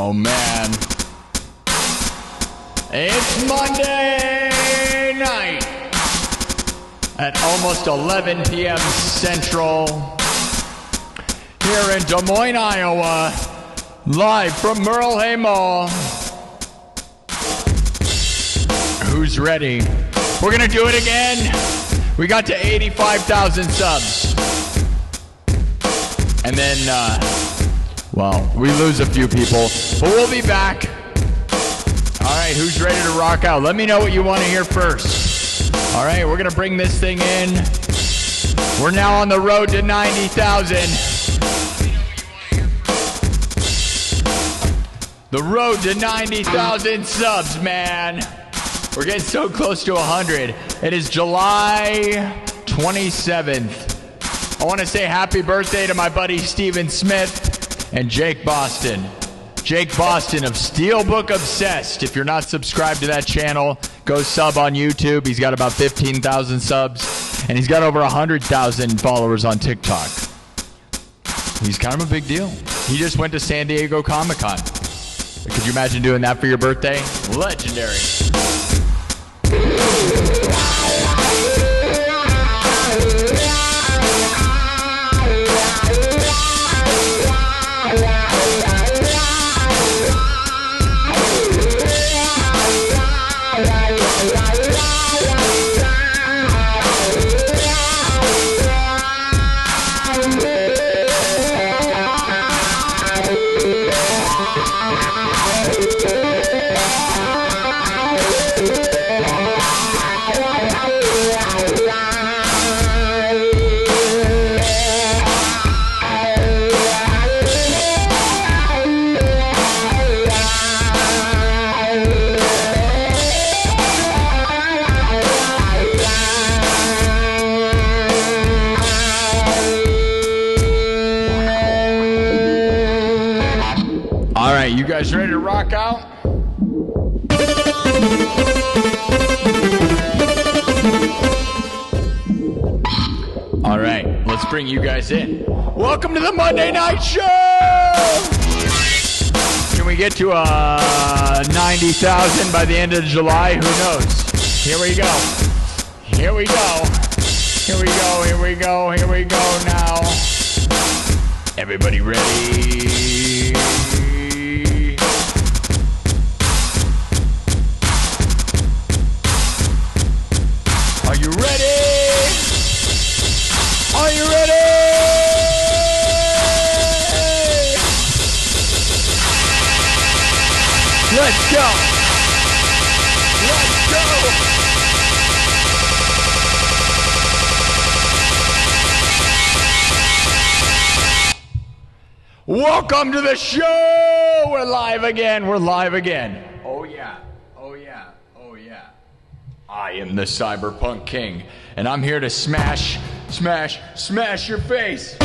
Oh man. It's Monday night at almost 11 p.m. Central here in Des Moines, Iowa, live from Merle Hay Mall. Who's ready? We're gonna do it again. We got to 85,000 subs. And then, well, we lose a few people, but we'll be back. All right, who's ready to rock out? Let me know what you want to hear first. All right, we're going to bring this thing in. We're now on the road to 90,000. The road to 90,000 subs, man. We're getting so close to 100. It is July 27th. I want to say happy birthday to my buddy Steven Smith and Jake Boston. Jake Boston of Steelbook Obsessed. If you're not subscribed to that channel, go sub on YouTube. He's got about 15,000 subs, and he's got over 100,000 followers on TikTok. He's kind of a big deal. He just went to San Diego Comic-Con. Could you imagine doing that for your birthday? Legendary. You guys ready to rock out? All right, let's bring you guys in. Welcome to the Monday Night Show! Can we get to 90,000 by the end of July? Who knows? Here we go. Here we go. Here we go. Here we go. Here we go now. Everybody ready? Are you ready? Are you ready? Let's go. Let's go. Welcome to the show. We're live again. We're live again. Oh yeah. Oh yeah. Oh yeah. I am the Cyberpunk King, and I'm here to smash your face.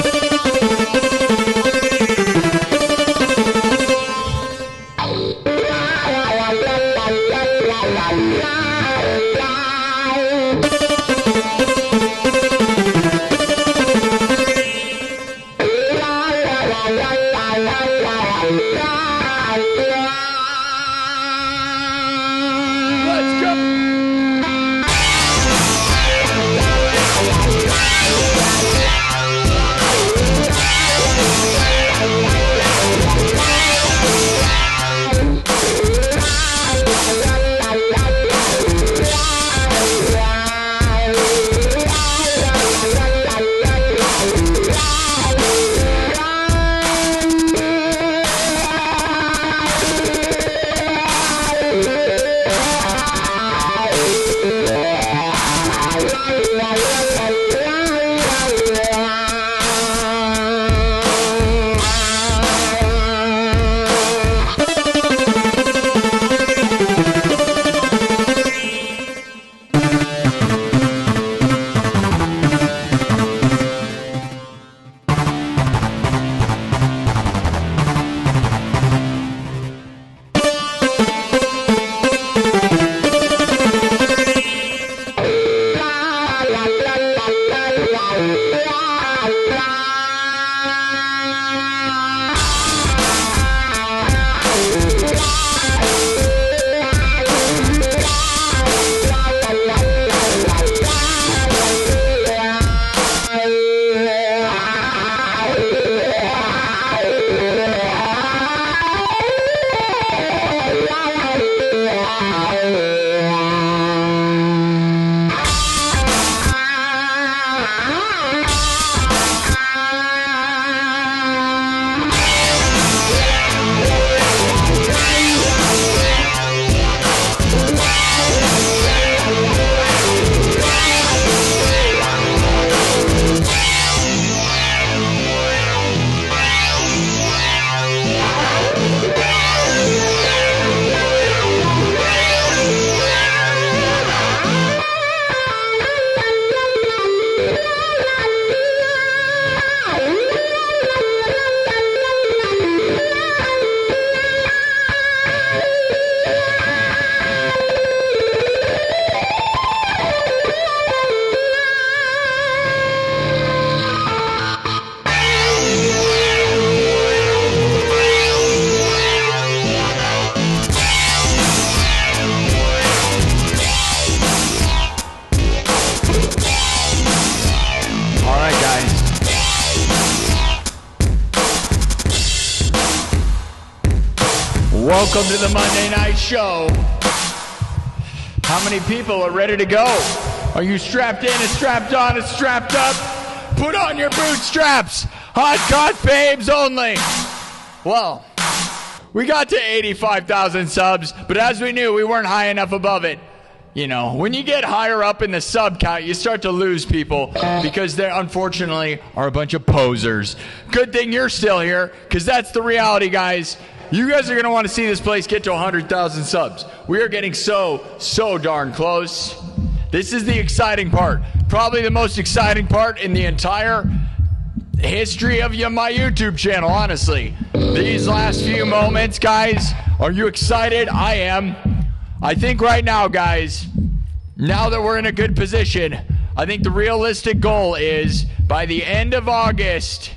Welcome to the Monday Night Show. How many people are ready to go? Are you strapped in and strapped on and strapped up? Put on your bootstraps. Hot cut babes only. Well, we got to 85,000 subs, but as we knew, we weren't high enough above it. You know, when you get higher up in the sub count, you start to lose people because they unfortunately are a bunch of posers. Good thing you're still here, because that's the reality, guys. You guys are going to want to see this place get to 100,000 subs. We are getting so darn close. This is the exciting part. Probably the most exciting part in the entire history of my YouTube channel, honestly. These last few moments, guys, are you excited? I am. I think right now, guys, now that we're in a good position, I think the realistic goal is by the end of August,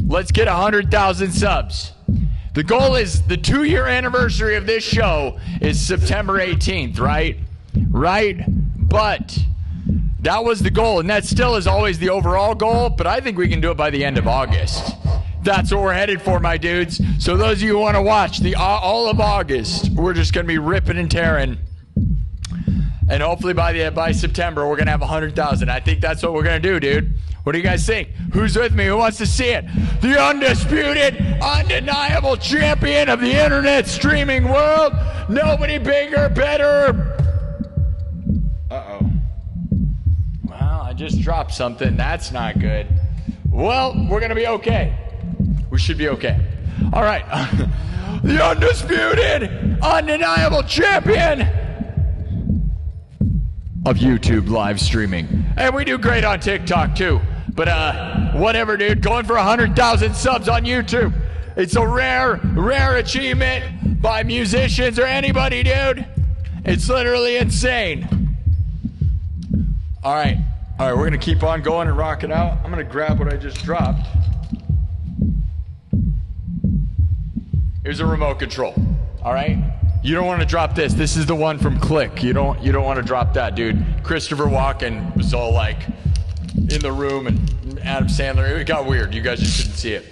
let's get 100,000 subs. The goal is the 2-year anniversary of this show is September 18th, right? Right? But that was the goal, and that still is always the overall goal, but I think we can do it by the end of August. That's what we're headed for, my dudes. So those of you who want to watch all of August, we're just going to be ripping and tearing. And hopefully by September, we're going to have 100,000. I think that's what we're going to do, dude. What do you guys think? Who's with me? Who wants to see it? The undisputed, undeniable champion of the internet streaming world. Nobody bigger, better. Uh-oh. Well, I just dropped something. That's not good. Well, we're going to be okay. We should be okay. All right. The undisputed, undeniable champion of YouTube live streaming. And we do great on TikTok too. But whatever, dude. Going for 100,000 subs on YouTube. It's a rare achievement by musicians or anybody, dude. It's literally insane. All right, we're going to keep on going and rocking out. I'm going to grab what I just dropped. Here's a remote control. All right? You don't want to drop this. This is the one from Click. You don't want to drop that, dude. Christopher Walken was all like in the room, and Adam Sandler. It got weird. You guys just didn't see it.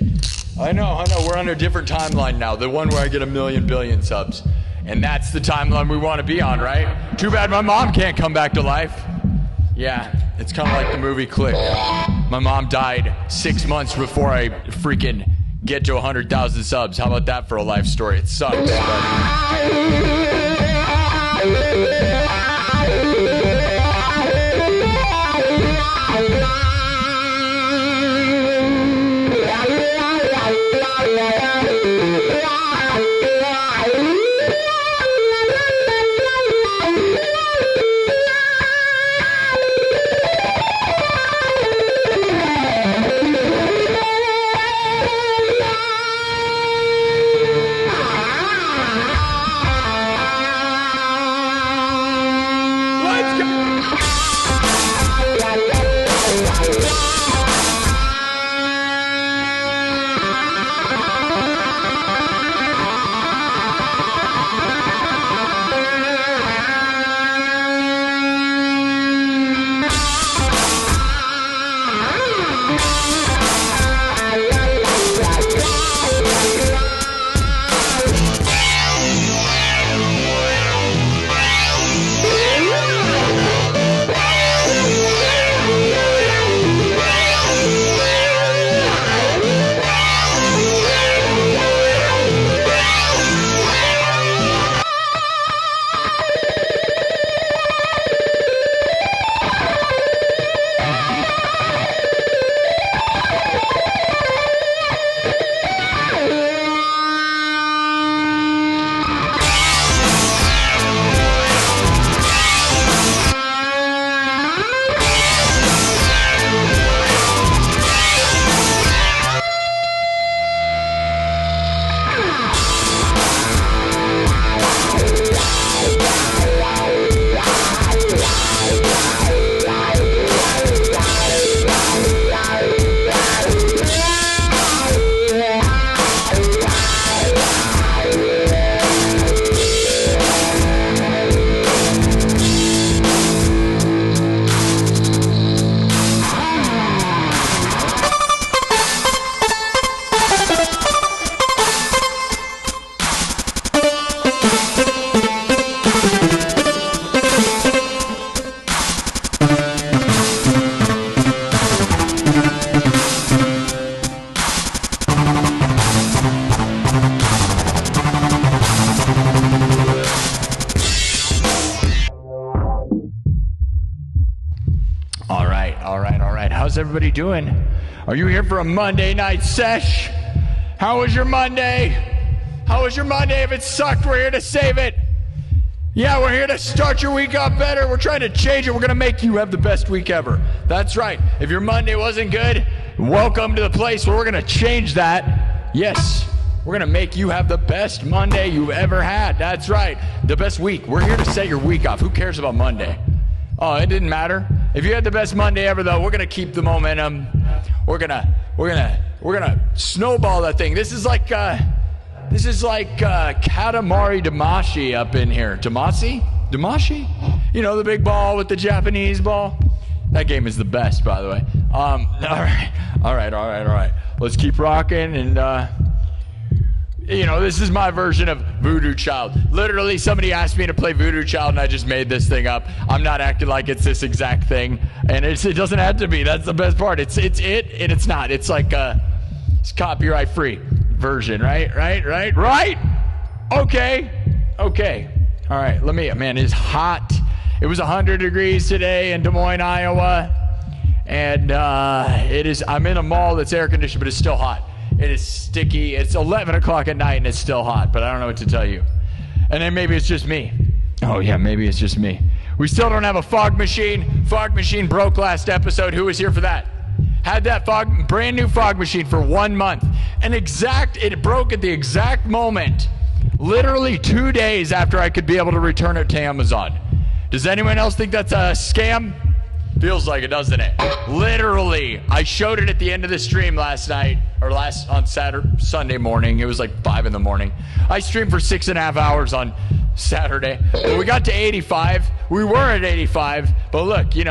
I know. We're on a different timeline now. The one where I get 1 billion subs. And that's the timeline we want to be on, right? Too bad my mom can't come back to life. Yeah, it's kind of like the movie Click. My mom died 6 months before I freaking get to 100,000 subs. How about that for a life story? It sucks, but... How's everybody doing? Are you here for a Monday night sesh? How was your Monday? How was your Monday? If it sucked, we're here to save it. Yeah, we're here to start your week off better. We're trying to change it. We're going to make you have the best week ever. That's right. If your Monday wasn't good, welcome to the place where we're going to change that. Yes, we're going to make you have the best Monday you've ever had. That's right. The best week. We're here to set your week off. Who cares about Monday? Oh, it didn't matter. If you had the best Monday ever, though, we're going to keep the momentum. We're going to snowball that thing. This is like Katamari Damacy up in here. Damacy? You know, the big ball with the Japanese ball? That game is the best, by the way. All right. Let's keep rocking. And, this is my version of Voodoo Child. Literally, somebody asked me to play Voodoo Child, and I just made this thing up. I'm not acting like it's this exact thing. And it doesn't have to be. That's the best part. It's it, and it's not. It's like it's copyright-free version, right? Okay. All right, man, it's hot. It was 100 degrees today in Des Moines, Iowa. And I'm in a mall that's air conditioned, but it's still hot. It is sticky. It's 11 o'clock at night and it's still hot, but I don't know what to tell you. And then maybe it's just me. Oh yeah, maybe it's just me. We still don't have a fog machine. Fog machine broke last episode. Who was here for that? Had that brand new fog machine for 1 month. It broke at the exact moment, literally 2 days after I could be able to return it to Amazon. Does anyone else think that's a scam? Feels like it, doesn't it? Literally, I showed it at the end of the stream last night, or on Sunday morning. It was like 5 in the morning. I streamed for 6.5 hours on Saturday. We got to 85. We were at 85, but look, you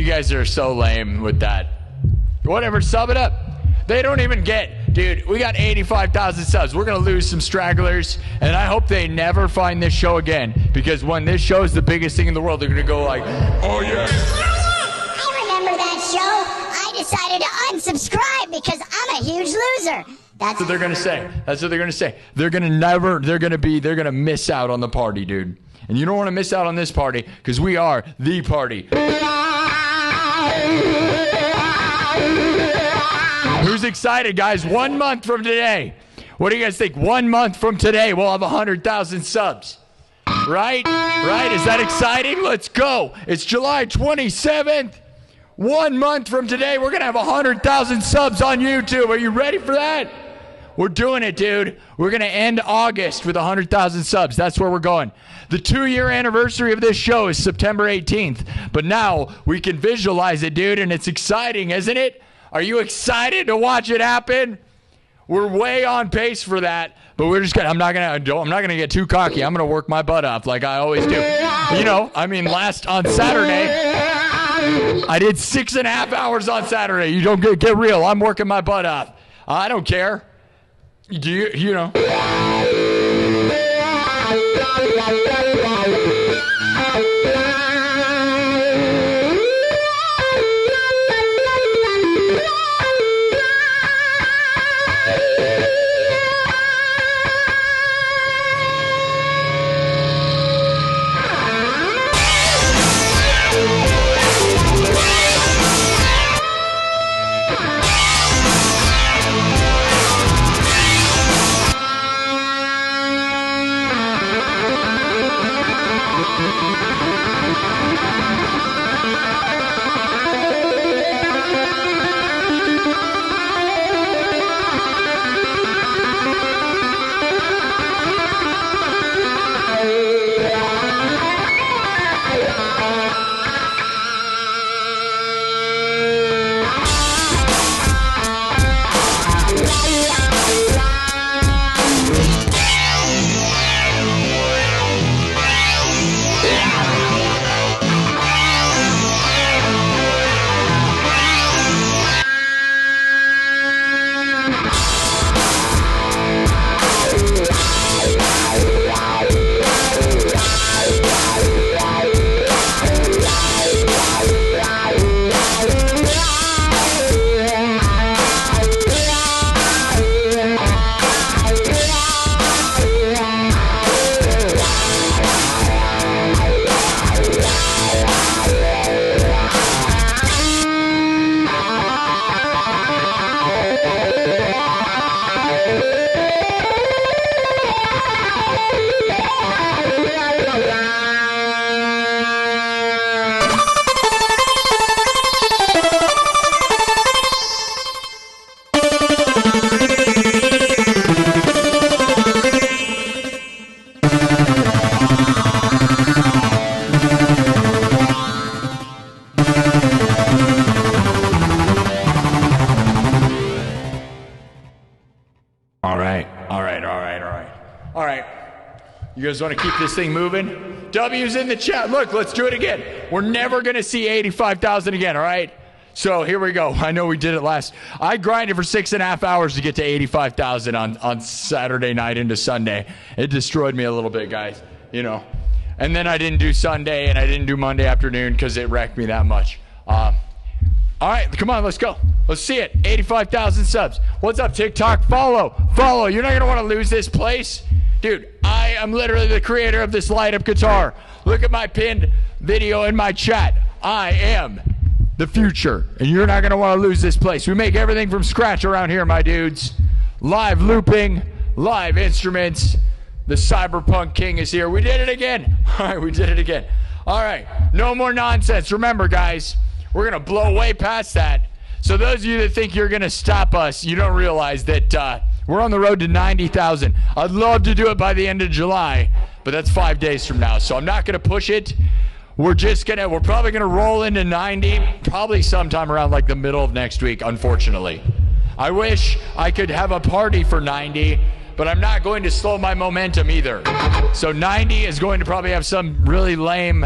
guys are so lame with that. Whatever, sub it up. They don't even dude, we got 85,000 subs. We're going to lose some stragglers, and I hope they never find this show again, because when this show is the biggest thing in the world, they're going to go like, oh yeah. I remember that show. I decided to unsubscribe because I'm a huge loser. That's what they're going to say. They're going to miss out on the party, dude. And you don't want to miss out on this party, because we are the party. Who's excited, guys? 1 month from today. What do you guys think? 1 month from today, we'll have 100,000 subs. Right? Is that exciting? Let's go. It's July 27th. 1 month from today, we're going to have 100,000 subs on YouTube. Are you ready for that? We're doing it, dude. We're going to end August with 100,000 subs. That's where we're going. The 2-year anniversary of this show is September 18th. But now we can visualize it, dude, and it's exciting, isn't it? Are you excited to watch it happen? We're way on pace for that, but I'm not gonna get too cocky. I'm gonna work my butt off like I always do. On Saturday, I did 6.5 hours on Saturday. You don't get real. I'm working my butt off. I don't care. Do you know? All right. You guys want to keep this thing moving? W's in the chat. Look, let's do it again. We're never going to see 85,000 again, all right? So here we go. I know we did it last. I grinded for 6.5 hours to get to 85,000 on Saturday night into Sunday. It destroyed me a little bit, guys, you know. And then I didn't do Sunday and I didn't do Monday afternoon because it wrecked me that much. All right, come on, let's go. Let's see it. 85,000 subs. What's up, TikTok? Follow. You're not going to want to lose this place. Dude, I am literally the creator of this light-up guitar. Look at my pinned video in my chat. I am the future, and you're not going to want to lose this place. We make everything from scratch around here, my dudes. Live looping, live instruments. The Cyberpunk King is here. We did it again. All right, we did it again. All right, no more nonsense. Remember, guys, we're going to blow way past that. So those of you that think you're going to stop us, you don't realize that we're on the road to 90,000. I'd love to do it by the end of July, but that's 5 days from now. So I'm not going to push it. We're probably going to roll into 90, probably sometime around like the middle of next week, unfortunately. I wish I could have a party for 90, but I'm not going to slow my momentum either. So 90 is going to probably have some really lame,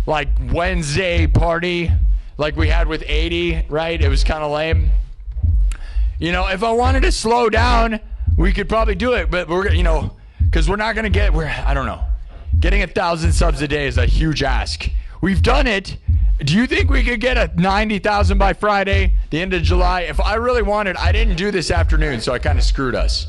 like Wednesday party, like we had with 80, right? It was kind of lame. You know, if I wanted to slow down, we could probably do it, but we're, you know, because we're not going to I don't know. Getting 1,000 subs a day is a huge ask. We've done it. Do you think we could get a 90,000 by Friday, the end of July? If I really wanted, I didn't do this afternoon, so I kind of screwed us.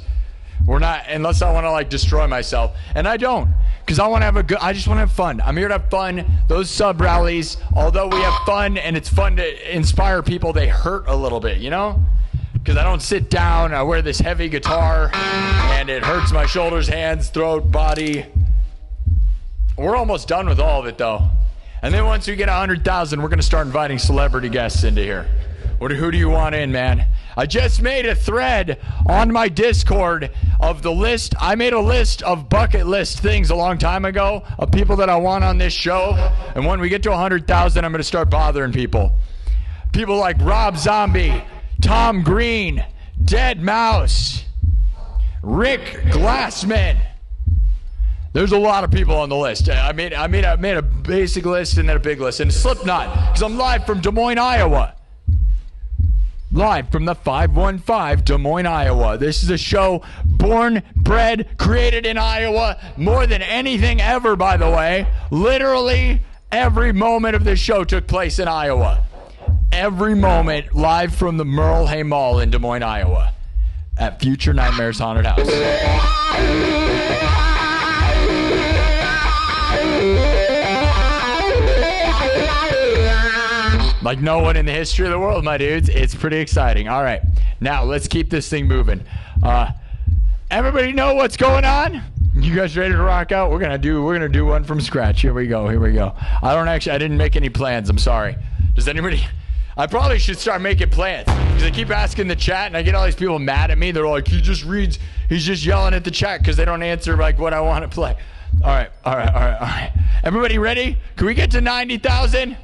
We're not, unless I want to like destroy myself. And I don't, because I want to have I just want to have fun. I'm here to have fun. Those sub rallies, although we have fun and it's fun to inspire people, they hurt a little bit, you know? Because I don't sit down, I wear this heavy guitar, and it hurts my shoulders, hands, throat, body. We're almost done with all of it, though. And then once we get 100,000, we're going to start inviting celebrity guests into here. Who do you want in, man? I just made a thread on my Discord of the list. I made a list of bucket list things a long time ago of people that I want on this show. And when we get to 100,000, I'm going to start bothering people. People like Rob Zombie, Tom Green, Dead Mouse, Rick Glassman. There's a lot of people on the list. I made a basic list and then a big list. And Slipknot, because I'm live from Des Moines, Iowa. Live from the 515, Des Moines, Iowa. This is a show born, bred, created in Iowa. More than anything ever, by the way. Literally every moment of this show took place in Iowa. Every moment live from the Merle Hay Mall in Des Moines, Iowa. At Future Nightmares Haunted House. Like no one in the history of the world, my dudes. It's pretty exciting. All right, now let's keep this thing moving. Everybody know what's going on? You guys ready to rock out? We're gonna do one from scratch. Here we go. I didn't make any plans. I'm sorry. Does anybody? I probably should start making plans because I keep asking the chat and I get all these people mad at me. They're like, he's just yelling at the chat because they don't answer like what I want to play. All right. Everybody ready? Can we get to 90,000?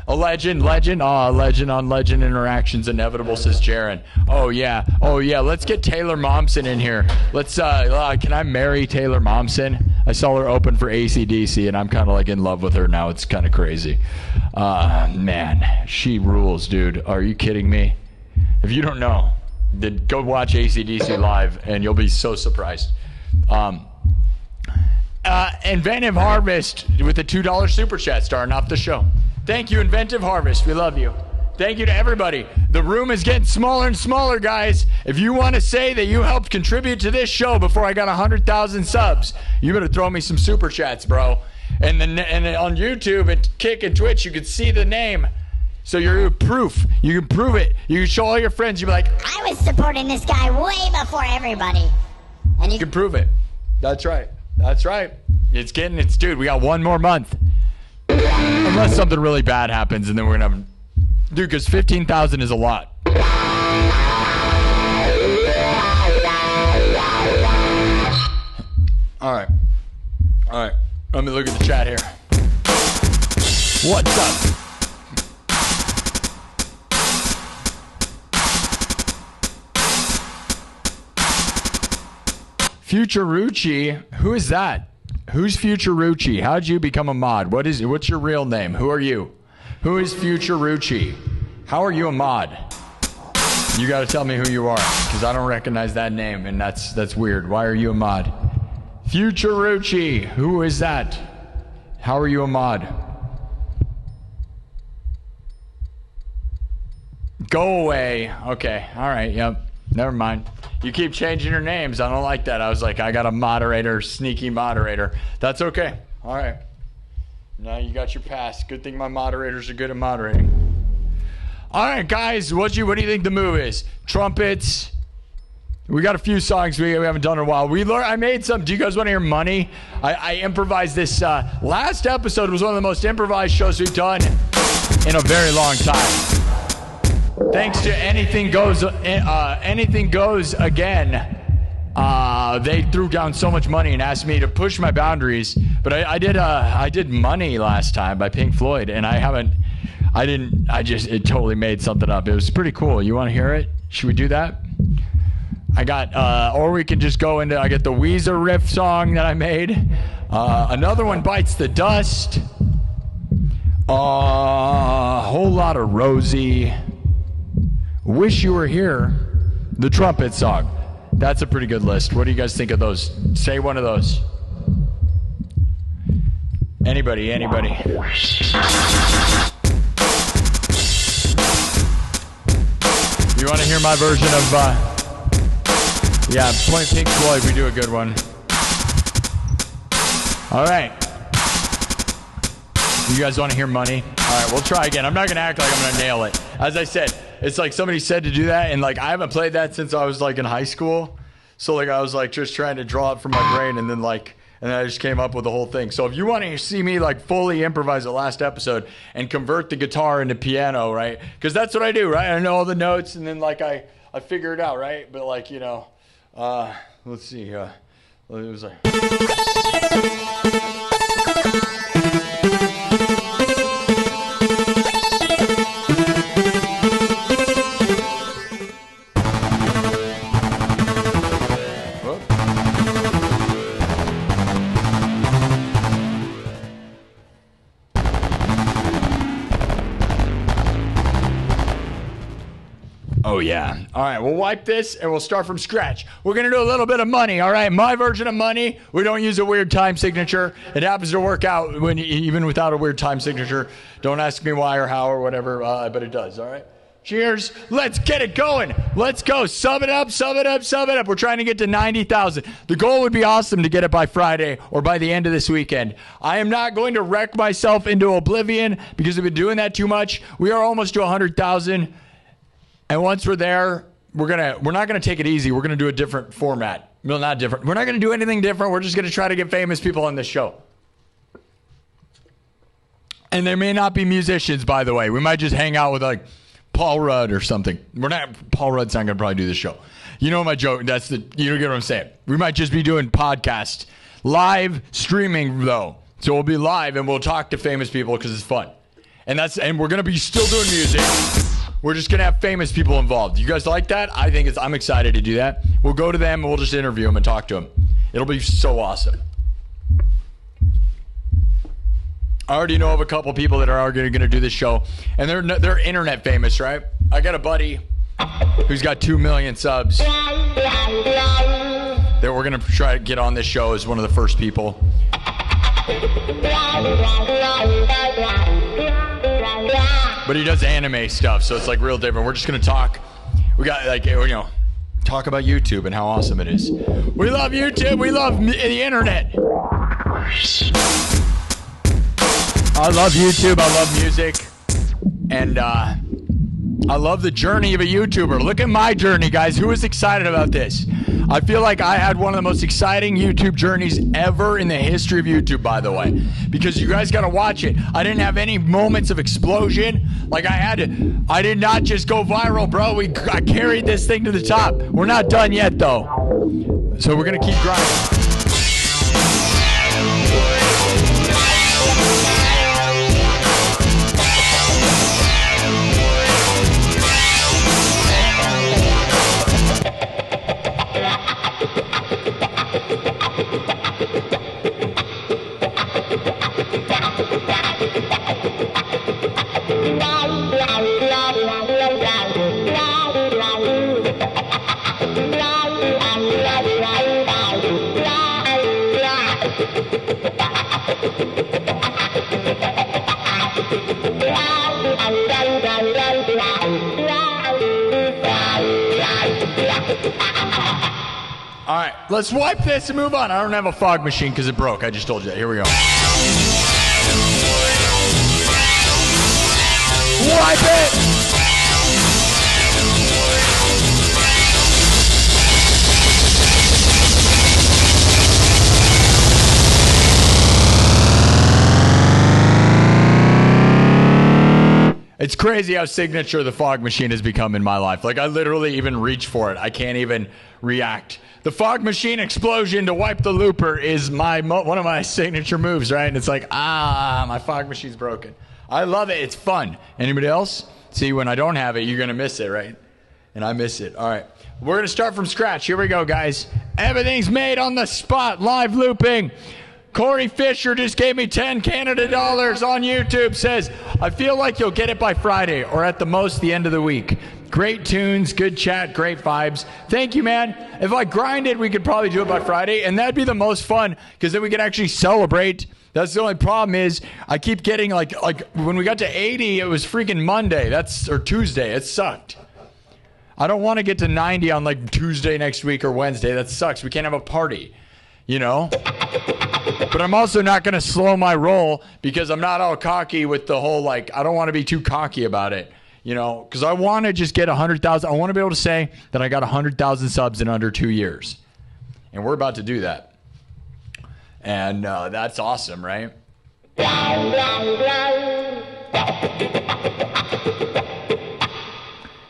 A legend. Oh, a legend on legend interactions inevitable, says Jaron. Oh yeah. Let's get Taylor Momsen in here. Let's can I marry Taylor Momsen? I saw her open for AC/DC and I'm kind of like in love with her now. It's kind of crazy. Man, she rules, dude. Are you kidding me? If you don't know, then go watch AC/DC live and you'll be so surprised. Inventive Harvest with a $2 super chat starting off the show. Thank you, Inventive Harvest. We love you. Thank you to everybody. The room is getting smaller and smaller, guys. If you want to say that you helped contribute to this show before I got 100,000 subs, you better throw me some super chats, bro. And then on YouTube and Kick and Twitch, you can see the name. So you're proof. You can prove it. You can show all your friends. You be like, I was supporting this guy way before everybody. And you can prove it. That's right. Dude, we got one more month. Unless something really bad happens, and then we're gonna have, dude, because 15,000 is a lot. All right. Let me look at the chat here. What's up? Futurucci, who is that? Who's Futurucci? How'd you become a mod? What's your real name? Who are you? Who is Futurucci? How are you a mod? You got to tell me who you are, because I don't recognize that name, and that's weird. Why are you a mod? Futurucci, who is that? How are you a mod? Go away. Okay, all right, yep. Never mind. You keep changing your names. I don't like that. I was like, I got a moderator, sneaky moderator. That's okay. All right. Now you got your pass. Good thing my moderators are good at moderating. All right, guys, what do you think the move is? Trumpets. We got a few songs we haven't done in a while. I made some. Do you guys want to hear Money? I improvised this. Last episode was one of the most improvised shows we've done in a very long time. Thanks to Anything Goes again. They threw down so much money and asked me to push my boundaries. But I did Money last time by Pink Floyd, and it totally made something up. It was pretty cool. You want to hear it? Should we do that? I got, or we can just go into, I got the Weezer riff song that I made. Another one, Bites the Dust. A whole lot of Rosie. Wish You Were Here. The trumpet song. That's a pretty good list. What do you guys think of those? Say one of those. Anybody? You want to hear my version of, yeah, Point Pink Floyd, we do a good one. All right. You guys want to hear Money? All right, we'll try again. I'm not going to act like I'm going to nail it. As I said, it's like somebody said to do that, and like I haven't played that since I was like in high school. So like I was like just trying to draw it from my brain, and then I just came up with the whole thing. So if you want to see me like fully improvise the last episode and convert the guitar into piano, right? Because that's what I do, right? I know all the notes, and then like I figure it out, right? But like, you know, let's see. It was like. Oh, yeah. All right, we'll wipe this, and we'll start from scratch. We're going to do a little bit of Money, all right? My version of Money, we don't use a weird time signature. It happens to work out even without a weird time signature. Don't ask me why or how or whatever, but it does, all right? Cheers. Let's get it going. Let's go. Sub it up. We're trying to get to 90,000. The goal would be awesome to get it by Friday or by the end of this weekend. I am not going to wreck myself into oblivion because I've been doing that too much. We are almost to 100,000. And once we're there, we're not gonna take it easy. We're gonna do a different format. Well, not different. We're not gonna do anything different. We're just gonna try to get famous people on this show. And they may not be musicians, by the way. We might just hang out with like Paul Rudd or something. Paul Rudd's not gonna probably do this show. You know my joke. You don't get what I'm saying. We might just be doing podcast live streaming though. So we'll be live and we'll talk to famous people because it's fun. And we're gonna be still doing music. We're just going to have famous people involved. You guys like that? I'm excited to do that. We'll go to them and we'll just interview them and talk to them. It'll be so awesome. I already know of a couple people that are going to do this show, and they're internet famous, right? I got a buddy who's got 2 million subs that we're going to try to get on this show as one of the first people. But he does anime stuff, so it's like real different. We're just gonna talk. We got like, you know, talk about YouTube and how awesome it is. We love YouTube. We love the internet. I love YouTube. I love music, and I love the journey of a YouTuber. Look at my journey, guys. Who is excited about this? I feel like I had one of the most exciting YouTube journeys ever in the history of YouTube, by the way, because you guys got to watch it. I didn't have any moments of explosion. Like I did not just go viral, bro. I carried this thing to the top. We're not done yet, though. So we're going to keep grinding. All right, let's wipe this and move on. I don't have a fog machine because it broke. I just told you that. Here we go. Wipe it! It's crazy how signature the fog machine has become in my life. Like, I literally even reach for it. I can't even react. The fog machine explosion to wipe the looper is one of my signature moves, right? And it's like, my fog machine's broken. I love it. It's fun. Anybody else? See, when I don't have it, you're going to miss it, right? And I miss it. All right. We're going to start from scratch. Here we go, guys. Everything's made on the spot, live looping. Corey Fisher just gave me $10 Canada on YouTube. Says, I feel like you'll get it by Friday or at the most the end of the week. Great tunes, good chat, great vibes. Thank you, man. If I grind it, we could probably do it by Friday, and that'd be the most fun because then we could actually celebrate. That's the only problem is I keep getting like when we got to 80, it was freaking Monday. Or Tuesday. It sucked. I don't want to get to 90 on like Tuesday next week or Wednesday. That sucks. We can't have a party, you know? But I'm also not going to slow my roll because I'm not all cocky with the whole, like, I don't want to be too cocky about it, you know, because I want to just get 100,000. I want to be able to say that I got 100,000 subs in under 2 years. And we're about to do that. And that's awesome, right?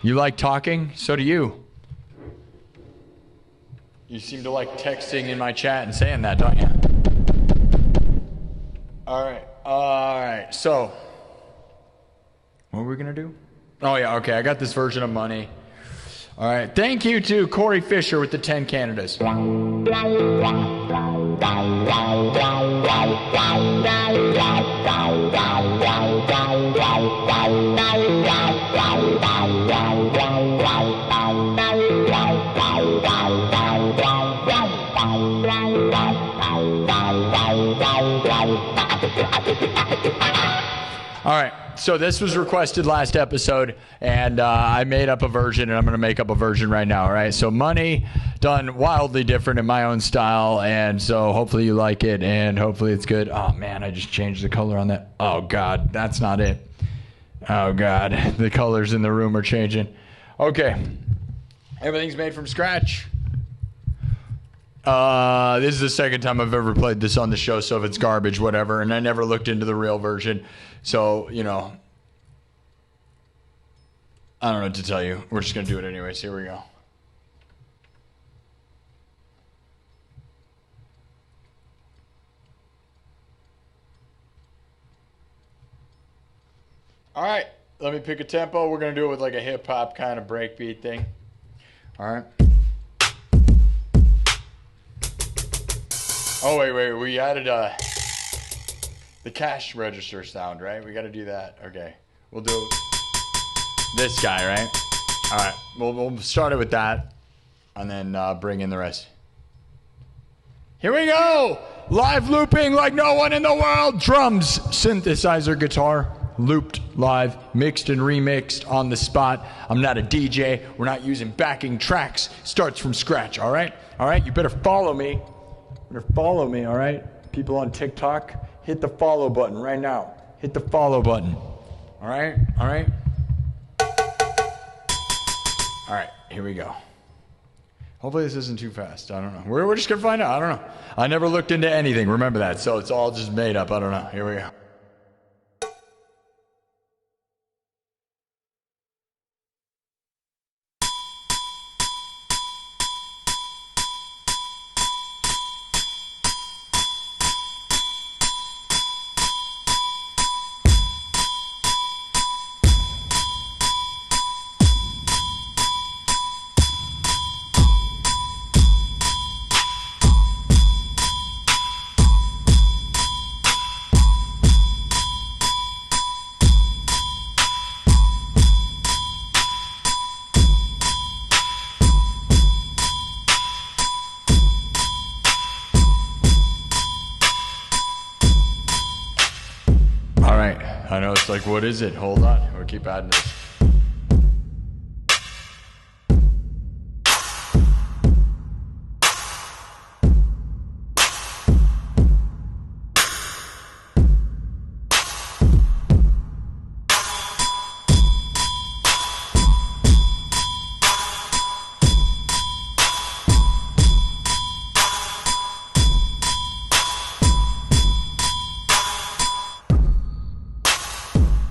You like talking? So do you. You seem to like texting in my chat and saying that, don't you? All right. So, what are we going to do? Oh, yeah, okay. I got this version of money. All right. Thank you to Corey Fisher with the 10 Canadas. All right, so this was requested last episode, and I made up a version, and I'm going to make up a version right now, all right? So Money, done wildly different in my own style, and so hopefully you like it, and hopefully it's good. Oh, man, I just changed the color on that. Oh, God, that's not it. Oh, God, the colors in the room are changing. Okay, everything's made from scratch. This is the second time I've ever played this on the show, so if it's garbage, whatever. And I never looked into the real version. So, you know, I don't know what to tell you. We're just going to do it anyways. Here we go. All right. Let me pick a tempo. We're going to do it with like a hip-hop kind of breakbeat thing. All right. Oh, wait. We added the cash register sound, right? We got to do that. Okay. We'll do this guy, right? All right. We'll start it with that and then bring in the rest. Here we go. Live looping like no one in the world. Drums, synthesizer, guitar, looped live, mixed and remixed on the spot. I'm not a DJ. We're not using backing tracks. Starts from scratch, all right? All right? You better follow me. All right? People on TikTok, hit the follow button right now. Hit the follow button. All right? All right? All right, here we go. Hopefully this isn't too fast. I don't know. We're just going to find out. I don't know. I never looked into anything. Remember that. So it's all just made up. I don't know. Here we go. All right, I know it's like, what is it? Hold on, we'll keep adding this.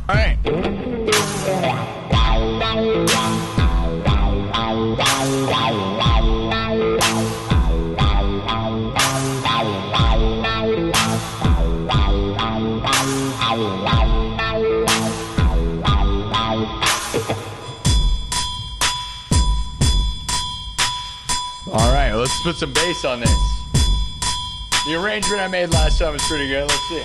All right. All right, let's put some bass on this. The arrangement I made last time was pretty good. Let's see.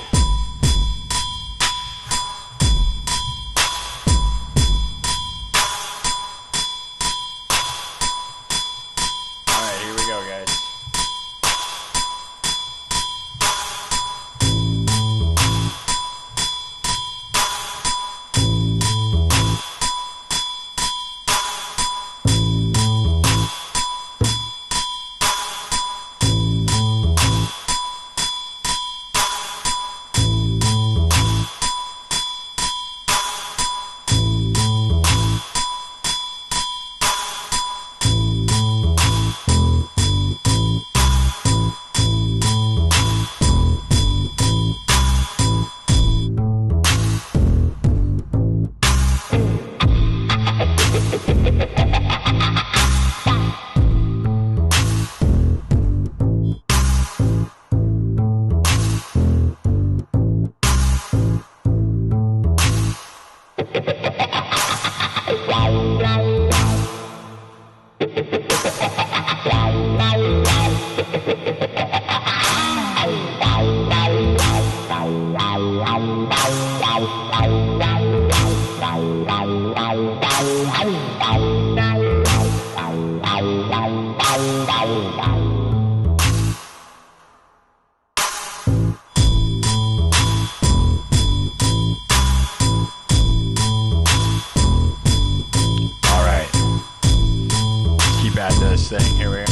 Thing. Here we are.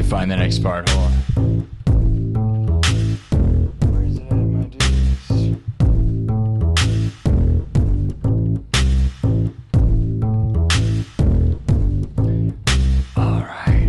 Find the next part. Hold on. Where is it at? Am I doing this? All right.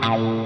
Ow.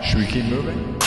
Should we keep moving?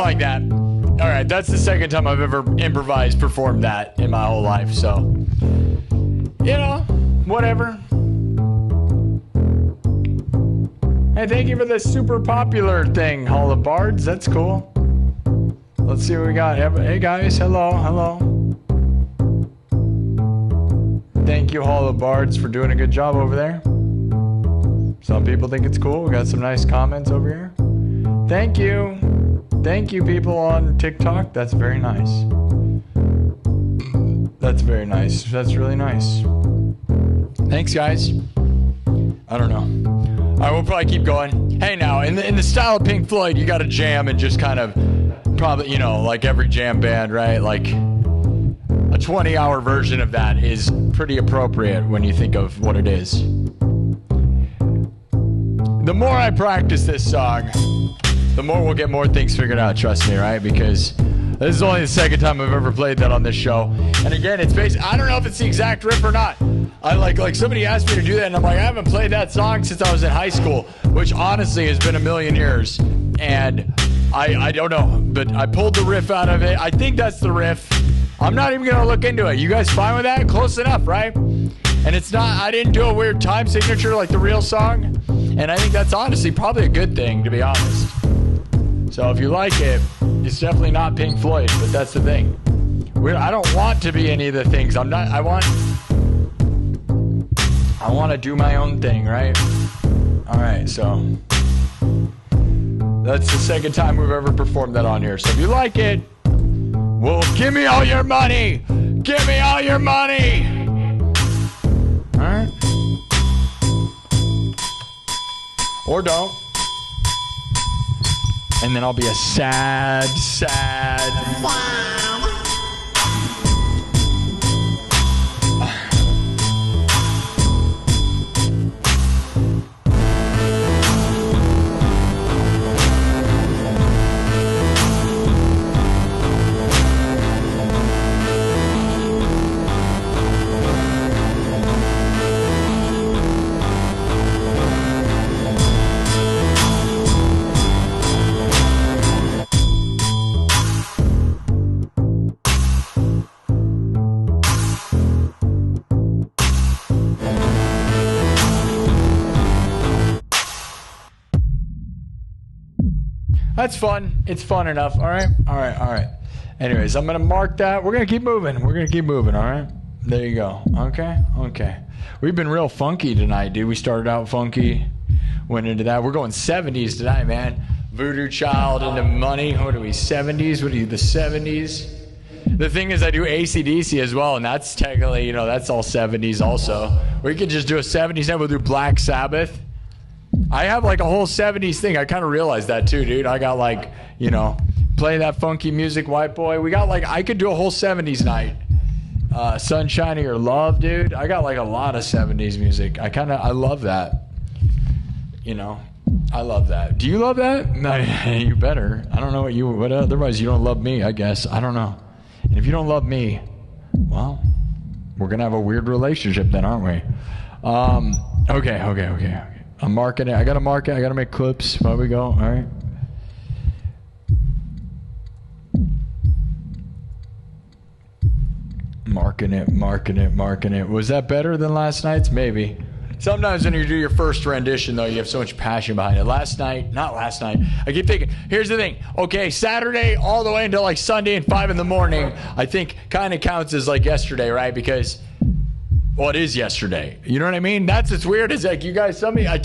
like that. All right, that's the second time I've ever improvised, performed that in my whole life. So, you know, whatever. Hey, thank you for the super popular thing, Hall of Bards. That's cool. Let's see what we got. Hey, guys. Hello. Thank you, Hall of Bards, for doing a good job over there. Some people think it's cool. We got some nice comments over here. Thank you. Thank you, people on TikTok. That's very nice. That's very nice. That's really nice. Thanks, guys. I don't know. All right, we'll probably keep going. Hey, now, in the style of Pink Floyd, you got to jam and just kind of probably, you know, like every jam band, right? Like a 20-hour version of that is pretty appropriate when you think of what it is. The more I practice this song, the more we'll get more things figured out, trust me, right? Because this is only the second time I've ever played that on this show. And again, it's based, I don't know if it's the exact riff or not. I like somebody asked me to do that, and I'm like, I haven't played that song since I was in high school, which honestly has been a million years. And I don't know, but I pulled the riff out of it. I think that's the riff. I'm not even going to look into it. You guys fine with that? Close enough, right? And it's not, I didn't do a weird time signature like the real song. And I think that's honestly probably a good thing, to be honest. So if you like it, it's definitely not Pink Floyd, but that's the thing. I don't want to be any of the things. I want to do my own thing, right? All right, so that's the second time we've ever performed that on here. So if you like it, well, give me all your money. Give me all your money. All right. Or don't. And then I'll be a sad. That's fun. It's fun enough. All right. Anyways, I'm going to mark that. We're going to keep moving. All right. There you go. Okay. We've been real funky tonight, dude. We started out funky, went into that. We're going 70s tonight, man. Voodoo Child into Money. What are we, 70s? What are you, the 70s? The thing is, I do AC/DC as well, and that's technically, that's all 70s also. We could just do a 70s, and we'll do Black Sabbath. I have like a whole 70s thing. I kind of realized that too, dude. I got like, play that funky music, white boy. We got like, I could do a whole 70s night. Sunshine of Your Love, dude. I got like a lot of 70s music. I love that. I love that. Do you love that? No, you better. I don't know what otherwise you don't love me, I guess. I don't know. And if you don't love me, well, we're going to have a weird relationship then, aren't we? Okay. I'm marking it. I got to mark it. I got to make clips while we go. All right. Marking it. Was that better than last night's? Maybe. Sometimes when you do your first rendition, though, you have so much passion behind it. Not last night. I keep thinking, here's the thing. Okay, Saturday all the way until like Sunday at 5 in the morning, I think kind of counts as like yesterday, right? Because, well, it is yesterday. You know what I mean? That's what's weird is like you guys, I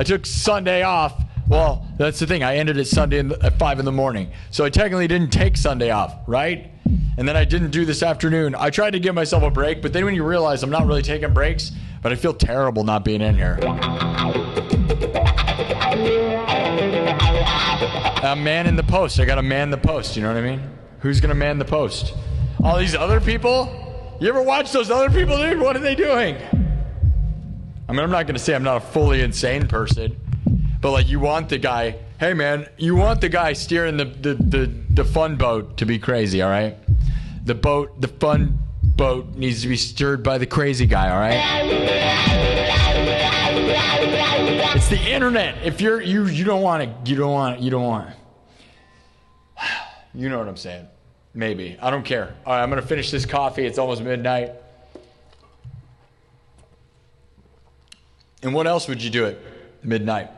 took Sunday off. Well, that's the thing. I ended it Sunday at 5 in the morning. So I technically didn't take Sunday off, right? And then I didn't do this afternoon. I tried to give myself a break, but then when you realize I'm not really taking breaks, but I feel terrible not being in here. I'm manning the post. I got to man the post. You know what I mean? Who's going to man the post? All these other people? You ever watch those other people, dude? What are they doing? I mean, I'm not going to say I'm not a fully insane person, but like you want the guy, hey man, you want the guy steering the fun boat to be crazy, all right? The fun boat needs to be steered by the crazy guy, all right? It's the internet. If you don't want it. You know what I'm saying. Maybe. I don't care. All right, I'm going to finish this coffee. It's almost midnight. And what else would you do at midnight?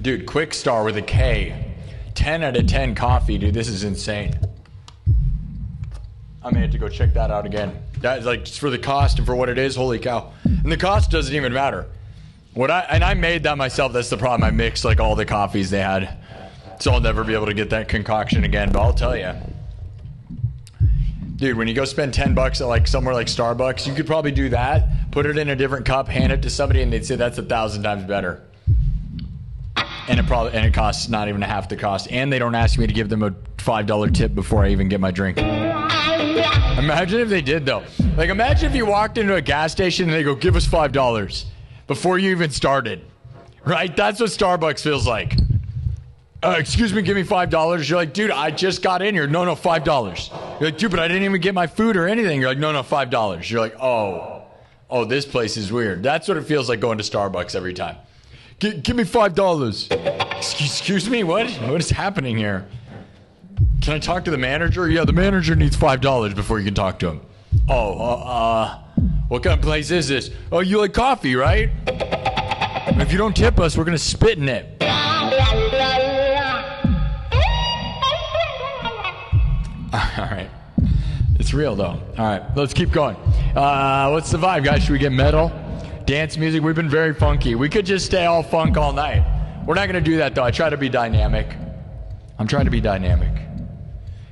Dude, Quick Star with a K. 10 out of 10 coffee, dude. This is insane. I may have to go check that out again. That is like just for the cost and for what it is. Holy cow. And the cost doesn't even matter. I made that myself. That's the problem. I mixed like all the coffees they had. So I'll never be able to get that concoction again. But I'll tell you. Dude, when you go spend $10 at like somewhere like Starbucks, you could probably do that, put it in a different cup, hand it to somebody, and they'd say that's 1,000 times better. And it costs not even half the cost. And they don't ask me to give them a $5 tip before I even get my drink. Imagine if they did though. Like imagine if you walked into a gas station and they go, give us $5 before you even started. Right? That's what Starbucks feels like. Excuse me, give me $5. You're like, dude, I just got in here. No, $5. You're like, dude, but I didn't even get my food or anything. You're like, no, $5. You're like, oh, this place is weird. That's what it feels like going to Starbucks every time. Give me $5. Excuse me, what is happening here? Can I talk to the manager? Yeah, the manager needs $5 before you can talk to him. What kind of place is this? Oh, you like coffee, right? If you don't tip us, we're going to spit in it. All right. It's real, though. All right. Let's keep going. What's the vibe, guys? Should we get metal? Dance music? We've been very funky. We could just stay all funk all night. We're not going to do that, though. I try to be dynamic. I'm trying to be dynamic.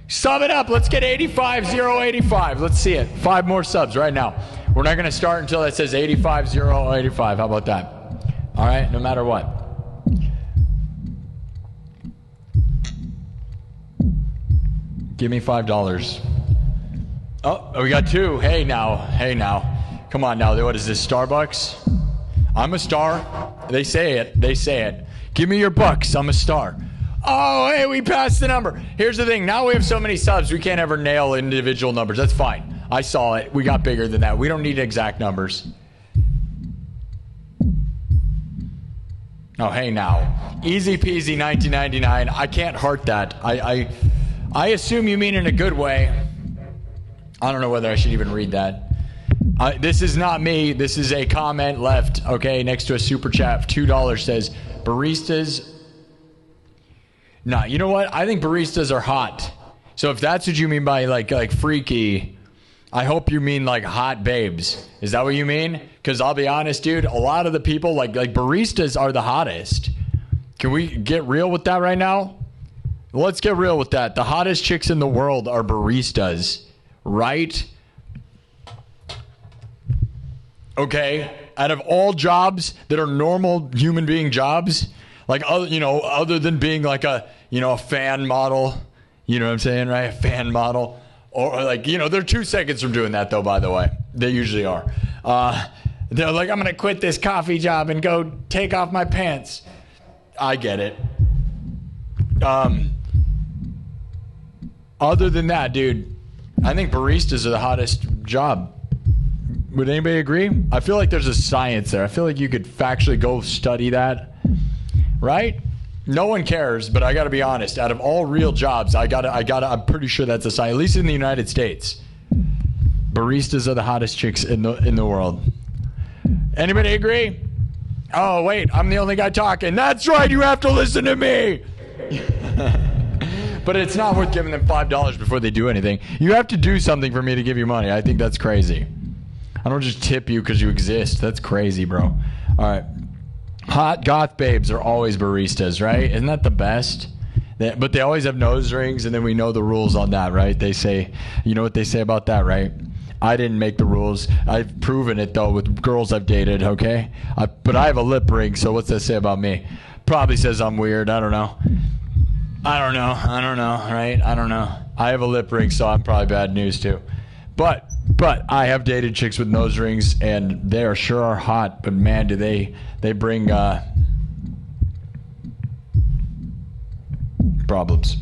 Sub it up. Let's get 85-0-85. Let's see it. 5 more subs right now. We're not going to start until it says 85-0-85. How about that? All right? No matter what. Give me $5. Oh, we got 2. Hey now. Come on now. What is this, Starbucks? I'm a star. They say it. Give me your bucks. I'm a star. Oh, hey, we passed the number. Here's the thing. Now we have so many subs, we can't ever nail individual numbers. That's fine. I saw it. We got bigger than that. We don't need exact numbers. Oh, hey now. Easy peasy 1999. I can't heart that. I assume you mean in a good way. I don't know whether I should even read that. This is not me. This is a comment left, okay, next to a super chat. $2 says, baristas. Nah, you know what? I think baristas are hot. So if that's what you mean by like freaky, I hope you mean like hot babes. Is that what you mean? Because I'll be honest, dude, a lot of the people, like baristas are the hottest. Can we get real with that right now? Let's get real with that. The hottest chicks in the world are baristas, right? Okay? Out of all jobs that are normal human being jobs, like, other than being like a fan model, you know what I'm saying, right? A fan model. Or like, they're 2 seconds from doing that though, by the way. They usually are. They're like, I'm going to quit this coffee job and go take off my pants. I get it. Other than that, dude, I think baristas are the hottest job. Would anybody agree? I feel like there's a science there. I feel like you could factually go study that, right? No one cares, but I got to be honest. Out of all real jobs, I'm pretty sure that's a science, at least in the United States. Baristas are the hottest chicks in the world. Anybody agree? Oh, wait, I'm the only guy talking. That's right, you have to listen to me. But it's not worth giving them $5 before they do anything. You have to do something for me to give you money. I think that's crazy. I don't just tip you because you exist. That's crazy, bro. All right. Hot goth babes are always baristas, right? Isn't that the best? But they always have nose rings, and then we know the rules on that, right? They say, you know what they say about that, right? I didn't make the rules. I've proven it, though, with girls I've dated, okay? But I have a lip ring, so what's that say about me? Probably says I'm weird. I don't know, right? I don't know. I have a lip ring, so I'm probably bad news, too. But I have dated chicks with nose rings, and they sure are hot. But man, do they bring problems.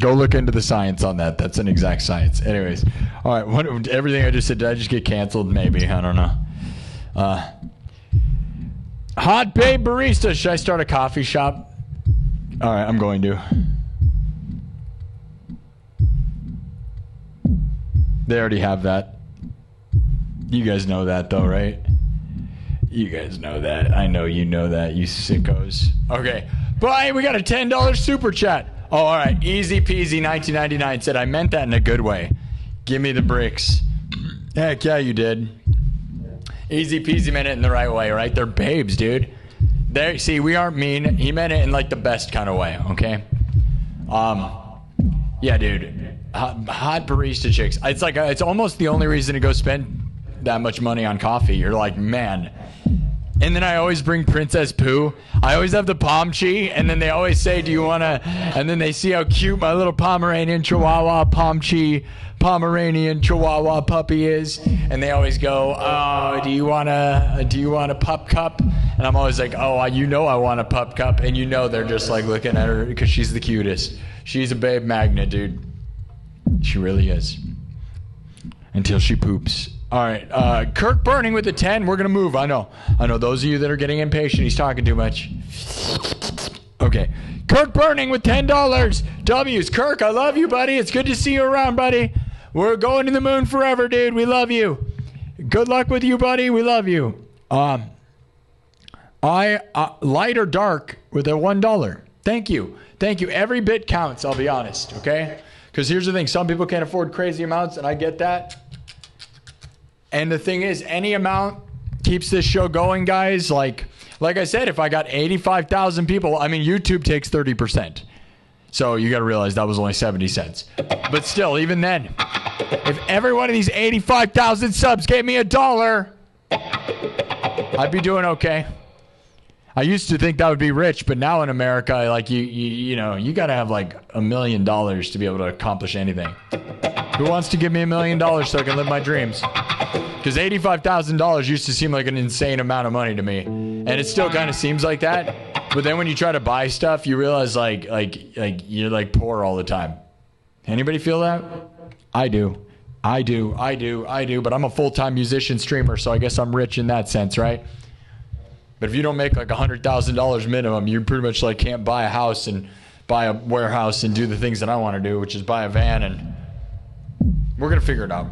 Go look into the science on that. That's an exact science. Anyways, all right. Everything I just said, did I just get canceled? Maybe. I don't know. Hot babe barista. Should I start a coffee shop? All right, I'm going to. They already have that. You guys know that, though, right? You guys know that. I know you know that, you sickos. Okay. Bye. We got a $10 super chat. Oh, all right. Easy peasy 1999 said, I meant that in a good way. Give me the bricks. Heck yeah, you did. Easy peasy meant it in the right way, right? They're babes, dude. See, we aren't mean. He meant it in like the best kind of way, okay? Yeah, dude. Hot barista chicks. It's like it's almost the only reason to go spend that much money on coffee. You're like, man. And then I always bring Princess Pooh. I always have the Pomchi, and then they always say, do you want to... And then they see how cute my little Pomeranian Chihuahua Pomeranian Chihuahua puppy is. And they always go, oh, do you want a pup cup? And I'm always like, oh, you know I want a pup cup. And you know they're just like looking at her because she's the cutest. She's a babe magnet, dude. She really is. Until she poops. All right, Kirk Burning with the 10. We're gonna move. I know. Those of you that are getting impatient, he's talking too much. Okay, Kirk Burning with $10. W's. Kirk, I love you, buddy. It's good to see you around, buddy. We're going to the moon forever, dude. We love you. Good luck with you, buddy. We love you. Light or dark with a $1. Thank you. Every bit counts. I'll be honest. Okay, because here's the thing: some people can't afford crazy amounts, and I get that. And the thing is, any amount keeps this show going, guys. Like I said, if I got 85,000 people, I mean, YouTube takes 30%. So you got to realize that was only 70 cents. But still, even then, if every one of these 85,000 subs gave me $1, I'd be doing okay. I used to think that would be rich, but now in America, like you know, you got to have like $1 million to be able to accomplish anything. Who wants to give me $1 million so I can live my dreams? Because $85,000 used to seem like an insane amount of money to me, and it still kind of seems like that. But then when you try to buy stuff, you realize like you're like poor all the time. Anybody feel that? I do. But I'm a full-time musician streamer, so I guess I'm rich in that sense, right? But if you don't make like $100,000 minimum, you pretty much like can't buy a house and buy a warehouse and do the things that I want to do, which is buy a van, and we're gonna figure it out.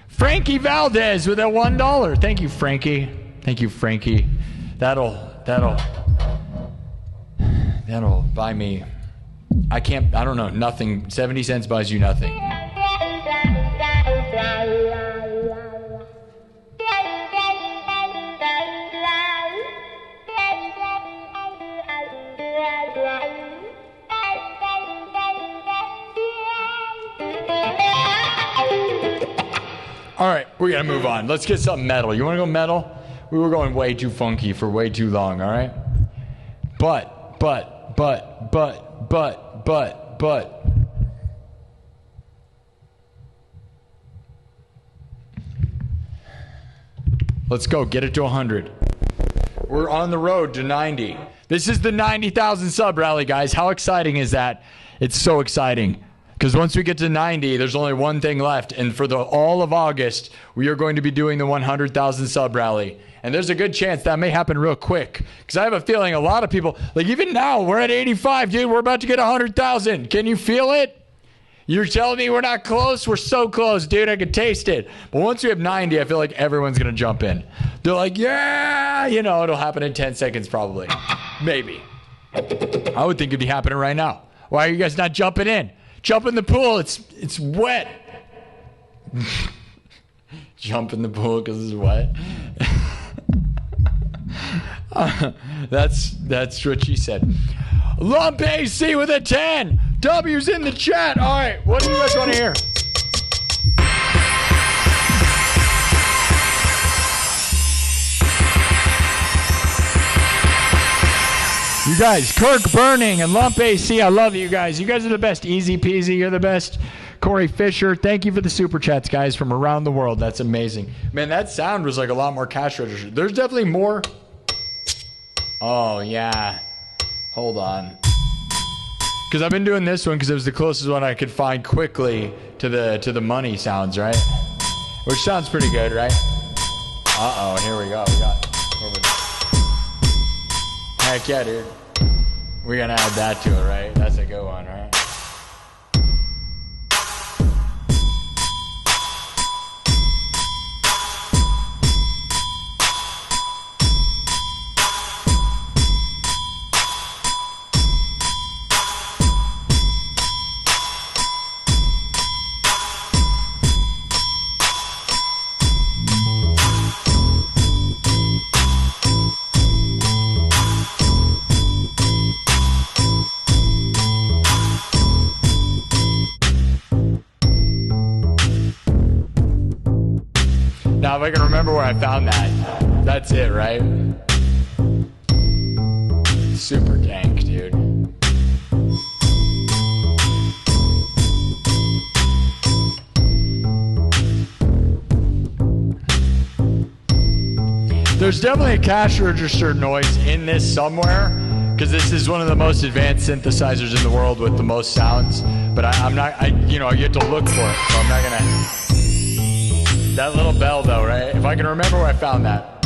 Frankie Valdez with a $1. Thank you, Frankie. That'll buy me. I don't know, nothing. 70 cents buys you nothing. All right, we gotta move on. Let's get something metal. You wanna go metal? We were going way too funky for way too long, all right? But. Let's go, get it to 100. We're on the road to 90. This is the 90,000 sub rally, guys. How exciting is that? It's so exciting. Because once we get to 90, there's only one thing left. And for all of August, we are going to be doing the 100,000 sub rally. And there's a good chance that may happen real quick. Because I have a feeling a lot of people, like even now, we're at 85, dude. We're about to get 100,000. Can you feel it? You're telling me we're not close? We're so close, dude. I can taste it. But once we have 90, I feel like everyone's going to jump in. They're like, yeah, you know, it'll happen in 10 seconds probably. Maybe. I would think it'd be happening right now. Why are you guys not jumping in? Jump in the pool. It's wet. Jump in the pool because it's wet. That's what she said. Lump AC with a 10. W's in the chat. All right, what do you guys want to hear? You guys, Kirk Burning and Lump AC, I love you guys. You guys are the best. Easy peasy, you're the best. Corey Fisher, thank you for the super chats, guys, from around the world. That's amazing. Man, that sound was like a lot more cash register. There's definitely more. Oh, yeah. Hold on. Because I've been doing this one because it was the closest one I could find quickly to the money sounds, right? Which sounds pretty good, right? Uh-oh, here we go. Heck yeah, dude. We're gonna add that to it, right? That's a good one, right? Now, if I can remember where I found that, that's it, right? Super dank, dude. There's definitely a cash register noise in this somewhere, because this is one of the most advanced synthesizers in the world with the most sounds. But I'm not, you have to look for it, so I'm not gonna. That little bell, though, right? If I can remember where I found that,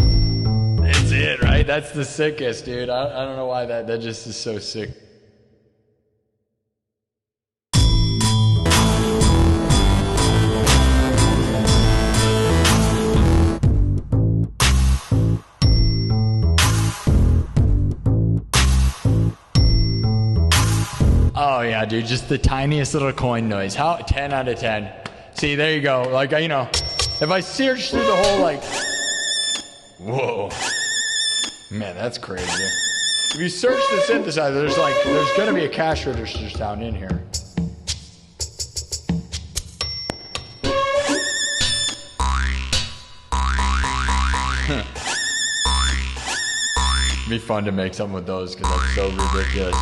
it's it, right? That's the sickest, dude. I don't know why that just is so sick. Oh, yeah, dude. Just the tiniest little coin noise. How? 10 out of 10. See, there you go. Like, if I search through the whole, like, whoa, man, that's crazy. If you search the synthesizer, there's gonna be a cash register sound in here. It'd be fun to make something with those because that's so ridiculous.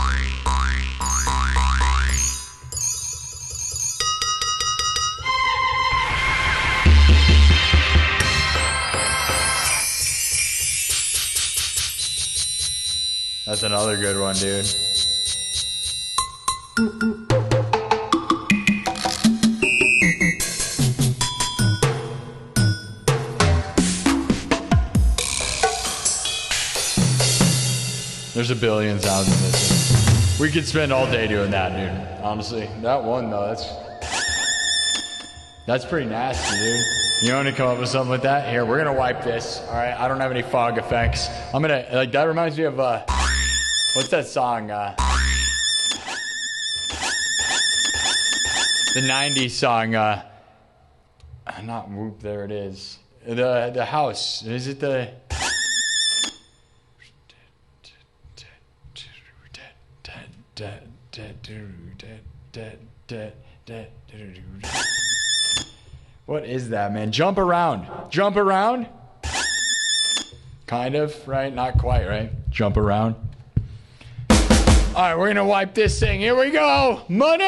That's another good one, dude. There's a billion sounds in this. We could spend all day doing that, dude. Honestly, that one though, that's pretty nasty, dude. You want to come up with something with that? Here, we're gonna wipe this. All right, I don't have any fog effects. I'm gonna that reminds me of what's that song? The 90s song. Not Whoop. There it is. The house. Is it the? What is that, man? Jump around. Jump around? Kind of, right? Not quite, right? Jump around. All right, we're gonna wipe this thing. Here we go. Money!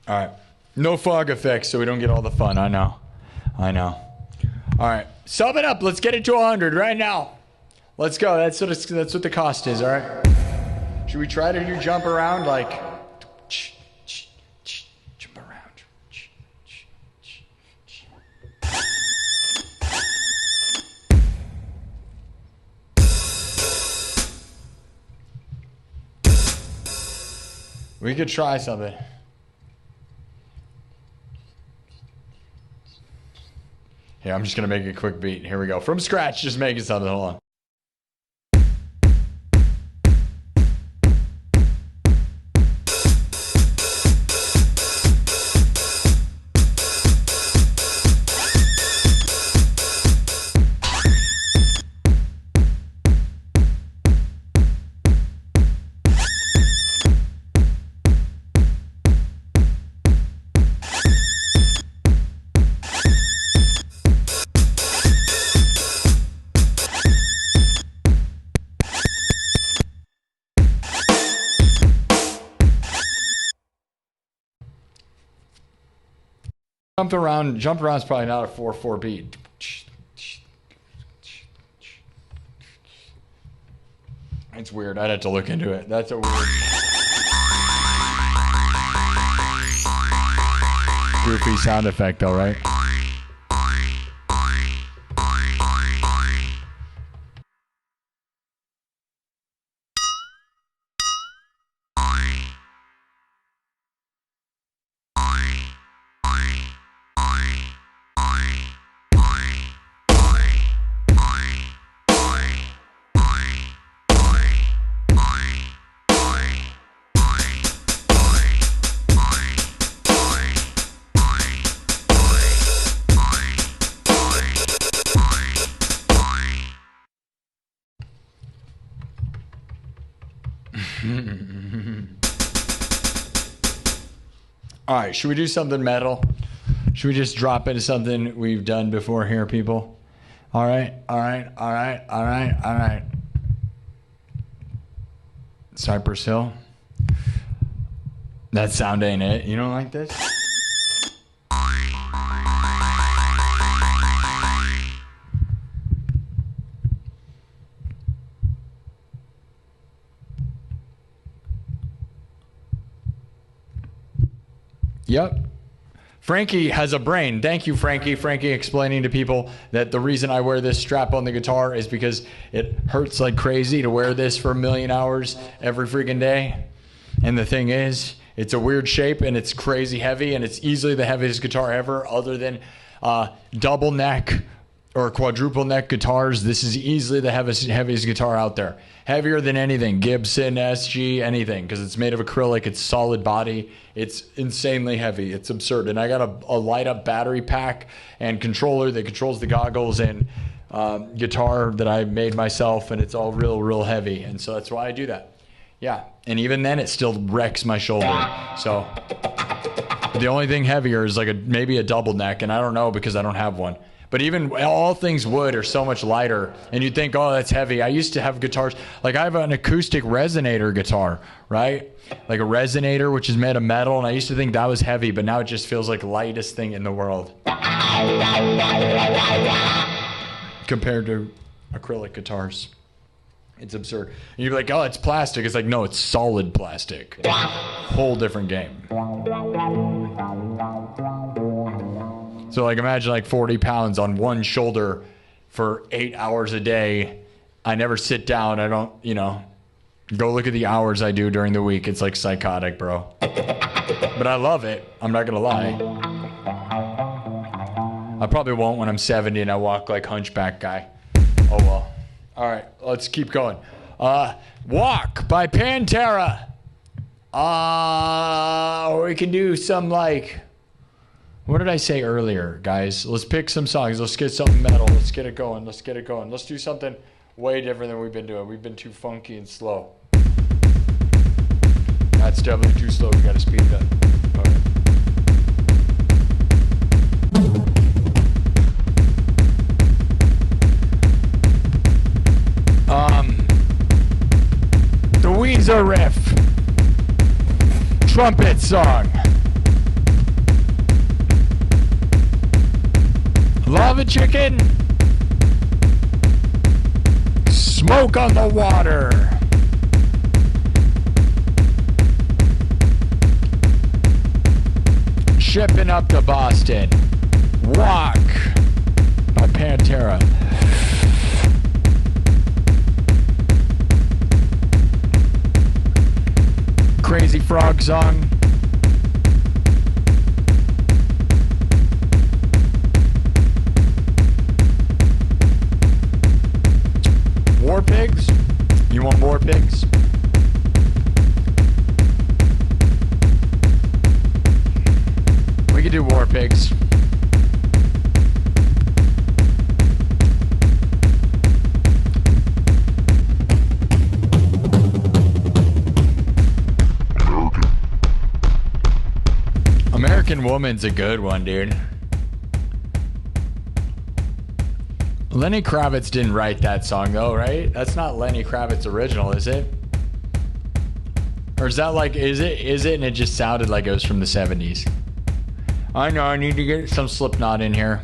All right, no fog effects so we don't get all the fun. I know. All right, sum it up. Let's get it to 100 right now. Let's go. That's what the cost is. All right. Should we try to do jump around like? Jump around. We could try something. Yeah, I'm just going to make a quick beat. Here we go. From scratch, just making something. Hold on. Jump around's probably not a 4/4 beat. It's weird. I'd have to look into it. That's a weird, goofy sound effect, though, right? All right, should we do something metal? Should we just drop into something we've done before here, people? All right. Cypress Hill. That sound ain't it. You don't like this? Yep. Frankie has a brain. Thank you, Frankie. Frankie explaining to people that the reason I wear this strap on the guitar is because it hurts like crazy to wear this for 1,000,000 hours every freaking day. And the thing is, it's a weird shape and it's crazy heavy, and it's easily the heaviest guitar ever other than double neck or quadruple neck guitars. This is easily the heaviest guitar out there. Heavier than anything, Gibson, SG, anything, because it's made of acrylic, it's solid body, it's insanely heavy, it's absurd. And I got a light up battery pack and controller that controls the goggles and guitar that I made myself, and it's all real heavy, and so that's why I do that. Yeah, and even then it still wrecks my shoulder. So the only thing heavier is like maybe a double neck, and I don't know because I don't have one. But even all things wood are so much lighter, and you'd think, oh, that's heavy. I used to have guitars, like I have an acoustic resonator guitar, right? Like a resonator, which is made of metal, and I used to think that was heavy, but now it just feels like the lightest thing in the world compared to acrylic guitars. It's absurd. And you'd be like, oh, it's plastic. It's like, no, it's solid plastic. Whole different game. So like imagine like 40 pounds on one shoulder for 8 hours a day. I never sit down. I don't, go look at the hours I do during the week. It's like psychotic, bro. But I love it. I'm not going to lie. I probably won't when I'm 70 and I walk like hunchback guy. Oh, well. All right, let's keep going. Walk by Pantera. Or we can do some like... What did I say earlier, guys? Let's pick some songs. Let's get something metal. Let's get it going. Let's do something way different than we've been doing. We've been too funky and slow. That's definitely too slow. We got to speed it up. All right. The Weezer riff. Trumpet song. Lava chicken. Smoke on the water. Shipping up to Boston. Walk by Pantera. Crazy Frog song. War Pigs? You want War Pigs? We could do War Pigs. American Woman's a good one, dude. Lenny Kravitz didn't write that song though, right? That's not Lenny Kravitz's original, is it? Or is that like, is it and it just sounded like it was from the 70s? I know I need to get some Slipknot in here.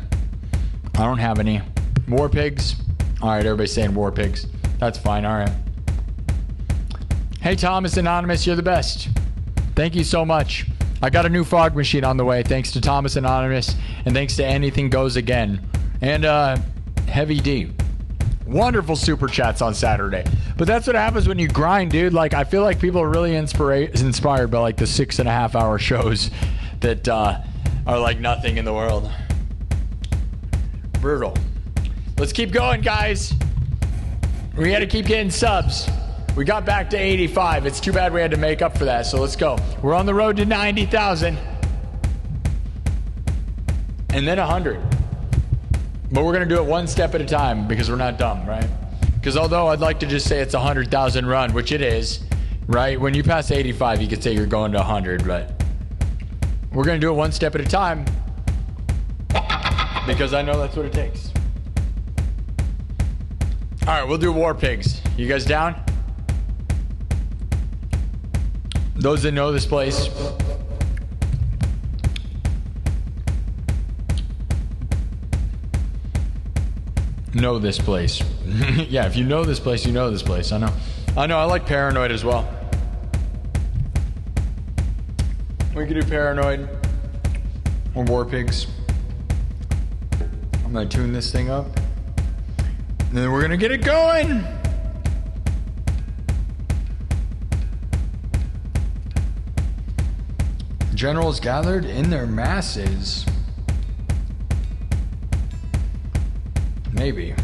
I don't have any. War Pigs. All right, everybody's saying War Pigs. That's fine. All right. Hey, Thomas Anonymous, you're the best. Thank you so much. I got a new fog machine on the way, thanks to Thomas Anonymous, and thanks to Anything Goes Again. And Heavy D. Wonderful super chats on Saturday. But that's what happens when you grind, dude. Like, I feel like people are really inspired by like the 6.5 hour shows that are like nothing in the world. Brutal. Let's keep going, guys. We got to keep getting subs. We got back to 85. It's too bad we had to make up for that, so let's go. We're on the road to 90,000. And then 100. But we're going to do it one step at a time because we're not dumb, right? Because although I'd like to just say it's a 100,000 run, which it is, right? When you pass 85, you could say you're going to 100, but we're going to do it one step at a time because I know that's what it takes. All right, we'll do War Pigs. You guys down? Those that know this place. Know this place. Yeah, if you know this place, you know this place. I know. I like Paranoid as well. We can do Paranoid or War Pigs. I'm gonna tune this thing up. And then we're gonna get it going. Generals gathered in their masses. Maybe.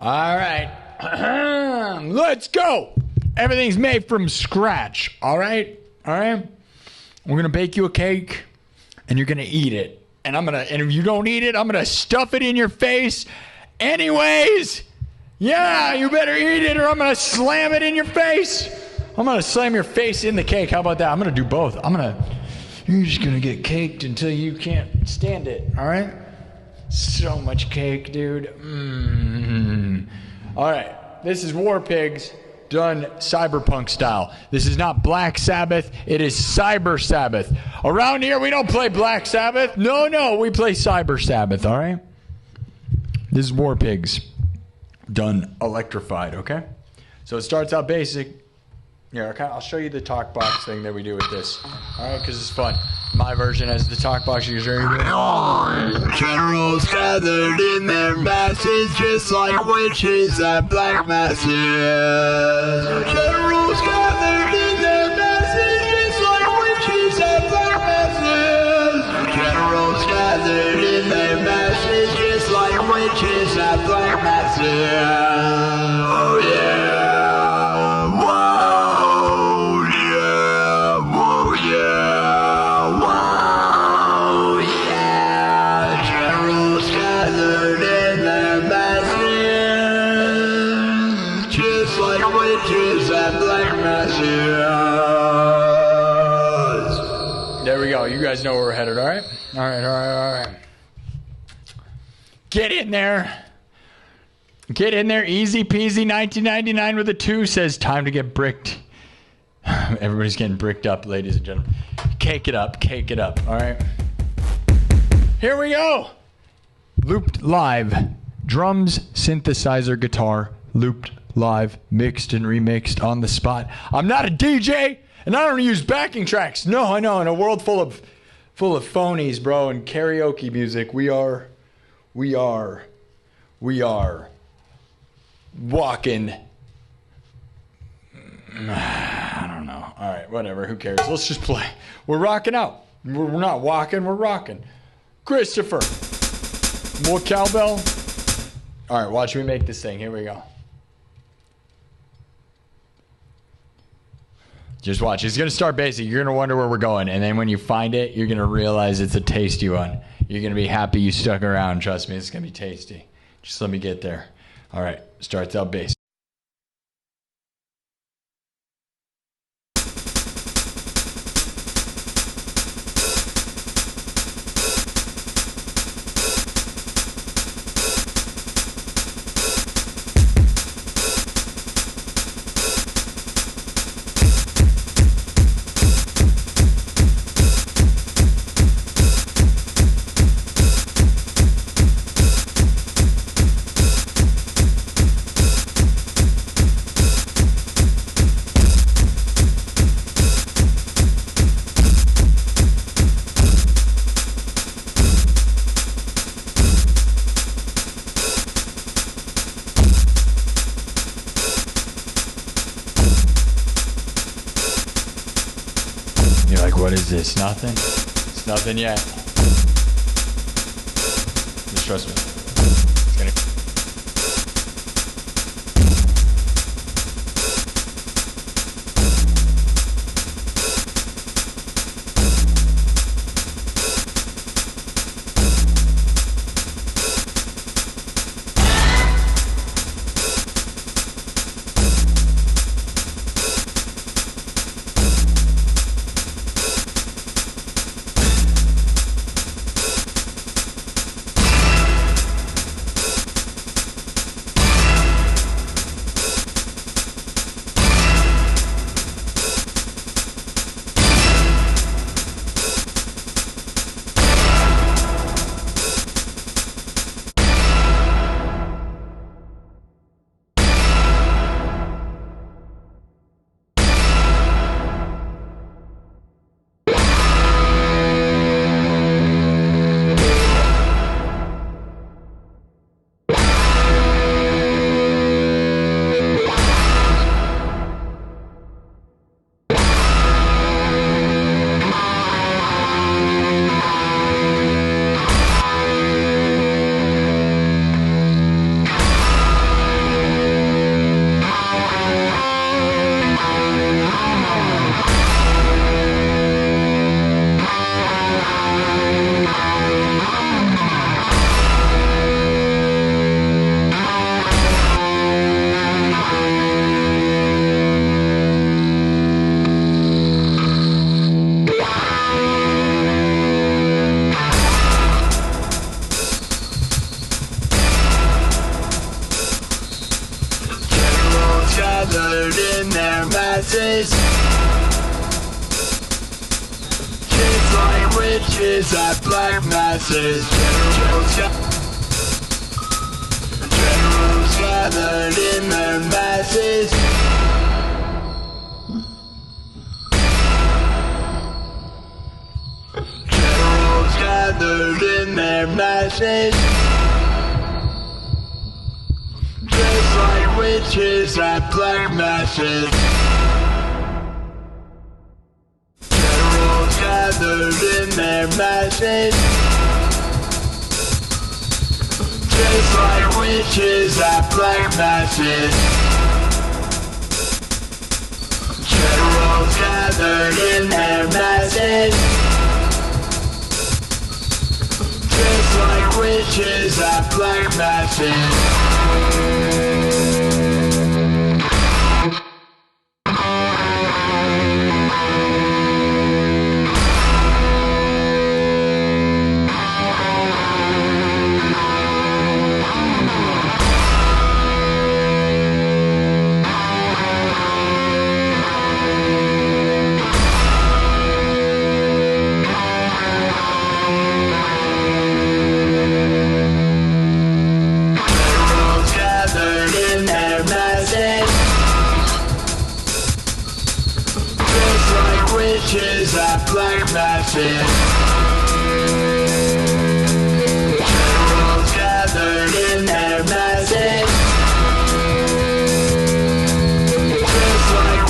All right. Let's go. Everything's made from scratch. All right. We're going to bake you a cake and you're going to eat it. And if you don't eat it, I'm going to stuff it in your face anyways. Yeah, you better eat it or I'm going to slam it in your face. I'm going to slam your face in the cake. How about that? I'm going to do both. You're just going to get caked until you can't stand it. All right? So much cake, dude. All right. This is War Pigs done cyberpunk style. This is not Black Sabbath. It is Cyber Sabbath. Around here, we don't play Black Sabbath. No, we play Cyber Sabbath. All right? This is War Pigs done electrified, okay? So it starts out basic. Yeah, okay, I'll show you the talk box thing that we do with this. All right, because it's fun. My version has the talk box. You can Generals gathered in their masses, just like witches at black masses. Generals gathered in their masses, just like witches at black masses. Generals gathered in their masses, just like witches at black masses. Oh yeah. There we go. You guys know where we're headed, all right? All right. Get in there. Easy peasy. 1999 with a 2 says time to get bricked. Everybody's getting bricked up, ladies and gentlemen. Cake it up. All right. Here we go. Looped live. Drums, synthesizer, guitar. Looped live, mixed and remixed on the spot. I'm not a DJ, and I don't use backing tracks. No, I know. In a world full of phonies, bro, and karaoke music, we are walking I don't know. All right, whatever. Who cares? Let's just play. We're rocking out. We're not walking. We're rocking. Christopher. More cowbell. All right, watch me make this thing. Here we go. Just watch. It's going to start basic. You're going to wonder where we're going. And then when you find it, you're going to realize it's a tasty one. You're going to be happy you stuck around. Trust me, it's going to be tasty. Just let me get there. All right, starts out basic. What is this? Nothing? It's nothing yet. Just trust me. It's gonna... Kids like witches at black masses. Generals gathered in their masses. Generals gathered in their masses. Just like witches at black masses. Gathered in their masses. Just like witches at black masses. Generals gathered in their masses. Just like witches at black masses. Witches at black masses. Generals gathered in their masses. Just like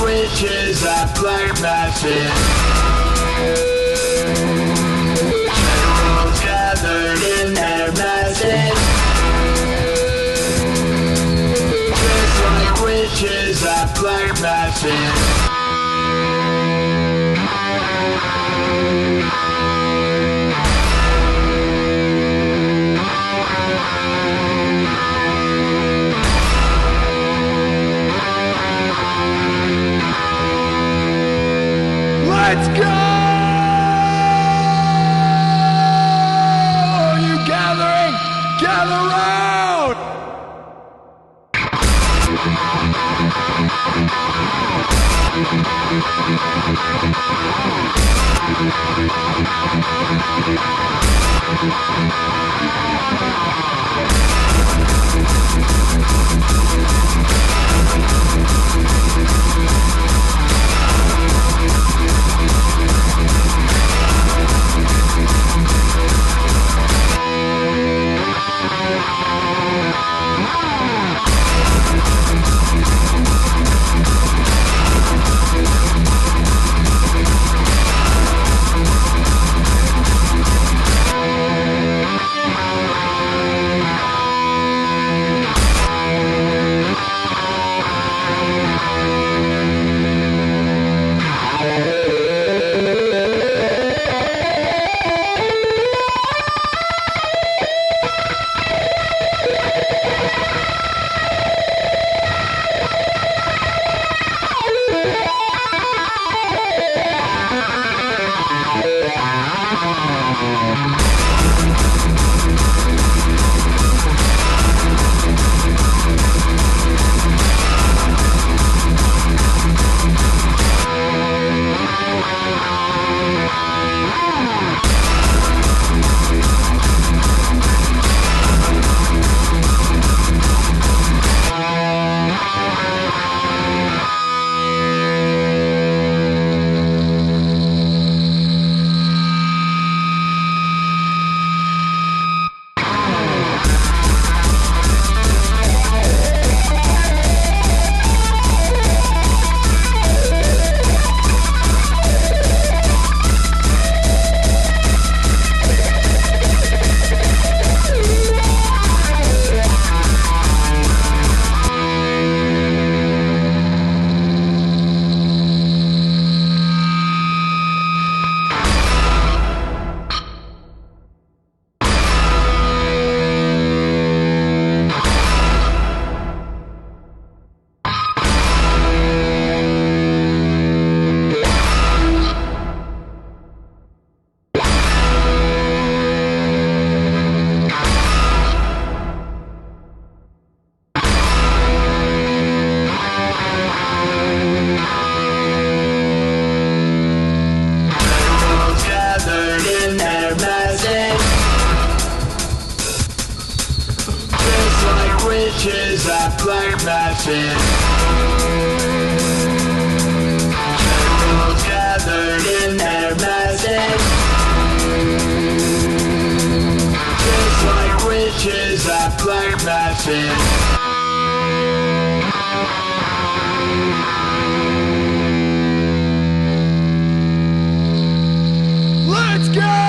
witches at black masses. Generals gathered in their masses. Just like witches at black masses. Let's go! You gathering? Gather round! witches at black masses. Generals gathered in their masses. Just like witches at black masses. Let's go!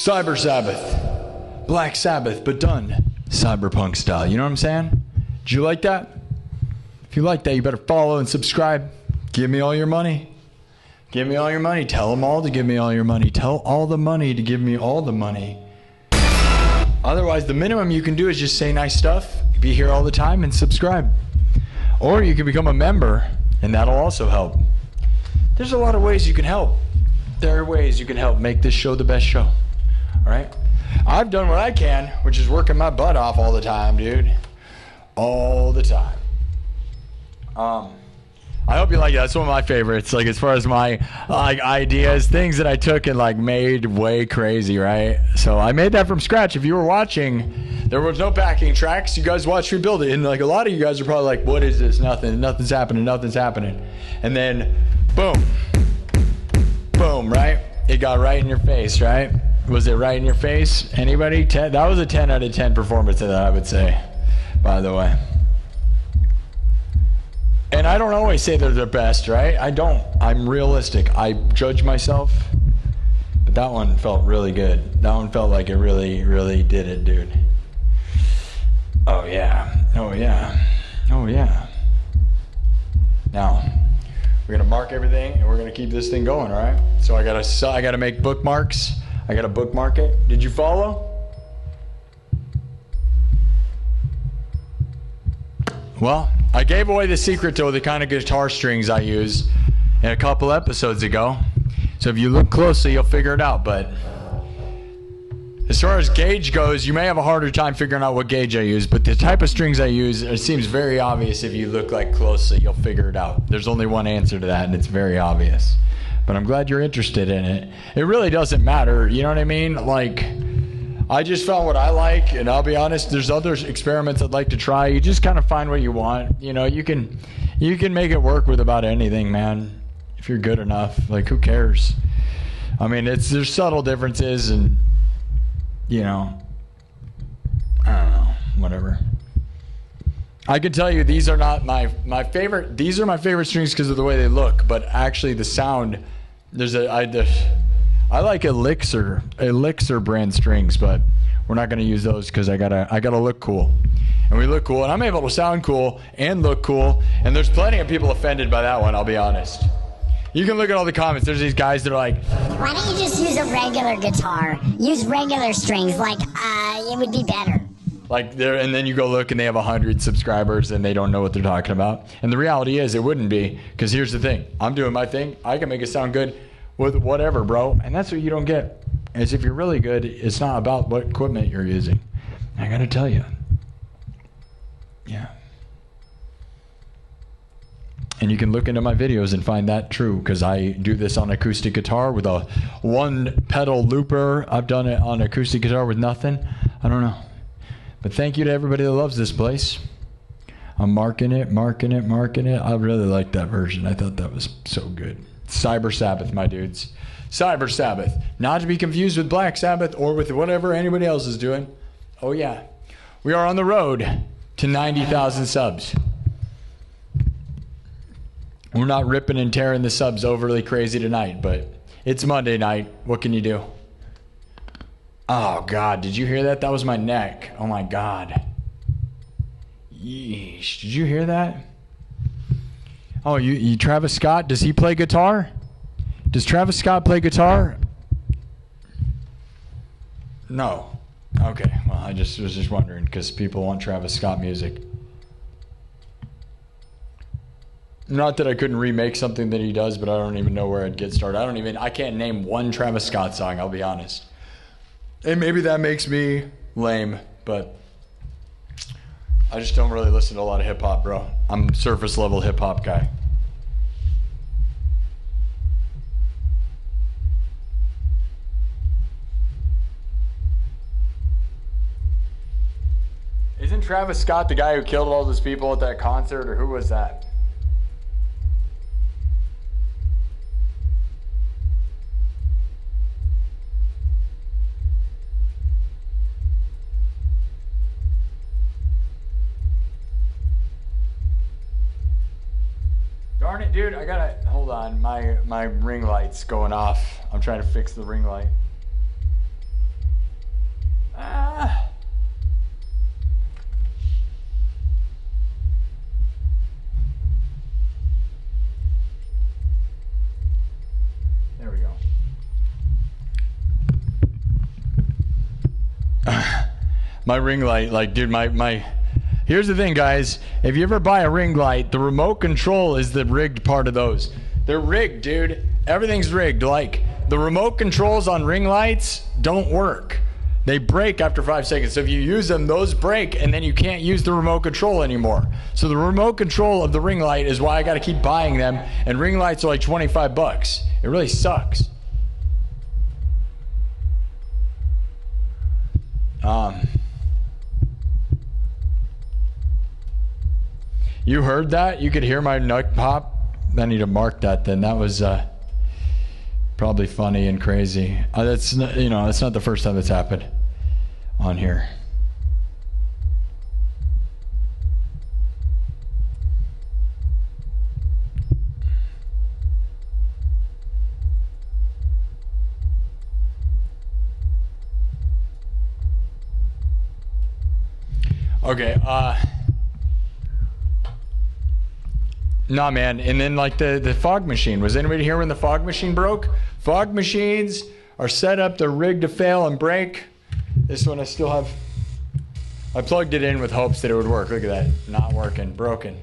Cyber Sabbath. Black Sabbath, but done cyberpunk style. You know what I'm saying? Did you like that? If you like that, you better follow and subscribe. Give me all your money. Give me all your money. Tell them all to give me all your money. Tell all the money to give me all the money. Otherwise, the minimum you can do is just say nice stuff, be here all the time, and subscribe. Or you can become a member, and that'll also help. There's a lot of ways you can help. There are ways you can help make this show the best show. All right? I've done what I can, which is working my butt off all the time, dude. All the time. I hope you like it. That's one of my favorites. Like, as far as my ideas, things that I took and like made way crazy, right? So I made that from scratch. If you were watching, there was no backing tracks. You guys watched me build it, and like a lot of you guys are probably like, "What is this? Nothing's happening. Nothing's happening." And then, boom, boom, right? It got right in your face, right? Was it right in your face? Anybody? That was a 10 out of 10 performance of that, I would say, by the way. And I don't always say they're the best, right? I don't. I'm realistic. I judge myself. But that one felt really good. That one felt like it really, really did it, dude. Oh, yeah. Oh, yeah. Oh, yeah. Now, we're going to mark everything, and we're going to keep this thing going, all right? So I gotta make bookmarks. I got to bookmark it. Did you follow? Well, I gave away the secret to the kind of guitar strings I use in a couple episodes ago. So if you look closely, you'll figure it out. But as far as gauge goes, you may have a harder time figuring out what gauge I use. But the type of strings I use, it seems very obvious. If you look like closely, you'll figure it out. There's only one answer to that, and it's very obvious. But I'm glad you're interested in it. It really doesn't matter. You know what I mean? Like, I just found what I like, and I'll be honest, there's other experiments I'd like to try. You just kind of find what you want. You know, you can make it work with about anything, man. If you're good enough, like, who cares? I mean, there's subtle differences, and, you know, I don't know, whatever. I can tell you these are not my favorite. These are my favorite strings because of the way they look, but actually the sound, I like Elixir brand strings, but we're not going to use those because I gotta look cool, and we look cool, and I'm able to sound cool and look cool, and there's plenty of people offended by that one. I'll be honest. You can look at all the comments. There's these guys that are like, why don't you just use a regular guitar? Use regular strings, like it would be better. Like there, and then you go look and they have 100 subscribers and they don't know what they're talking about. And the reality is it wouldn't be, because here's the thing. I'm doing my thing. I can make it sound good with whatever, bro. And that's what you don't get. Is if you're really good, it's not about what equipment you're using. I gotta tell you. Yeah. And you can look into my videos and find that true, because I do this on acoustic guitar with a one pedal looper. I've done it on acoustic guitar with nothing. I don't know. But thank you to everybody that loves this place. I'm marking it. I really like that version. I thought that was so good. Cyber Sabbath, my dudes. Cyber Sabbath. Not to be confused with Black Sabbath or with whatever anybody else is doing. Oh, yeah. We are on the road to 90,000 subs. We're not ripping and tearing the subs overly crazy tonight, but it's Monday night. What can you do? Oh, God. Did you hear that? That was my neck. Oh, my God. Yeesh. Did you hear that? Oh, you Travis Scott, does he play guitar? Does Travis Scott play guitar? No. Okay. Well, I was just wondering, because people want Travis Scott music. Not that I couldn't remake something that he does, but I don't even know where I'd get started. I can't name one Travis Scott song, I'll be honest. And maybe that makes me lame, but I just don't really listen to a lot of hip-hop, bro. I'm a surface-level hip-hop guy. Isn't Travis Scott the guy who killed all those people at that concert, or who was that? Darn it, dude, I gotta, hold on, my ring light's going off. I'm trying to fix the ring light. My ring light, like, dude, my here's the thing, guys. If you ever buy a ring light, the remote control is the rigged part of those. They're rigged, dude. Everything's rigged. Like, the remote controls on ring lights don't work. They break after 5 seconds. So if you use them, those break, and then you can't use the remote control anymore. So the remote control of the ring light is why I got to keep buying them. And ring lights are like $25. It really sucks. You heard that? You could hear my nut pop? I need to mark that then. That was probably funny and crazy. That's not, that's not the first time it's happened on here. Okay, nah, man. And then, like, the fog machine. Was anybody here when the fog machine broke? Fog machines are set up, they're rigged to fail and break. This one I still have. I plugged it in with hopes that it would work. Look at that. Not working. Broken.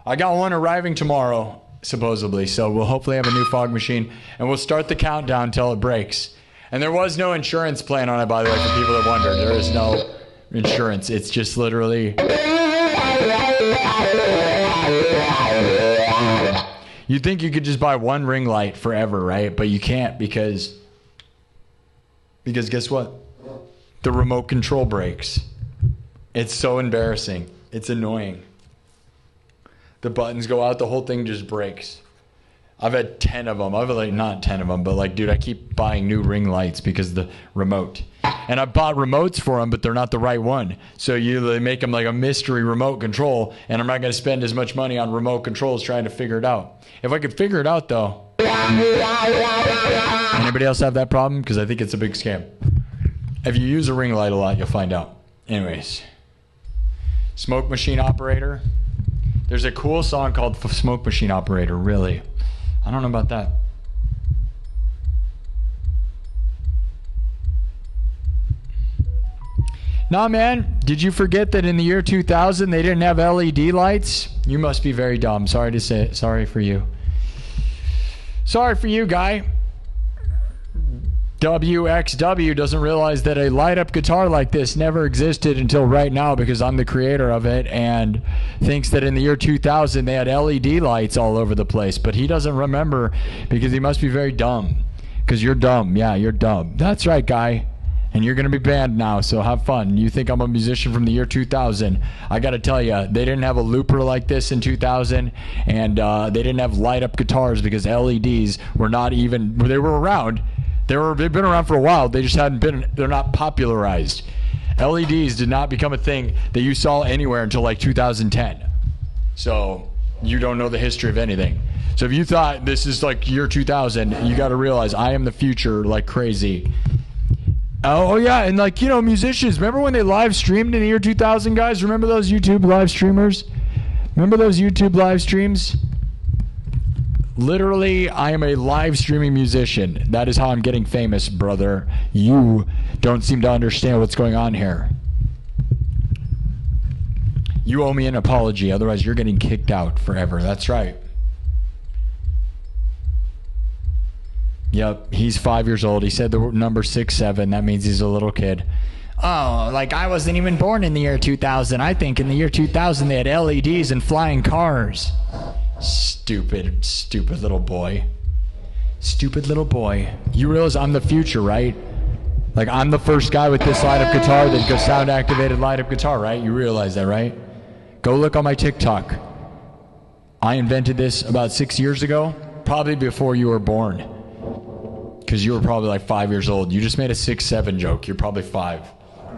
I got one arriving tomorrow, supposedly. So we'll hopefully have a new fog machine. And we'll start the countdown until it breaks. And there was no insurance plan on it, by the way, for people that wondered. There is no insurance. It's just literally... You'd think you could just buy one ring light forever, right? But you can't because guess what? The remote control breaks. It's so embarrassing. It's annoying. The buttons go out, the whole thing just breaks. I've had 10 of them. I've had, like, not 10 of them, but, like, dude, I keep buying new ring lights because of the remote. And I bought remotes for them, but they're not the right one. So they make them like a mystery remote control, and I'm not going to spend as much money on remote controls trying to figure it out. If I could figure it out, though. Anybody else have that problem? Because I think it's a big scam. If you use a ring light a lot, you'll find out. Anyways. Smoke Machine Operator. There's a cool song called Smoke Machine Operator, really. I don't know about that. Nah, man. Did you forget that in the year 2000 they didn't have LED lights? You must be very dumb. Sorry to say it. Sorry for you. Sorry for you, guy. WXW doesn't realize that a light-up guitar like this never existed until right now because I'm the creator of it, and thinks that in the year 2000 they had LED lights all over the place. But he doesn't remember because he must be very dumb. Because you're dumb. Yeah, you're dumb. That's right, guy. And you're going to be banned now, so have fun. You think I'm a musician from the year 2000. I got to tell you, they didn't have a looper like this in 2000, and they didn't have light-up guitars because LEDs were not even... They were around. They've been around for a while. They just hadn't been... They're not popularized. LEDs did not become a thing that you saw anywhere until like 2010. So you don't know the history of anything. So if you thought this is like year 2000, you got to realize I am the future like crazy. Oh, yeah, and like, musicians, remember when they live streamed in the year 2000, guys? Remember those YouTube live streamers? Remember those YouTube live streams? Literally, I am a live streaming musician. That is how I'm getting famous, brother. You don't seem to understand what's going on here. You owe me an apology, otherwise you're getting kicked out forever. That's right. Yep, he's 5 years old. He said the number 67. That means he's a little kid. Oh, like I wasn't even born in the year 2000. I think in the year 2000 they had LEDs and flying cars. Stupid, stupid little boy. Stupid little boy. You realize I'm the future, right? Like I'm the first guy with this light-up guitar that goes sound-activated light-up guitar, right? You realize that, right? Go look on my TikTok. I invented this about 6 years ago, probably before you were born. Because you were probably like 5 years old. You just made a 6'7" joke. You're probably 5.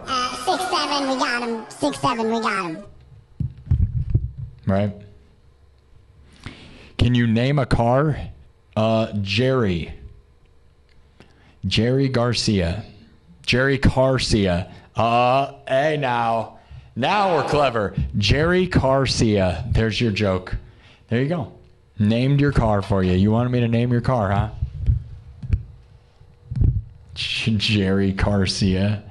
6'7", we got him. 6'7", we got him. Right? Can you name a car? Jerry. Jerry Garcia. Jerry Garcia. Hey now. Now we're clever. Jerry Garcia. There's your joke. There you go. Named your car for you. You wanted me to name your car, huh? Jerry Garcia.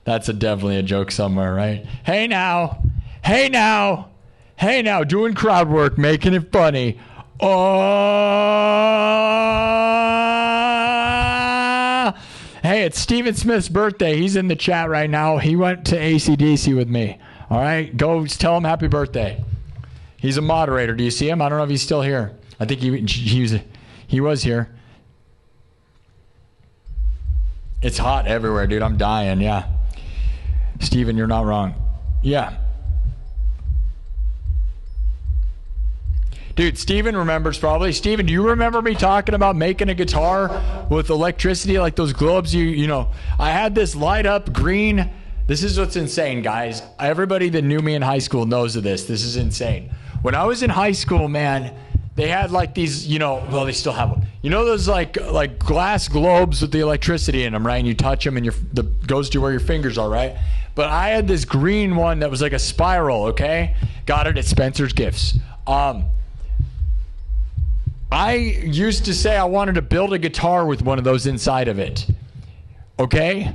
That's definitely a joke somewhere, right? Hey now, hey now, hey now, doing crowd work, making it funny. Oh, hey, it's Steven Smith's birthday. He's in the chat right now. He went to AC/DC with me. All right, go tell him happy birthday. He's a moderator. Do you see him? I don't know if he's still here. I think he was here. It's hot everywhere, dude. I'm dying. Yeah. Steven, you're not wrong. Yeah. Dude, Steven remembers probably. Steven, do you remember me talking about making a guitar with electricity, like those globes? You know, I had this light up green. This is what's insane, guys. Everybody that knew me in high school knows of this. This is insane. When I was in high school, man, they had like these, you know, well, they still have them. You know those like glass globes with the electricity in them, right? And you touch them and the goes to where your fingers are, right? But I had this green one that was like a spiral, okay? Got it at Spencer's Gifts. I used to say I wanted to build a guitar with one of those inside of it, okay?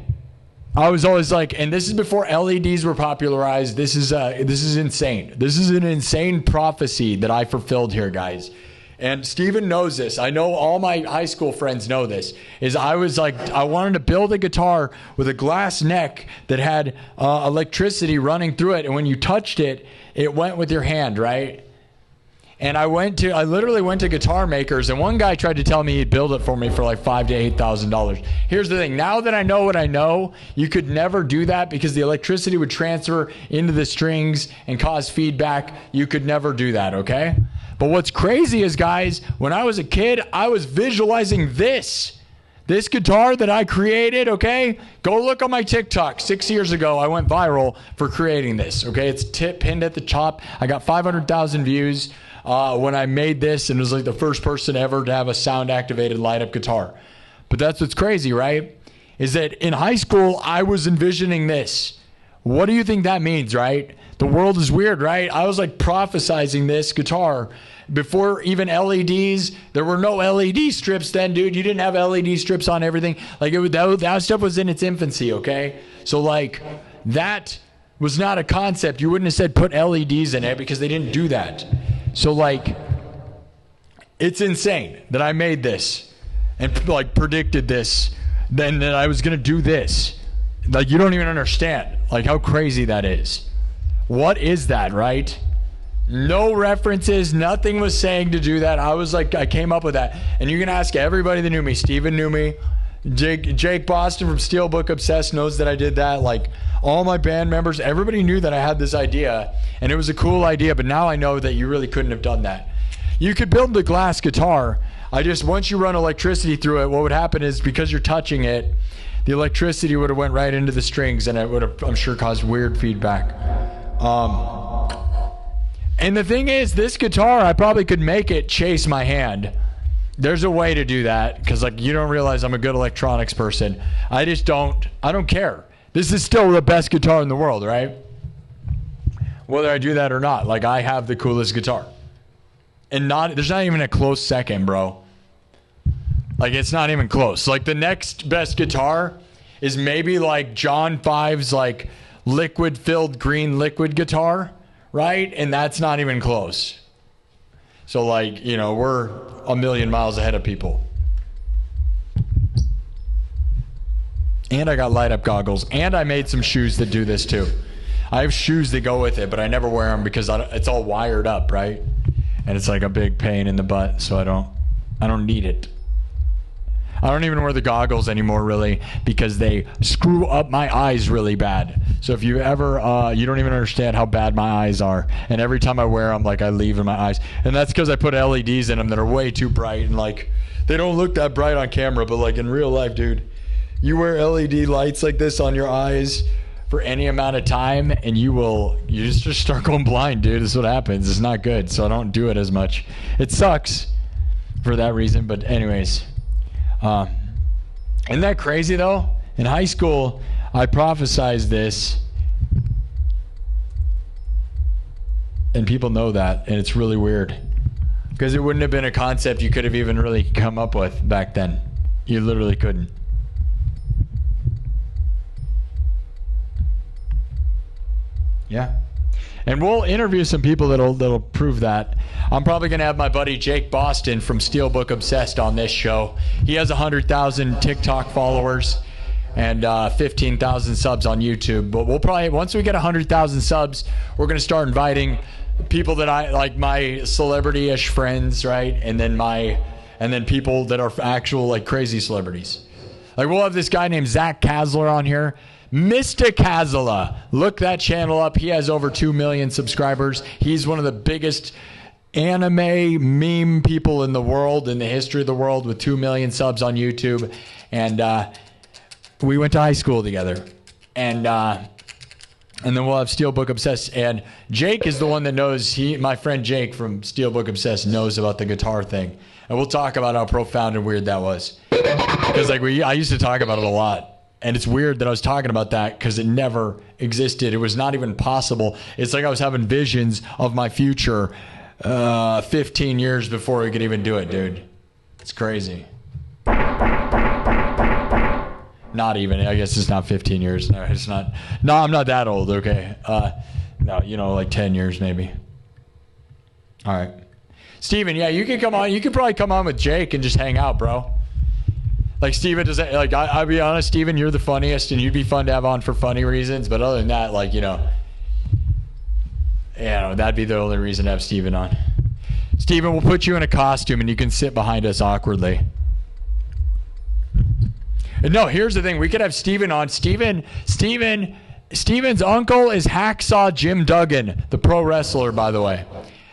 I was always like, and this is before LEDs were popularized. This is insane. This is an insane prophecy that I fulfilled here, guys. And Steven knows this. I know all my high school friends know this. Is I was like, I wanted to build a guitar with a glass neck that had electricity running through it, and when you touched it, it went with your hand, right? And I literally went to guitar makers, and one guy tried to tell me he'd build it for me for like $5,000 to $8,000. Here's the thing. Now that I know what I know, you could never do that because the electricity would transfer into the strings and cause feedback. You could never do that, okay? But what's crazy is, guys, when I was a kid, I was visualizing this guitar that I created, okay? Go look on my TikTok. 6 years ago, I went viral for creating this, okay? It's pinned at the top. I got 500,000 views. When I made this, and was like the first person ever to have a sound-activated light-up guitar. But that's what's crazy, right? Is that in high school, I was envisioning this. What do you think that means, right? The world is weird, right? I was like prophesizing this guitar. Before even LEDs, there were no LED strips then, dude. You didn't have LED strips on everything. Like that stuff was in its infancy, okay? So like that was not a concept. You wouldn't have said put LEDs in it because they didn't do that. So like, it's insane that I made this and like predicted this, then that I was going to do this. Like, you don't even understand like how crazy that is. What is that, right? No references, nothing was saying to do that. I was like, I came up with that. And you can ask everybody that knew me. Steven knew me. Jake Boston from Steelbook Obsessed knows that I did that. Like, all my band members, everybody knew that I had this idea, and it was a cool idea, but now I know that you really couldn't have done that. You could build the glass guitar. Once you run electricity through it, what would happen is, because you're touching it, the electricity would have went right into the strings, and it would have, I'm sure, caused weird feedback. And the thing is, this guitar, I probably could make it chase my hand. There's a way to do that, because like, you don't realize I'm a good electronics person. I don't care. This is still the best guitar in the world, right? Whether I do that or not, like, I have the coolest guitar. And there's not even a close second, bro. Like, it's not even close. Like, the next best guitar is maybe like John 5's like liquid-filled green liquid guitar, right? And that's not even close. So like, you know, we're a million miles ahead of people. And I got light up goggles, and I made some shoes that do this too. I have shoes that go with it, but I never wear them because it's all wired up, right? And it's like a big pain in the butt, so I don't need it. I don't even wear the goggles anymore, really, because they screw up my eyes really bad. So if you ever, you don't even understand how bad my eyes are. And every time I wear them, like, I leave in my eyes. And that's because I put LEDs in them that are way too bright, and like, they don't look that bright on camera, but like in real life, dude, you wear LED lights like this on your eyes for any amount of time, and you just start going blind, dude. This is what happens. It's not good, so I don't do it as much. It sucks for that reason, but anyways. Isn't that crazy, though? In high school, I prophesized this, and people know that, and it's really weird, because it wouldn't have been a concept you could have even really come up with back then. You literally couldn't. Yeah. And we'll interview some people that'll prove that. I'm probably going to have my buddy Jake Boston from Steelbook Obsessed on this show. He has 100,000 TikTok followers and 15,000 subs on YouTube. But we'll probably, once we get 100,000 subs, we're going to start inviting people that I like, my celebrity-ish friends, right? And then people that are actual like crazy celebrities. Like we'll have this guy named Zach Kasler on here. Mr. Kazala, look that channel up. He has over 2 million subscribers. He's one of the biggest anime meme people in the world, in the history of the world, with 2 million subs on YouTube. And we went to high school together. And then we'll have Steelbook Obsessed. And Jake is the one that knows, my friend Jake from Steelbook Obsessed knows about the guitar thing. And we'll talk about how profound and weird that was. Because like I used to talk about it a lot. And it's weird that I was talking about that because it never existed. It was not even possible. It's like I was having visions of my future 15 years before we could even do it, dude. It's crazy. Not even. I guess it's not 15 years. No, it's not. No, I'm not that old, okay? No, like 10 years maybe. All right. Steven, yeah, you can come on. You could probably come on with Jake and just hang out, bro. Like Steven does that, like I'll be honest, Steven, you're the funniest and you'd be fun to have on for funny reasons, but other than that, like, that'd be the only reason to have Steven on. Steven, we'll put you in a costume and you can sit behind us awkwardly. And no, here's the thing, we could have Steven on. Steven's uncle is Hacksaw Jim Duggan, the pro wrestler, by the way.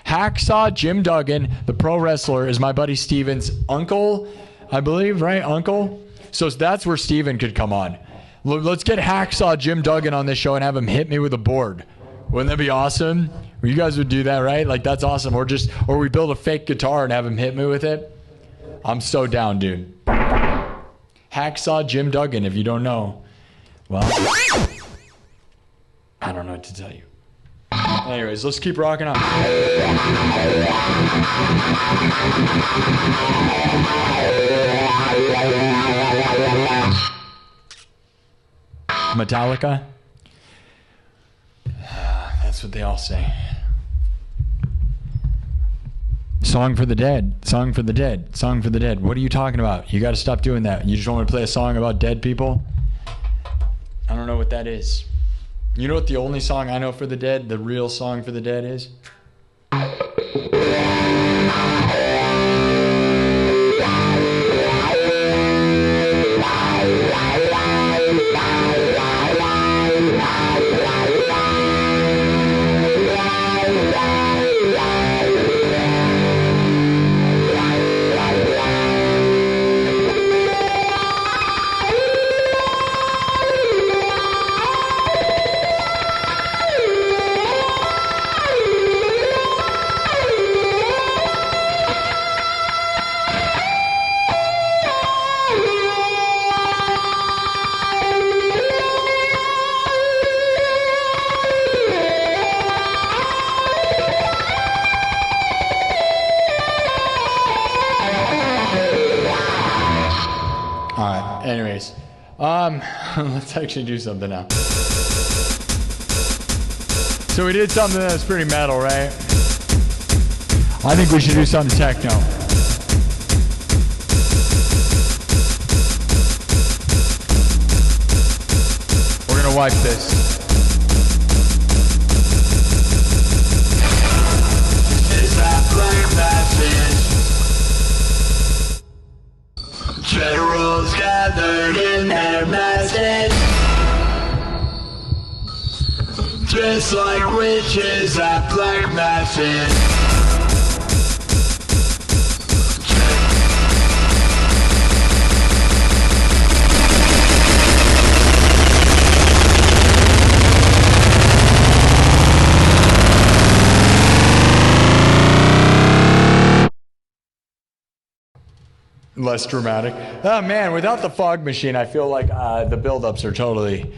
Hacksaw Jim Duggan, the pro wrestler, is my buddy Steven's uncle, I believe, right? Uncle? So that's where Steven could come on. Let's get Hacksaw Jim Duggan on this show and have him hit me with a board. Wouldn't that be awesome? You guys would do that, right? Like, that's awesome. Or we build a fake guitar and have him hit me with it. I'm so down, dude. Hacksaw Jim Duggan, if you don't know. Well, I don't know what to tell you. Anyways, let's keep rocking on. Metallica? That's what they all say. Song for the dead. Song for the dead. Song for the dead. What are you talking about? You got to stop doing that. You just want me to play a song about dead people? I don't know what that is. You know what the only song I know for the dead, the real song for the dead is? Let's actually do something now. So we did something that was pretty metal, right? I think we should do something techno. We're gonna wipe this. Is that black message? Generals gathered in their message, just like witches at black message. Less dramatic. Oh man, without the fog machine, I feel like the buildups are totally...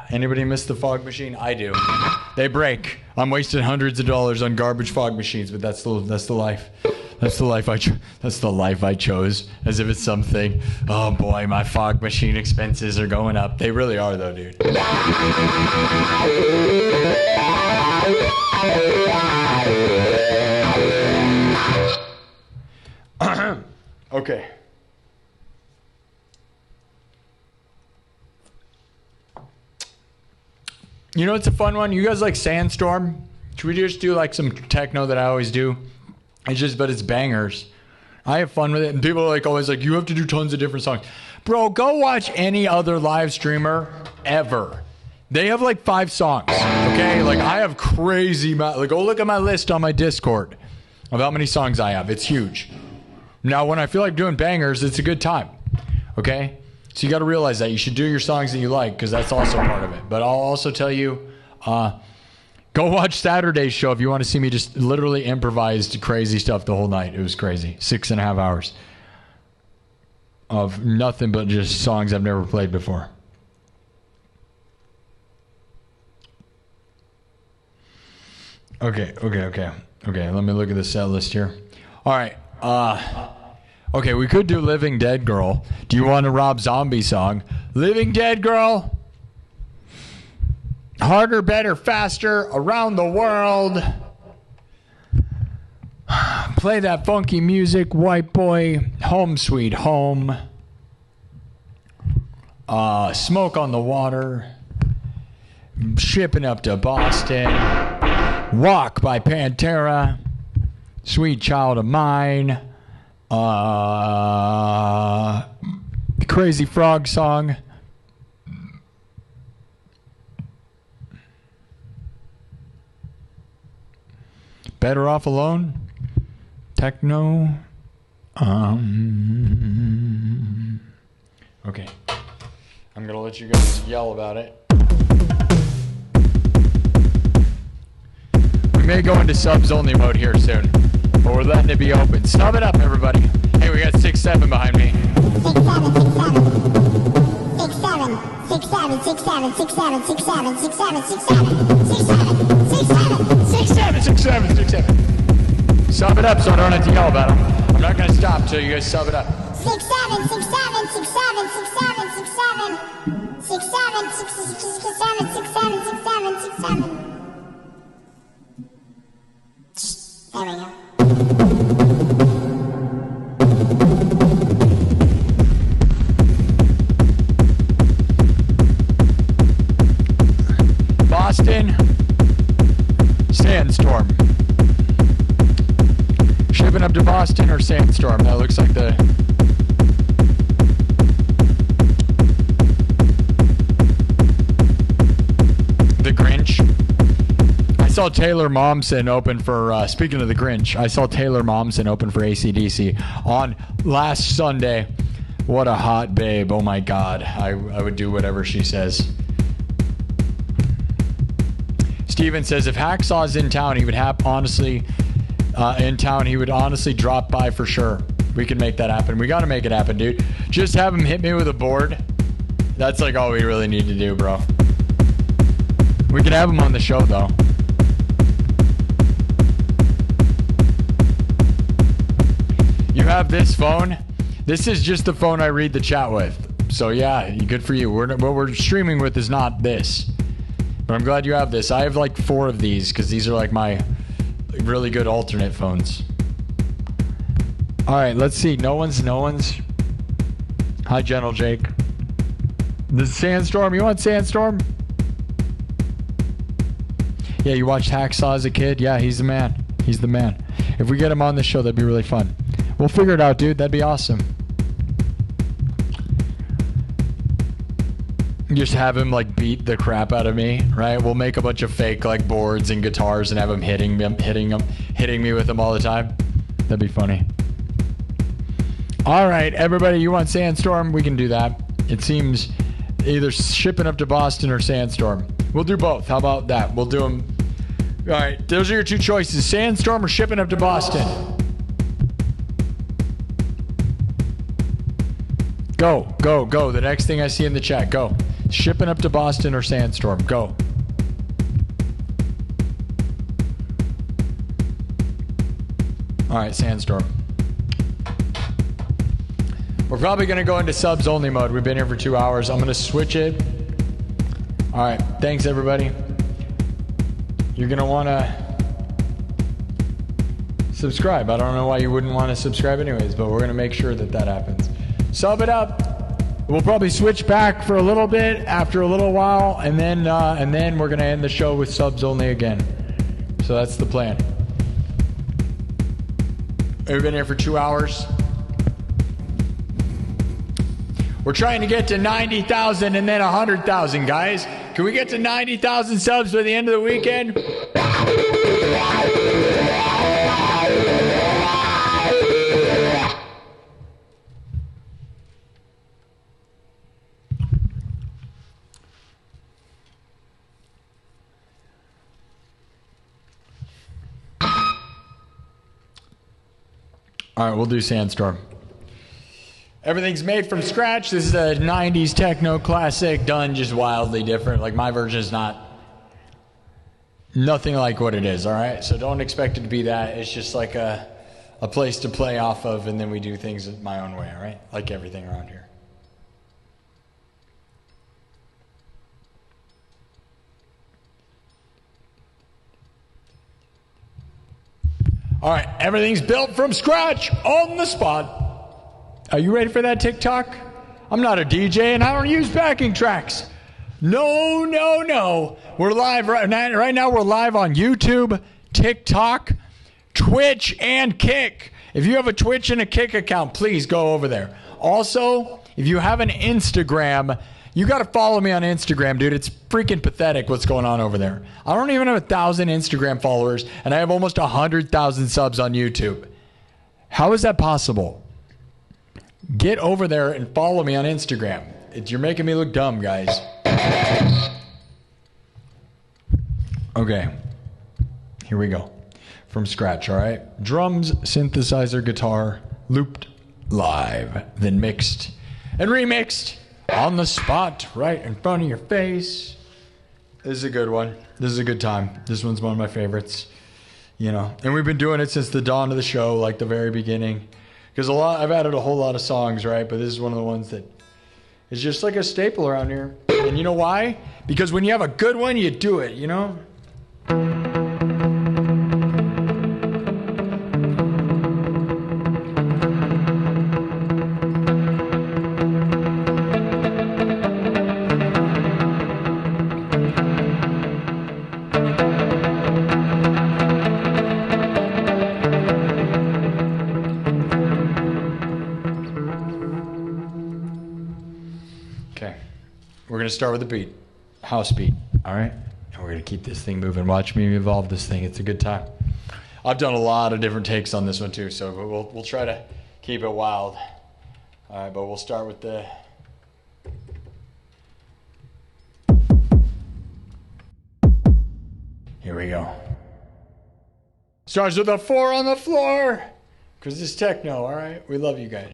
Anybody miss the fog machine? I do. They break. I'm wasting hundreds of dollars on garbage fog machines, but that's the life. That's the life I chose. As if it's something. Oh boy, my fog machine expenses are going up. They really are though, dude. Okay. You know, it's a fun one. You guys like Sandstorm? Should we just do like some techno that I always do? But it's bangers. I have fun with it. And people are like always like, you have to do tons of different songs. Bro, go watch any other live streamer ever. They have like 5 songs, okay? Like I have crazy, like go look at my list on my Discord of how many songs I have. It's huge. Now, when I feel like doing bangers, it's a good time, okay? So you got to realize that you should do your songs that you like because that's also part of it. But I'll also tell you, go watch Saturday's show if you want to see me just literally improvised crazy stuff the whole night. It was crazy. 6.5 hours of nothing but just songs I've never played before. Okay. Let me look at the set list here. All right. Okay, we could do Living Dead Girl. Do you want a Rob Zombie song? Living Dead Girl. Harder, better, faster, around the world. Play that funky music, white boy. Home sweet home. Smoke on the water. Shipping up to Boston. Walk by Pantera. Sweet Child of Mine. Crazy Frog song. Better Off Alone. Techno. Okay. I'm gonna let you guys yell about it. We may go into subs only mode here soon, but we're letting it be open. Sub it up, everybody. Hey, we got 6-7 behind me. 6-7. Sub it up so I don't have to yell about them. I'm not gonna stop till you guys sub it up. 6-7. 6-7. There we go. Boston, Sandstorm. Shipping up to Boston or Sandstorm? That looks like the Grinch. I saw Taylor Momsen open for, speaking of the Grinch, I saw Taylor Momsen open for AC/DC on last Sunday. What a hot babe. Oh my God. I would do whatever she says. Steven says if Hacksaw's in town, he would honestly drop by for sure. We can make that happen. We got to make it happen, dude. Just have him hit me with a board. That's like all we really need to do, bro. We can have him on the show, though. You have this phone. This is just the phone I read the chat with. So yeah, good for you. What we're streaming with is not this. But I'm glad you have this. I have like 4 of these because these are like my really good alternate phones. All right, let's see. No one's. Hi, Gentle Jake. This is Sandstorm. You want Sandstorm? Yeah, you watched Hacksaw as a kid? Yeah, he's the man. He's the man. If we get him on the show, that'd be really fun. We'll figure it out, dude. That'd be awesome. Just have him like beat the crap out of me, right? We'll make a bunch of fake like boards and guitars and have him hitting me with them all the time. That'd be funny. All right, everybody, you want Sandstorm? We can do that. It seems either shipping up to Boston or Sandstorm. We'll do both. How about that? We'll do them. All right, those are your 2 choices: Sandstorm or shipping up to Boston. Go, go, go. The next thing I see in the chat, go. Shipping up to Boston or Sandstorm. Go. All right, Sandstorm. We're probably going to go into subs only mode. We've been here for 2 hours. I'm going to switch it. All right, thanks everybody. You're going to want to subscribe. I don't know why you wouldn't want to subscribe anyways, but we're going to make sure that that happens. Sub it up. We'll probably switch back for a little bit after a little while, and then we're going to end the show with subs only again. So that's the plan. We've been here for 2 hours. We're trying to get to 90,000 and then 100,000, guys. Can we get to 90,000 subs by the end of the weekend? All right, we'll do Sandstorm. Everything's made from scratch. This is a 90s techno classic done just wildly different. Like, my version is nothing like what it is, all right? So don't expect it to be that. It's just like a place to play off of, and then we do things my own way, all right? Like everything around here. All right, everything's built from scratch on the spot. Are you ready for that TikTok? I'm not a DJ and I don't use backing tracks. No, no, no. We're live right now. We're live on YouTube, TikTok, Twitch, and Kick. If you have a Twitch and a Kick account, please go over there. Also, if you have an Instagram, you got to follow me on Instagram, dude. It's freaking pathetic what's going on over there. I don't even have 1,000 Instagram followers, and I have almost 100,000 subs on YouTube. How is that possible? Get over there and follow me on Instagram. You're making me look dumb, guys. Okay. Here we go. From scratch, all right? Drums, synthesizer, guitar, looped live, then mixed and remixed on the spot right in front of your face. This is a good one. This is a good time. This one's one of my favorites. You know, and we've been doing it since the dawn of the show, like the very beginning. Because I've added a whole lot of songs, right? But this is one of the ones that is just like a staple around here. And you know why? Because when you have a good one, you do it, you know? We're going to start with a beat, house beat, all right? And we're going to keep this thing moving. Watch me evolve this thing. It's a good time. I've done a lot of different takes on this one too, so we'll try to keep it wild. All right, but we'll start with the... Here we go. Starts with a 4 on the floor, because it's techno, all right? We love you guys.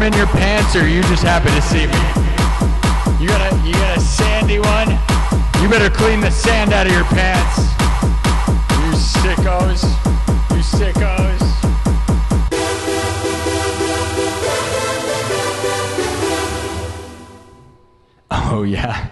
in your pants, or you just happen to see me? You got a sandy one? You better clean the sand out of your pants. You sickos. You sickos. Oh yeah.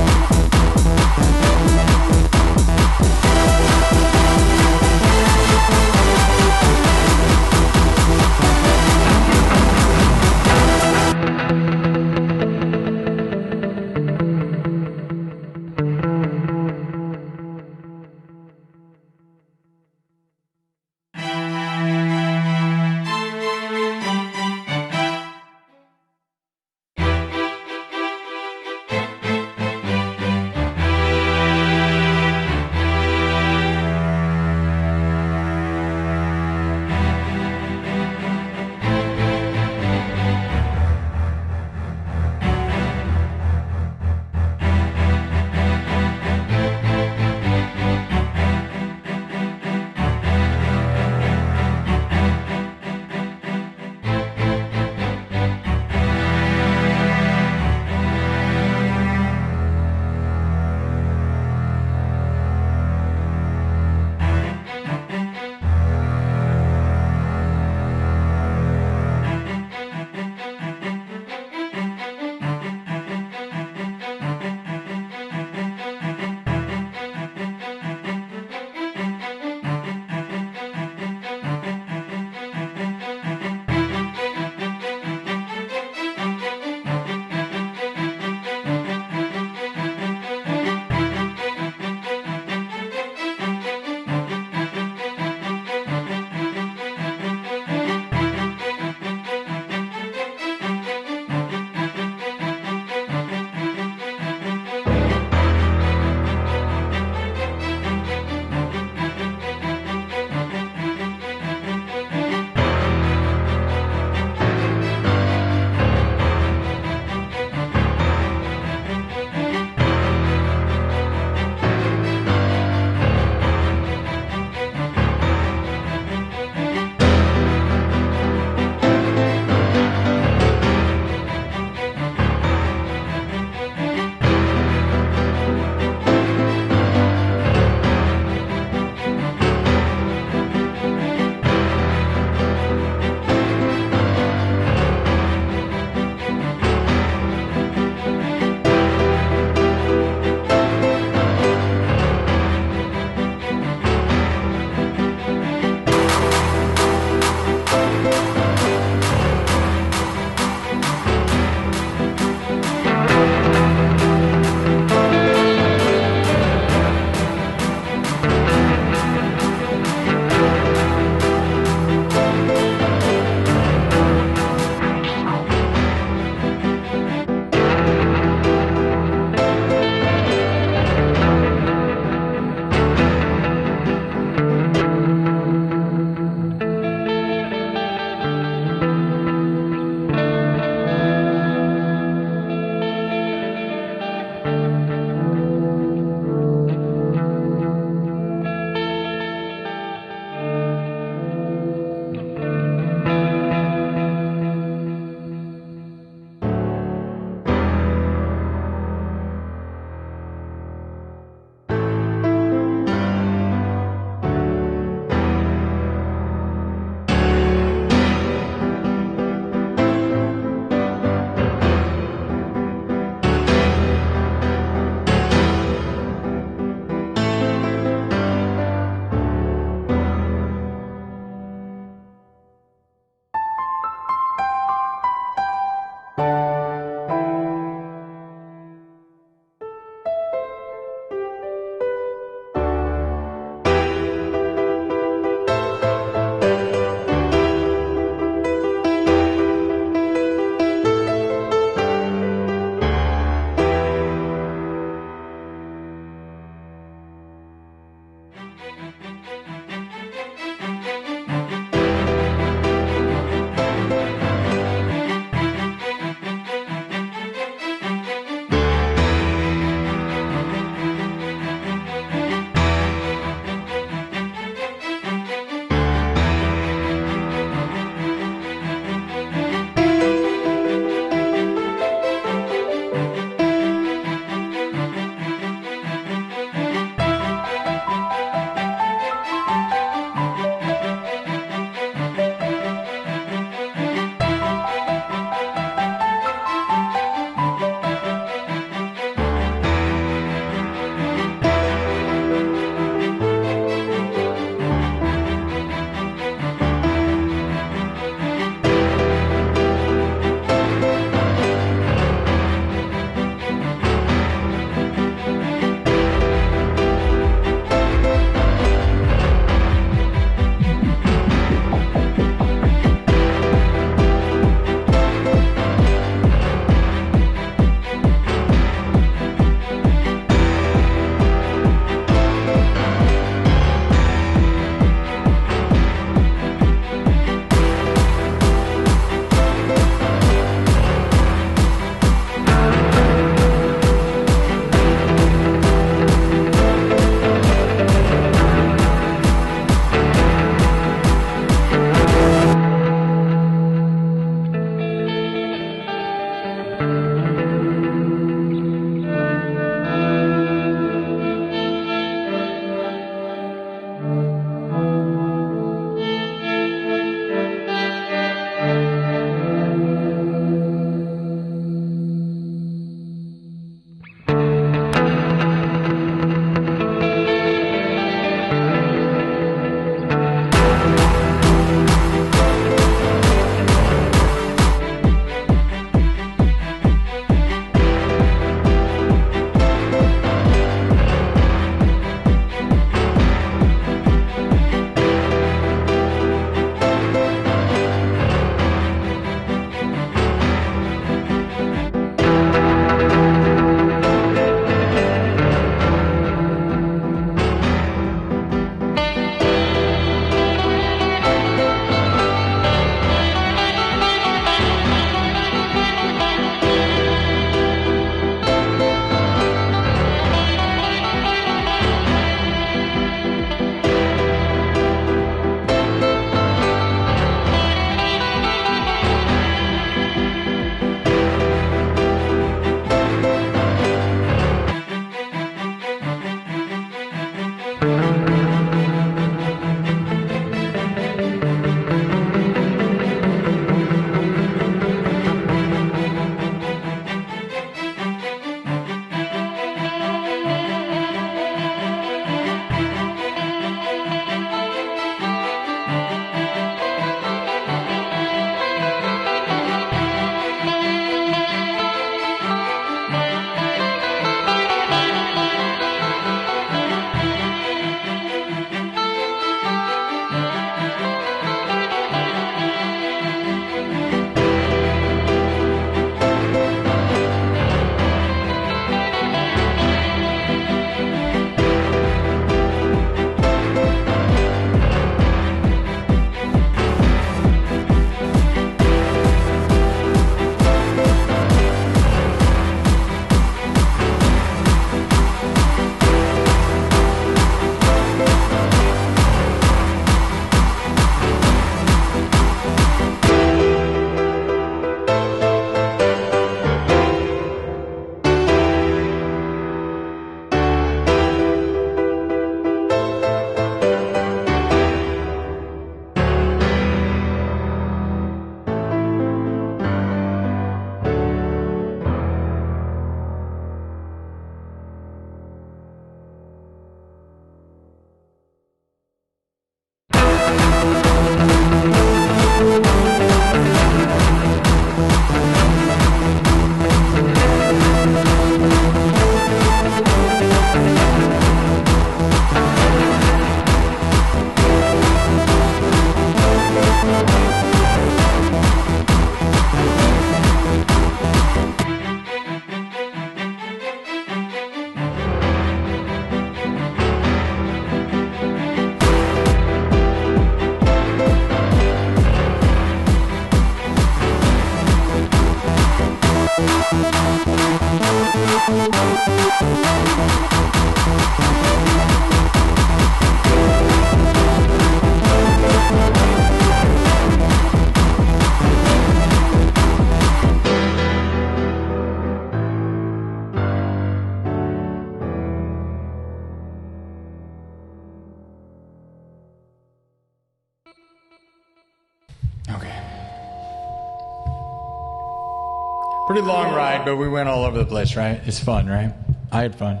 Pretty long ride, but we went all over the place, right? It's fun, right? I had fun.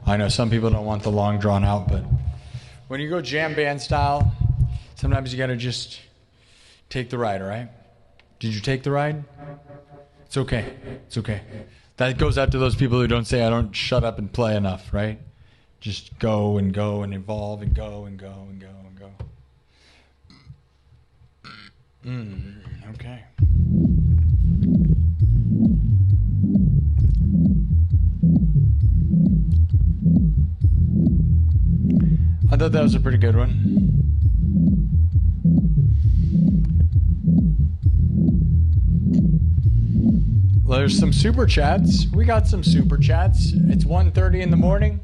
I know some people don't want the long drawn out, but when you go jam band style, sometimes you gotta just take the ride, all right? Did you take the ride? It's okay. It's okay. That goes out to those people who don't say I don't shut up and play enough, right? Just go and evolve and go and go and go and go. Okay. I thought that was a pretty good one. Well, there's some super chats. We got some super chats. It's 1:30 in the morning.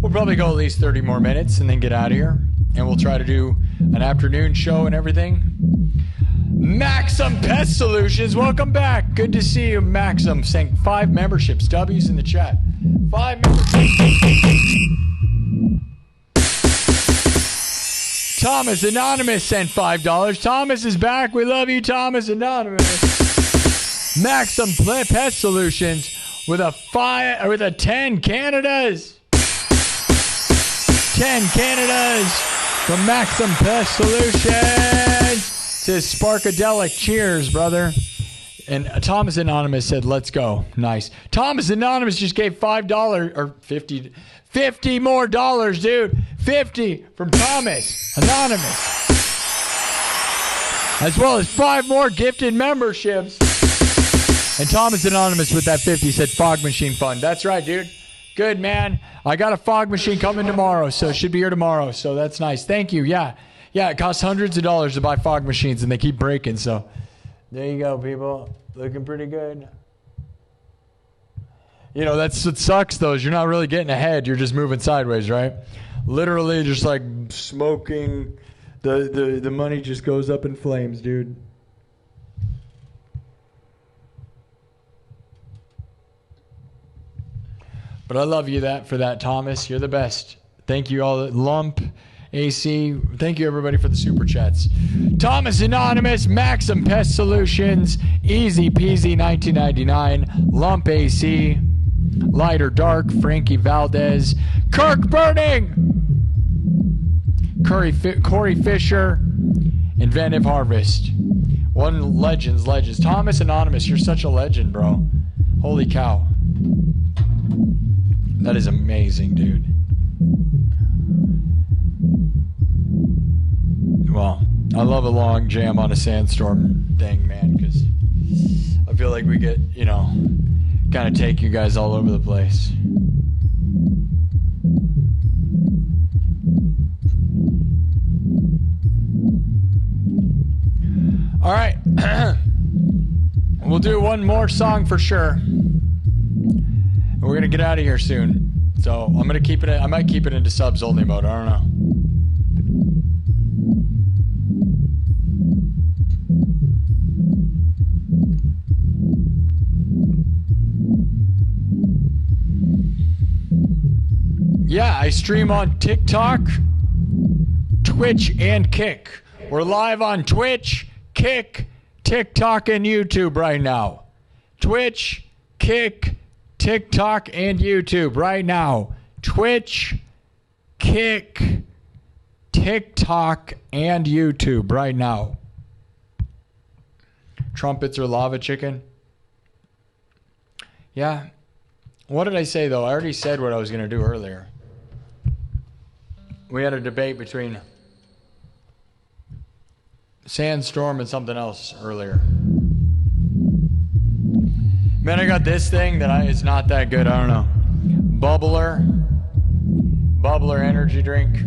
We'll probably go at least 30 more minutes and then get out of here. And we'll try to do an afternoon show and everything. Maxim Pest Solutions, welcome back. Good to see you, Maxim. Saying 5 memberships. W's in the chat. 5 memberships. Thomas Anonymous sent $5. Thomas is back. We love you, Thomas Anonymous. Maxim Pest Solutions with a 10 Canadas. 10 Canadas from Maxim Pest Solutions. Says Sparkadelic. Cheers, brother. And Thomas Anonymous said, let's go. Nice. Thomas Anonymous just gave $5 or 50 more dollars, dude. 50 from Thomas Anonymous. As well as 5 more gifted memberships. And Thomas Anonymous with that 50 said Fog Machine Fund. That's right, dude. Good, man. I got a fog machine coming tomorrow, so it should be here tomorrow. So that's nice. Thank you. Yeah, it costs hundreds of dollars to buy fog machines, and they keep breaking. So there you go, people. Looking pretty good. You know, that's what sucks, though, is you're not really getting ahead. You're just moving sideways, right? Literally just like smoking. The money just goes up in flames, dude. But I love you for that, Thomas. You're the best. Thank you all. Lump, AC. Thank you, everybody, for the super chats. Thomas Anonymous, Maxim Pest Solutions, Easy Peasy 1999, Lump AC, Lighter Dark, Frankie Valdez, Kirk Burning, Corey Fisher, Inventive Harvest. One legends. Thomas Anonymous, you're such a legend, bro. Holy cow. That is amazing, dude. Well, I love a long jam on a sandstorm thing, man, because I feel like we get, kind of take you guys all over the place. All right. We'll do one more song for sure. We're going to get out of here soon. So I'm going to keep it. I might keep it into subs only mode. I don't know. Yeah, I stream on TikTok, Twitch, and Kick. We're live on Twitch, Kick, TikTok, and YouTube right now. Twitch, Kick, TikTok, and YouTube right now. Twitch, Kick, TikTok, and YouTube right now. Trumpets or lava chicken? Yeah. What did I say, though? I already said what I was going to do earlier. We had a debate between Sandstorm and something else earlier. Man, I got this thing that it's not that good. I don't know. Bubbler energy drink.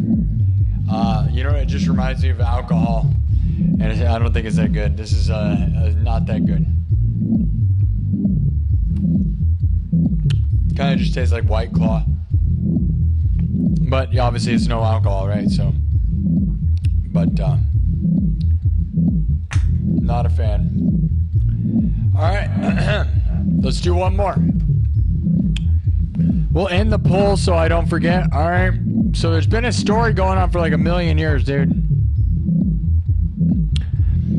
It just reminds me of alcohol. And I don't think it's that good. This is not that good. Kind of just tastes like White Claw. But yeah, obviously it's no alcohol, right? So, but not a fan. All right, let's do one more. We'll end the poll so I don't forget. All right. So there's been a story going on for like 1,000,000 years, dude.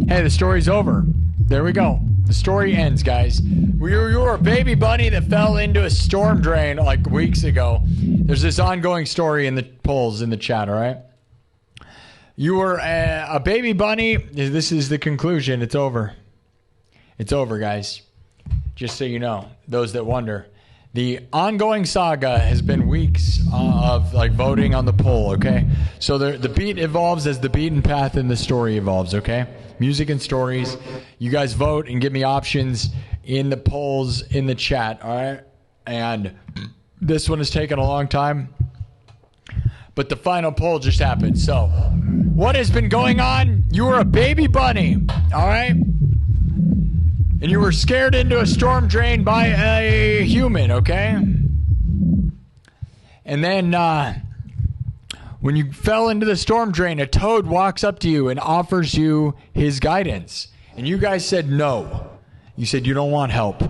Hey, the story's over. There we go. The story ends, guys. You were a baby bunny that fell into a storm drain like weeks ago. There's this ongoing story in the polls in the chat, all right? You were a baby bunny. This is the conclusion. It's over. It's over, guys. Just so you know, those that wonder. The ongoing saga has been weeks of like voting on the poll, okay? So the beat evolves as the beaten path in the story evolves, okay? Music and stories. You guys vote and give me options in the polls in the chat, all right? And this one has taken a long time, but the final poll just happened. So what has been going on? You were a baby bunny, all right? And you were scared into a storm drain by a human, okay? And then when you fell into the storm drain, a toad walks up to you and offers you his guidance. And you guys said no. You said you don't want help.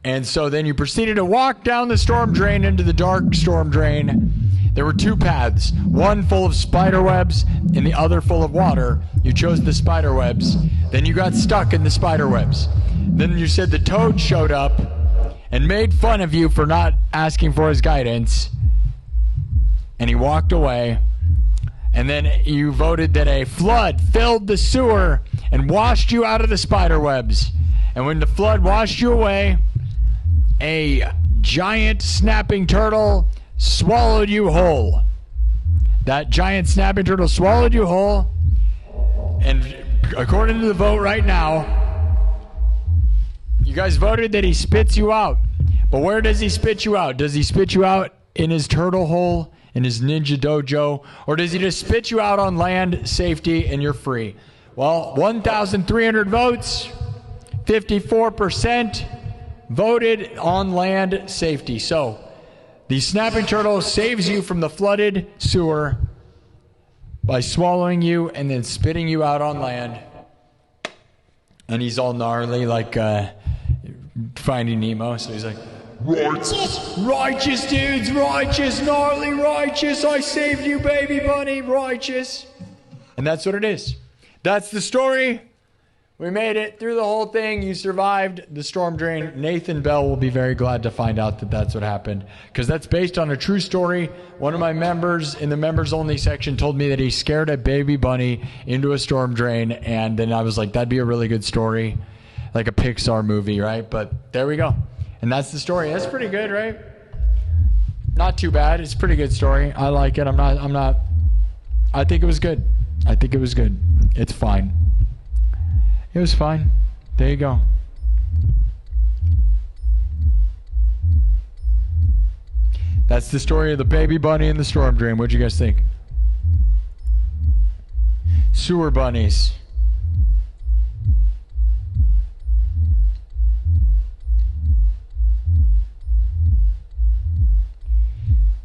And so then you proceeded to walk down the storm drain into the dark storm drain. There were two paths, one full of spider webs and the other full of water. You chose the spider webs. Then you got stuck in the spider webs. Then you said the toad showed up and made fun of you for not asking for his guidance. And he walked away. And then you voted that a flood filled the sewer and washed you out of the spider webs. And when the flood washed you away, a giant snapping turtle swallowed you whole. That giant snapping turtle swallowed you whole. And according to the vote right now, you guys voted that he spits you out. But where does he spit you out? Does he spit you out in his turtle hole, in his ninja dojo? Or does he just spit you out on land, safety, and you're free? Well, 1,300 votes, 54% voted on land, safety. So the snapping turtle saves you from the flooded sewer by swallowing you and then spitting you out on land. And he's all gnarly like Finding Nemo. So he's like, righteous dudes, righteous, gnarly, righteous. I saved you, baby bunny, righteous. And that's what it is. That's the story. We made it through the whole thing. You survived the storm drain. Nathan Bell will be very glad to find out that that's what happened, because that's based on a true story. One of my members in the members only section told me that he scared a baby bunny into a storm drain, and then I was like, that'd be a really good story, like a Pixar movie, right? But there we go. And that's the story. That's pretty good, right? Not too bad. It's a pretty good story. I like it. I think it was good. I think it was good. It's fine. It was fine. There you go. That's the story of the baby bunny and the storm drain. What'd you guys think? Sewer bunnies.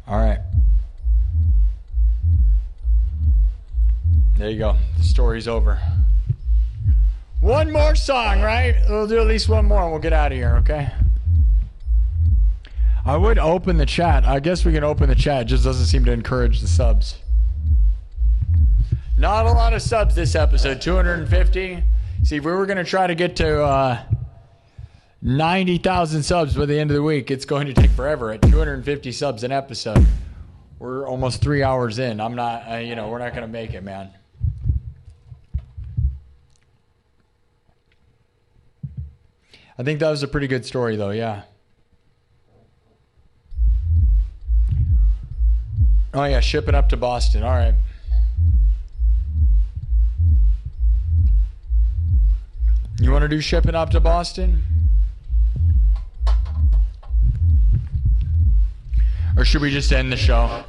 All right. There you go. The story's over. One more song, right? We'll do at least one more and we'll get out of here, okay? I would open the chat. I guess we can open the chat. It just doesn't seem to encourage the subs. Not a lot of subs this episode. 250. See, if we were going to try to get to 90,000 subs by the end of the week, it's going to take forever at 250 subs an episode. We're almost 3 hours in. I'm not, we're not going to make it, man. I think that was a pretty good story, though, yeah. Oh, yeah, ship it up to Boston. All right. You want to do shipping up to Boston? Or should we just end the show?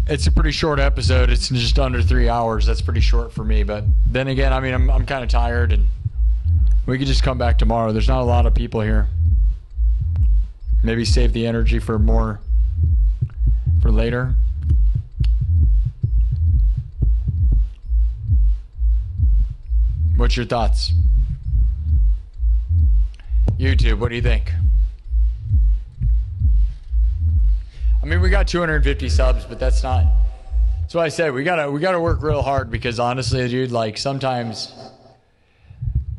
It's a pretty short episode. It's just under 3 hours. That's pretty short for me. But then again, I mean, I'm kind of tired, and we could just come back tomorrow. There's not a lot of people here. Maybe save the energy for more for later. What's your thoughts? YouTube, what do you think? I mean, we got 250 subs, but that's not. That's why I said we gotta work real hard, because honestly, dude, like sometimes,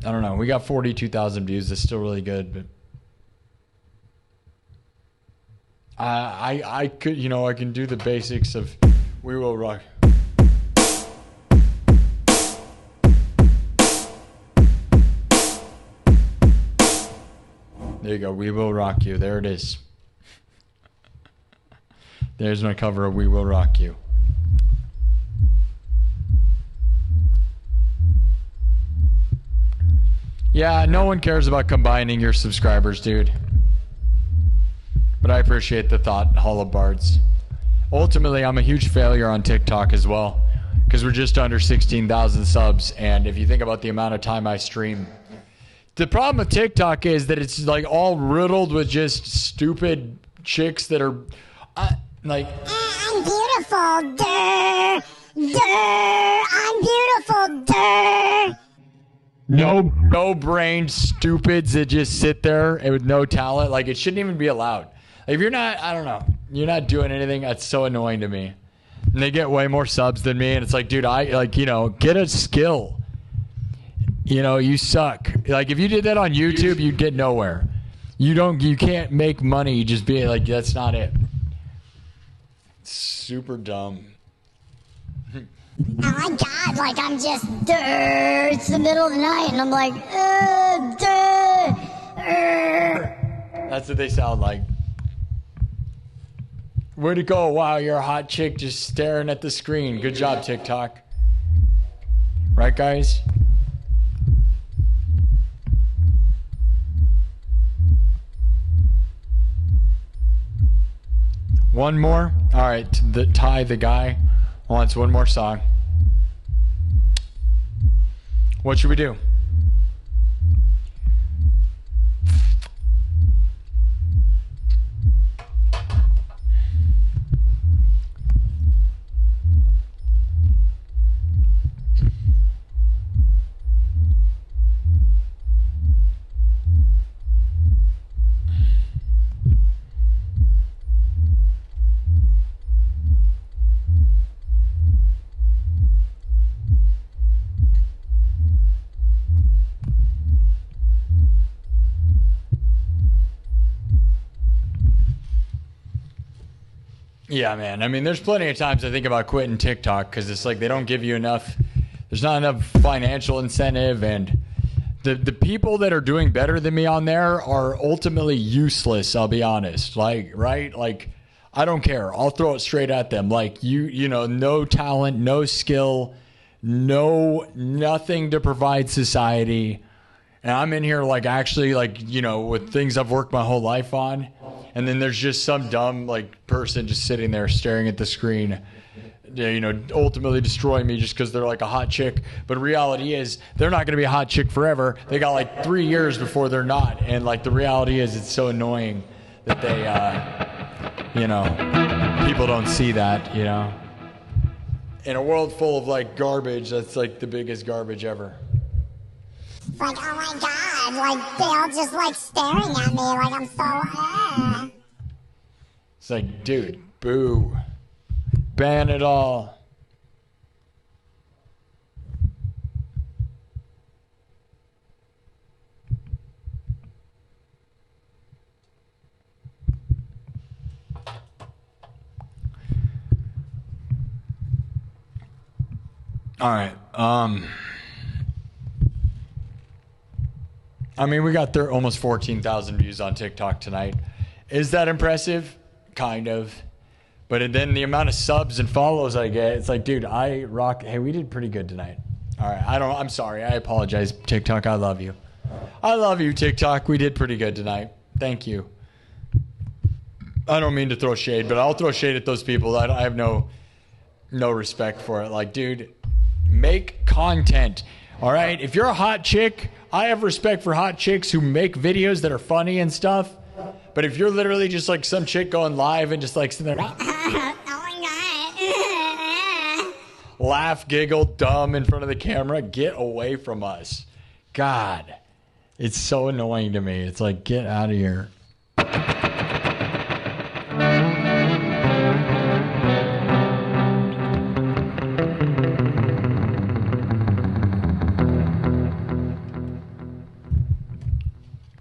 I don't know. We got 42,000 views. That's still really good, but I could, you know, I can do the basics of We Will Rock. There you go. We Will Rock You. There it is. There's my cover of We Will Rock You. Yeah, no one cares about combining your subscribers, dude. But I appreciate the thought, Hollow Bards. Ultimately, I'm a huge failure on TikTok as well, because we're just under 16,000 subs, and if you think about the amount of time I stream, the problem with TikTok is that it's like all riddled with just stupid chicks that are like, I'm beautiful, duh, duh, I'm beautiful, duh. No-brained stupids that just sit there and with no talent. Like, it shouldn't even be allowed. Like, if you're not, I don't know, you're not doing anything, that's so annoying to me. And they get way more subs than me, and it's like, dude, get a skill. You know, you suck. Like, if you did that on YouTube, you'd get nowhere. You can't make money just being like, that's not it. It's super dumb. Oh my God, like I'm just, duh, it's the middle of the night, and I'm like, duh, That's what they sound like. Way to go. Wow, you're a hot chick just staring at the screen. Good job, TikTok. Right, guys? One more? All right, Ty, the guy, wants one more song. What should we do? Yeah, man. I mean, there's plenty of times I think about quitting TikTok because it's like they don't give you enough. There's not enough financial incentive, and the people that are doing better than me on there are ultimately useless. I'll be honest. Like, right? Like, I don't care. I'll throw it straight at them. Like, you know, no talent, no skill, nothing to provide society. And I'm in here like actually like, you know, with things I've worked my whole life on. And then there's just some dumb like person just sitting there staring at the screen, you know, ultimately destroying me just because they're like a hot chick. But reality is they're not going to be a hot chick forever. They got like 3 years before they're not. And like the reality is it's so annoying that they, you know, people don't see that, you know. In a world full of like garbage, that's like the biggest garbage ever. Like, oh my God, like, they all just, like, staring at me, like, I'm so, It's like, dude, boo. Ban it all. All right, I mean, we got almost 14,000 views on TikTok tonight. Is that impressive? Kind of. But then the amount of subs and follows I get, it's like, dude, I rock. Hey, we did pretty good tonight. All right, I'm sorry. I apologize, TikTok. I love you. I love you, TikTok. We did pretty good tonight. Thank you. I don't mean to throw shade, but I'll throw shade at those people. I have no respect for it. Like, dude, make content. All right? If you're a hot chick, I have respect for hot chicks who make videos that are funny and stuff. But if you're literally just like some chick going live and just like sitting there, laugh, giggle, dumb in front of the camera, get away from us. God, it's so annoying to me. It's like, get out of here.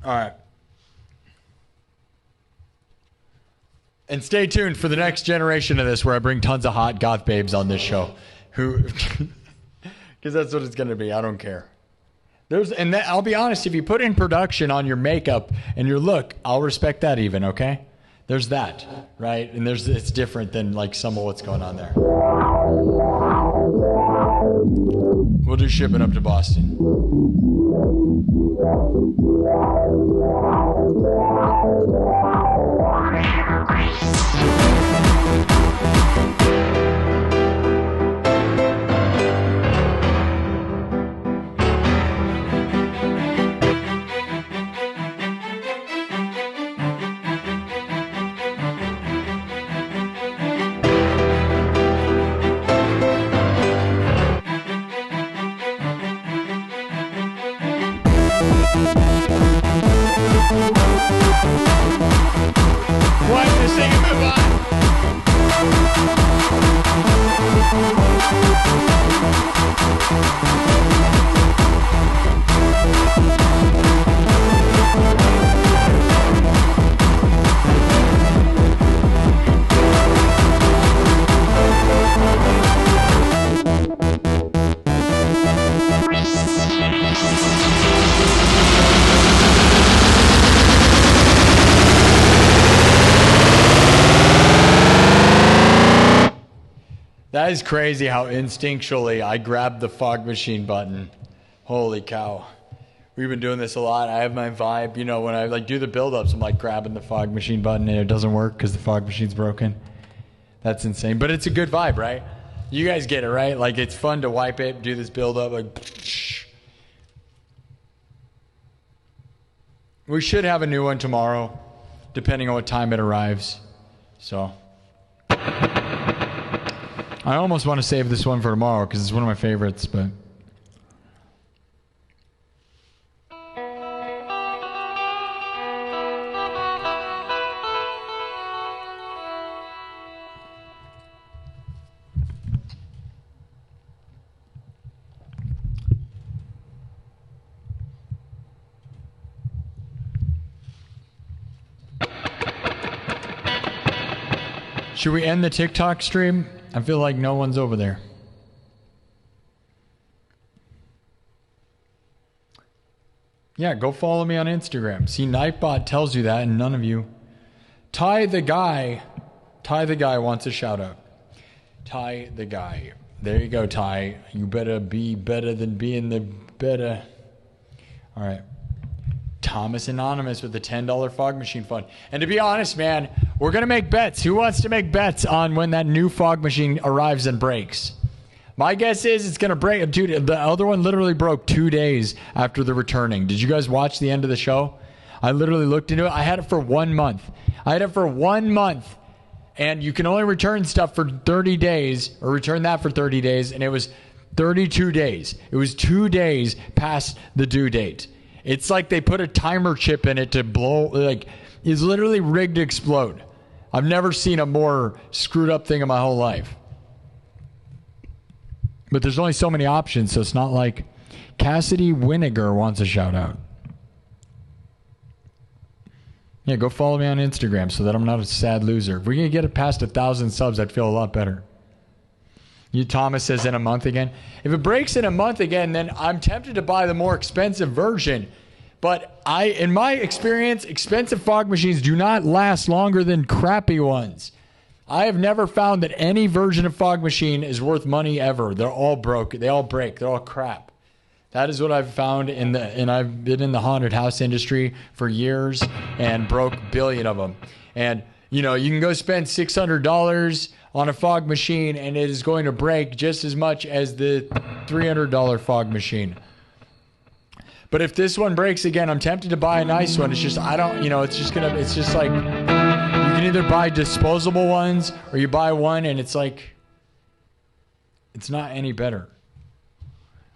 All right. And stay tuned for the next generation of this, where I bring tons of hot goth babes on this show. Who, because that's what it's going to be. I don't care. I'll be honest, if you put in production on your makeup and your look, I'll respect that even, okay? There's that, right? And it's different than like some of what's going on there. We'll do shipping up to Boston. Wipe this thing and move on. That is crazy how instinctually I grabbed the fog machine button. Holy cow. We've been doing this a lot. I have my vibe. You know, when I like do the build-ups, I'm like grabbing the fog machine button and it doesn't work because the fog machine's broken. That's insane. But it's a good vibe, right? You guys get it, right? Like, it's fun to wipe it, do this build-up. Like, we should have a new one tomorrow, depending on what time it arrives. So I almost want to save this one for tomorrow because it's one of my favorites, but should we end the TikTok stream? I feel like no one's over there. Yeah, go follow me on Instagram. See, Nightbot tells you that, and none of you. Ty the guy wants a shout out. Ty the guy. There you go, Ty. You better be better than being the better. All right. Thomas Anonymous with the $10 fog machine fund. And to be honest, man, we're going to make bets. Who wants to make bets on when that new fog machine arrives and breaks? My guess is it's going to break. Dude, the other one literally broke 2 days after the returning. Did you guys watch the end of the show? I literally looked into it. I had it for 1 month. And you can only return stuff for 30 days or return that for 30 days. And it was 32 days. It was 2 days past the due date. It's like they put a timer chip in it to blow. Like, it's literally rigged to explode. I've never seen a more screwed up thing in my whole life. But there's only so many options, so it's not like Cassidy Winiger wants a shout out. Yeah, go follow me on Instagram so that I'm not a sad loser. If we're going to get it past 1,000 subs, I'd feel a lot better. Thomas says in a month again. If it breaks in a month again, then I'm tempted to buy the more expensive version. But in my experience, expensive fog machines do not last longer than crappy ones. I have never found that any version of fog machine is worth money ever. They're all broke. They all break. They're all crap. That is what I've found and I've been in the haunted house industry for years and broke a billion of them. And you know, you can go spend $600 on a fog machine and it is going to break just as much as the $300 fog machine. But if this one breaks again, I'm tempted to buy a nice one. It's just, I don't, it's just like, you can either buy disposable ones or you buy one and it's like, it's not any better.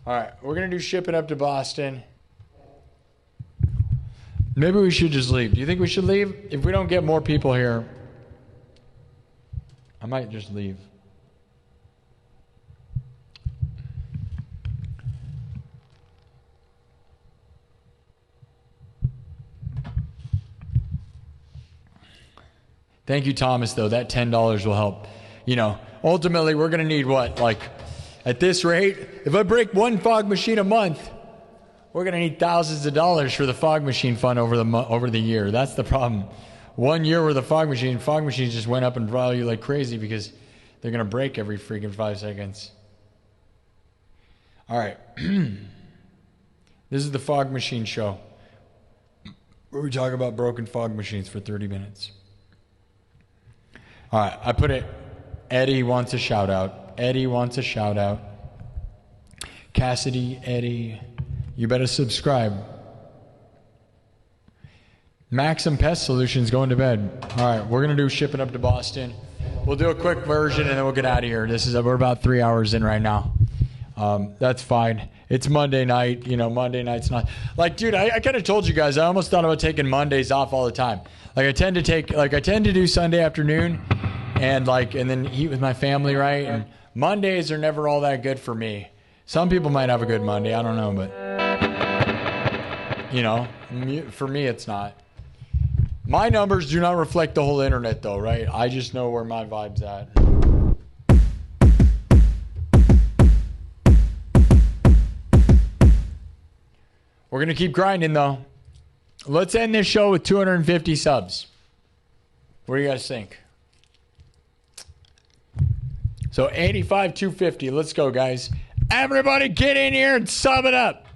All right, we're going to do shipping up to Boston. Maybe we should just leave. Do you think we should leave? If we don't get more people here, I might just leave. Thank you, Thomas, though. That $10 will help. Ultimately, we're going to need what? Like, at this rate, if I break one fog machine a month, we're going to need thousands of dollars for the fog machine fund over the year. That's the problem. 1 year with a fog machines just went up in value like crazy because they're going to break every freaking 5 seconds. All right. This is the fog machine show, where we talk about broken fog machines for 30 minutes. All right, I put it. Eddie wants a shout out. Cassidy, Eddie, you better subscribe. Maxim Pest Solutions going to bed. All right, we're going to do shipping up to Boston. We'll do a quick version and then we'll get out of here. We're about 3 hours in right now. That's fine. It's Monday night. Monday night's not... Like, dude, I kind of told you guys, I almost thought about taking Mondays off all the time. Like, I tend to do Sunday afternoon and then eat with my family, right? And Mondays are never all that good for me. Some people might have a good Monday. I don't know, but, for me, it's not. My numbers do not reflect the whole internet, though, right? I just know where my vibe's at. We're going to keep grinding, though. Let's end this show with 250 subs. What do you guys think? So 85, 250. Let's go, guys. Everybody get in here and sub it up.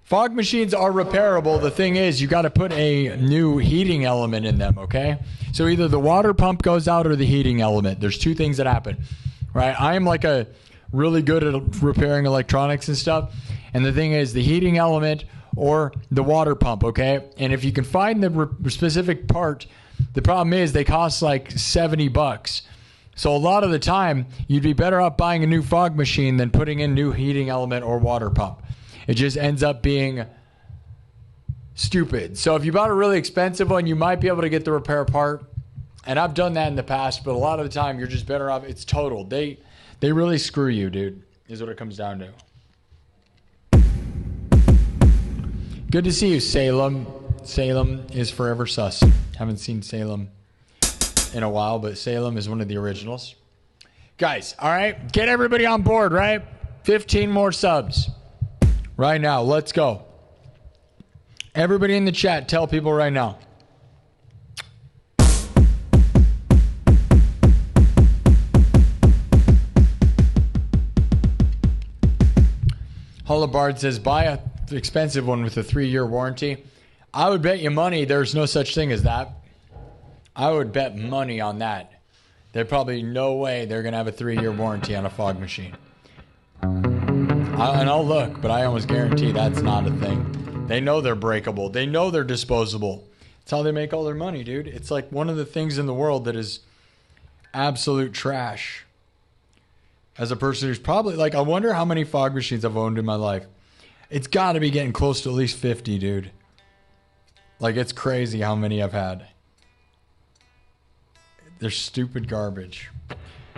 Fog machines are repairable. The thing is, you got to put a new heating element in them, okay? So either the water pump goes out or the heating element. There's two things that happen, right? I am like really good at repairing electronics and stuff. And the thing is, the heating element or the water pump, okay? And if you can find the specific part, the problem is they cost like $70. So a lot of the time, you'd be better off buying a new fog machine than putting in new heating element or water pump. It just ends up being stupid. So if you bought a really expensive one, you might be able to get the repair part. And I've done that in the past, but a lot of the time, you're just better off. It's total. They really screw you, dude, is what it comes down to. Good to see you, Salem. Salem is forever sus. Haven't seen Salem in a while, but Salem is one of the originals. Guys, all right? Get everybody on board, right? 15 more subs right now. Let's go. Everybody in the chat, tell people right now. Hullabard says, buy an expensive one with a 3-year warranty. I would bet you money there's no such thing as that. I would bet money on that. There's probably no way they're going to have a 3-year warranty on a fog machine. And I'll look, but I almost guarantee that's not a thing. They know they're breakable. They know they're disposable. It's how they make all their money, dude. It's like one of the things in the world that is absolute trash. As a person who's probably, like, I wonder how many fog machines I've owned in my life. It's got to be getting close to at least 50, dude. Like, it's crazy how many I've had. They're stupid garbage.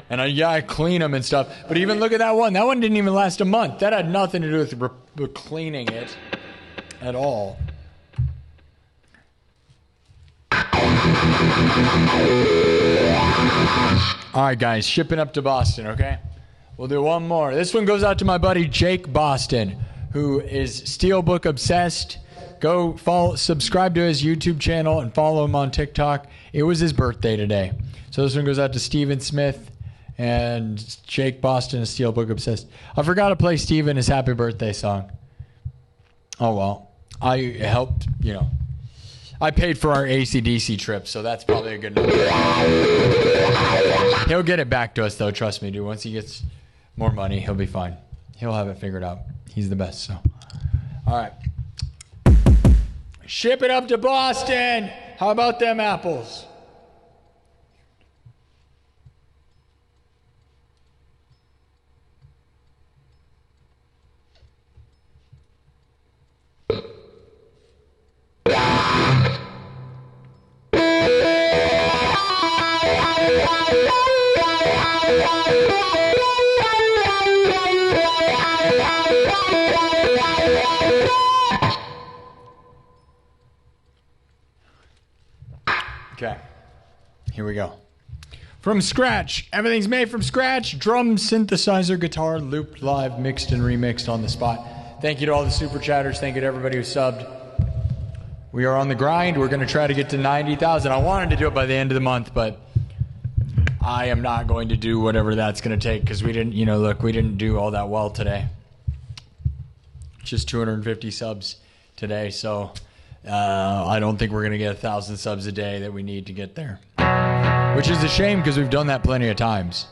And I clean them and stuff. But even look at that one. That one didn't even last a month. That had nothing to do with cleaning it at all. All right, guys. Shipping up to Boston, okay? We'll do one more. This one goes out to my buddy Jake Boston, who is Steelbook obsessed. Go subscribe to his YouTube channel and follow him on TikTok. It was his birthday today. So this one goes out to Steven Smith and Jake Boston is Steelbook obsessed. I forgot to play Steven his happy birthday song. Oh, well. I helped, I paid for our AC/DC trip, so that's probably a good number. He'll get it back to us, though. Trust me, dude. Once he gets more money, he'll be fine. He'll have it figured out. He's the best, so. All right. Ship it up to Boston. How about them apples? Okay, here we go. From scratch. Everything's made from scratch. Drum, synthesizer, guitar, looped, live, mixed, and remixed on the spot. Thank you to all the super chatters. Thank you to everybody who subbed. We are on the grind. We're going to try to get to 90,000. I wanted to do it by the end of the month, but I am not going to do whatever that's going to take because we didn't, look, we didn't do all that well today. Just 250 subs today, so I don't think we're going to get 1,000 subs a day that we need to get there. Which is a shame because we've done that plenty of times.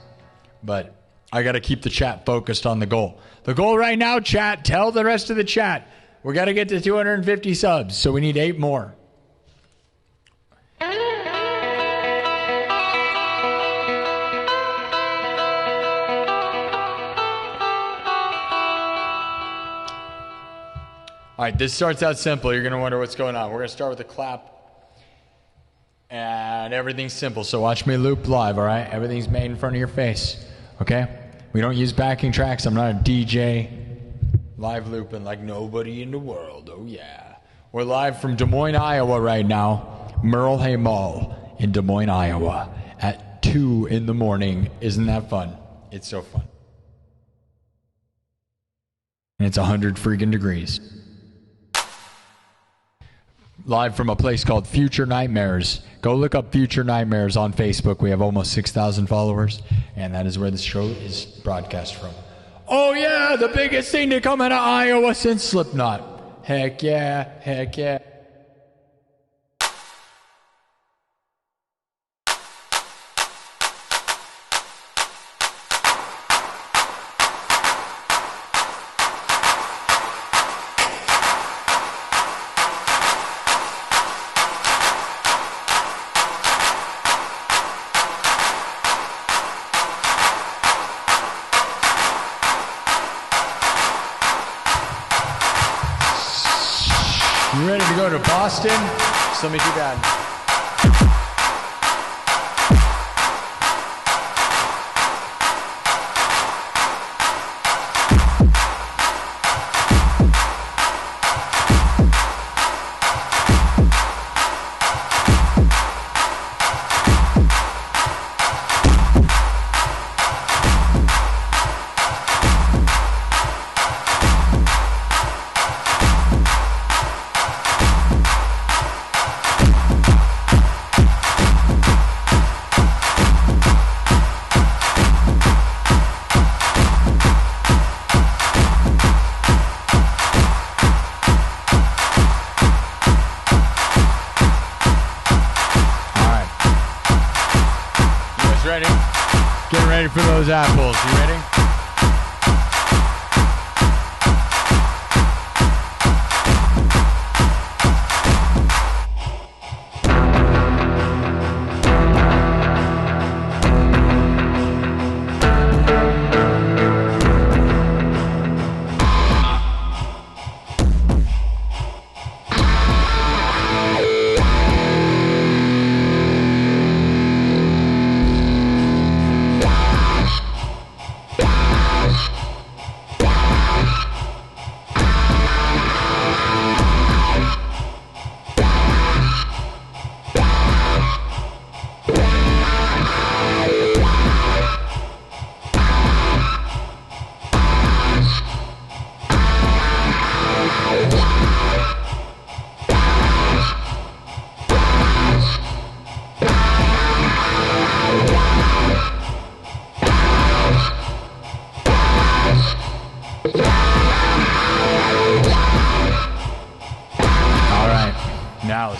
But I got to keep the chat focused on the goal. The goal right now, chat, tell the rest of the chat, we got to get to 250 subs, so we need 8 more. All right, this starts out simple. You're going to wonder what's going on. We're going to start with a clap. And everything's simple, so watch me loop live, all right? Everything's made in front of your face, okay? We don't use backing tracks. I'm not a DJ live looping like nobody in the world. Oh, yeah. We're live from Des Moines, Iowa right now. Merle Hay Mall in Des Moines, Iowa at 2 in the morning. Isn't that fun? It's so fun. And it's 100 freaking degrees. Live from a place called Future Nightmares. Go look up Future Nightmares on Facebook. We have almost 6,000 followers, and that is where this show is broadcast from. Oh yeah, the biggest thing to come out of Iowa since Slipknot. Heck yeah, heck yeah. You ready to go to Boston? Just let me do that. For those apples, you ready? Now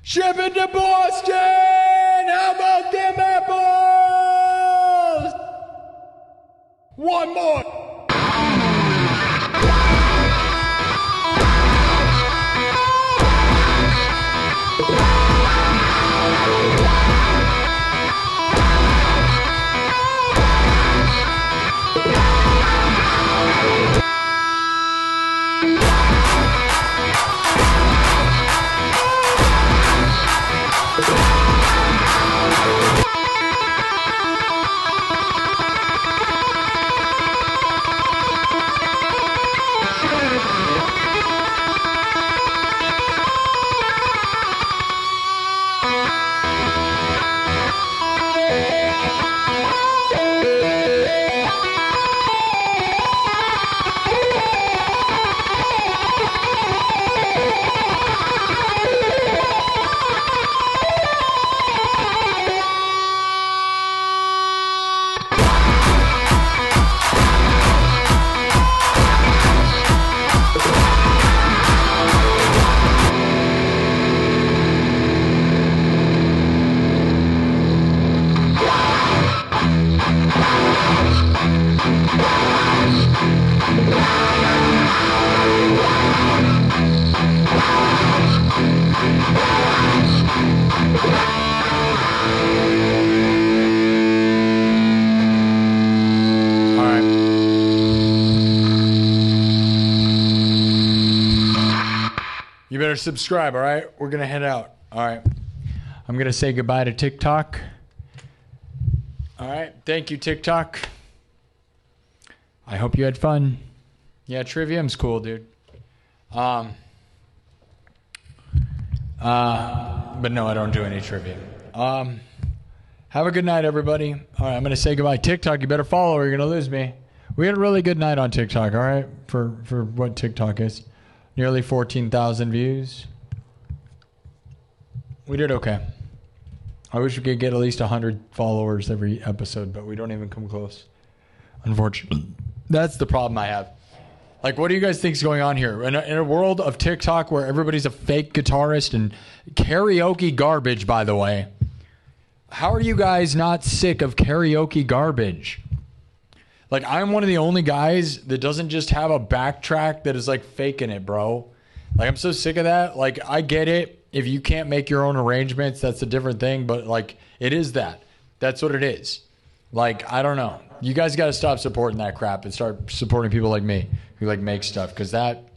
Shipping to Boston! How about them apples? One more. You better subscribe, all right? We're going to head out. All right. I'm going to say goodbye to TikTok. All right. Thank you, TikTok. I hope you had fun. Yeah, Trivium's cool, dude. But no, I don't do any Trivium. Have a good night, everybody. All right, I'm going to say goodbye. TikTok, you better follow or you're going to lose me. We had a really good night on TikTok, all right, for what TikTok is. Nearly 14,000 views. We did okay. I wish we could get at least 100 followers every episode, but we don't even come close. Unfortunately. That's the problem I have. Like, what do you guys think is going on here? In a world of TikTok where everybody's a fake guitarist and karaoke garbage, by the way. How are you guys not sick of karaoke garbage? Like, I'm one of the only guys that doesn't just have a backtrack that is, like, faking it, bro. Like, I'm so sick of that. Like, I get it. If you can't make your own arrangements, that's a different thing. But, like, it is that. That's what it is. Like, I don't know. You guys got to stop supporting that crap and start supporting people like me who, like, make stuff. Because that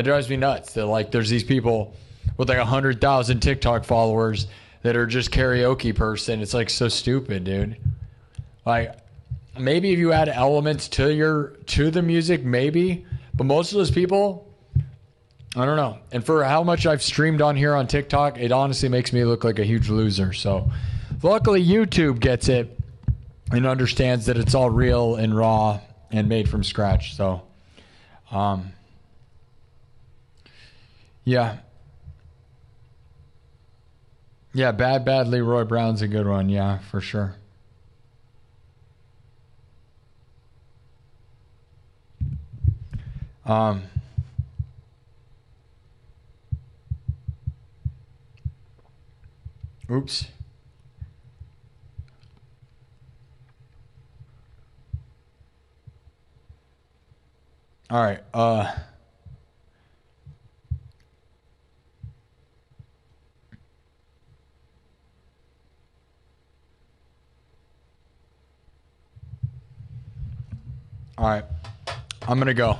drives me nuts. That, like, there's these people with, like, 100,000 TikTok followers that are just karaoke person. It's, like, so stupid, dude. Like, maybe if you add elements to the music, maybe. But most of those people... I don't know. And for how much I've streamed on here on TikTok, it honestly makes me look like a huge loser. So luckily YouTube gets it and understands that it's all real and raw and made from scratch. So, yeah. Yeah, Bad Leroy Brown's a good one. Yeah, for sure. Oops. All right. All right. I'm going to go.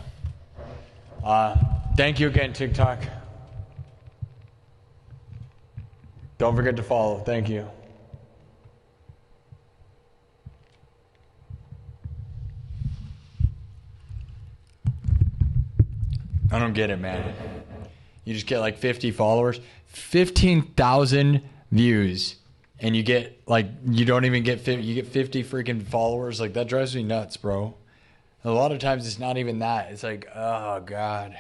Thank you again, TikTok. Don't forget to follow. Thank you. I don't get it, man. You just get like 50 followers, 15,000 views, and you get like, you don't even get 50, you get 50 freaking followers. Like, that drives me nuts, bro. A lot of times it's not even that. It's like, oh God.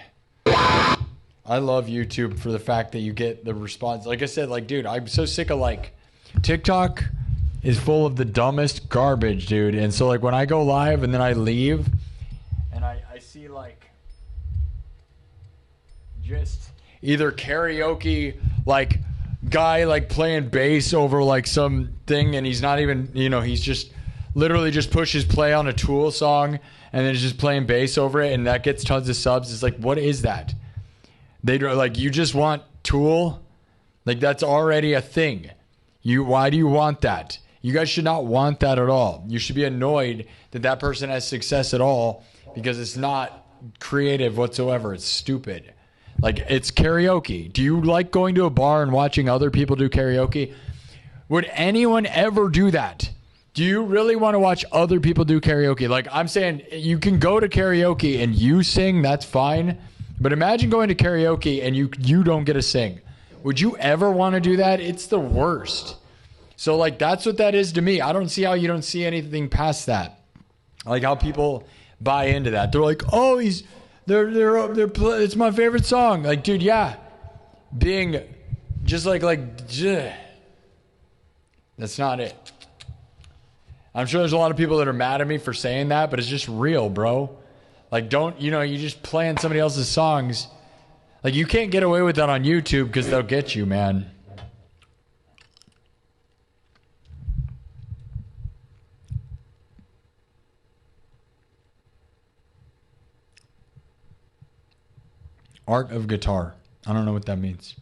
I love YouTube for the fact that you get the response. Like I said, like, dude, I'm so sick of, like, TikTok is full of the dumbest garbage, dude. And so, like, when I go live and then I leave and I see, like, just either karaoke, like, guy, like, playing bass over, like, some thing, and he's not even, you know, he's just literally just pushes play on a Tool song and then is just playing bass over it, and that gets tons of subs. It's like, what is that? They like, you just want Tool? Like, that's already a thing. Why do you want that? You guys should not want that at all. You should be annoyed that that person has success at all because it's not creative whatsoever. It's stupid. Like, it's karaoke. Do you like going to a bar and watching other people do karaoke? Would anyone ever do that? Do you really want to watch other people do karaoke? Like, I'm saying, you can go to karaoke and you sing, that's fine. But imagine going to karaoke and you don't get to sing. Would you ever want to do that? It's the worst. So, like, that's what that is to me. I don't see how you don't see anything past that. Like, how people buy into that. They're like, oh, it's my favorite song. Like, dude, yeah. Being just like, that's not it. I'm sure there's a lot of people that are mad at me for saying that, but it's just real, bro. Like, don't, you know, you just playing somebody else's songs. Like, you can't get away with that on YouTube because they'll get you, man. Art of guitar. I don't know what that means.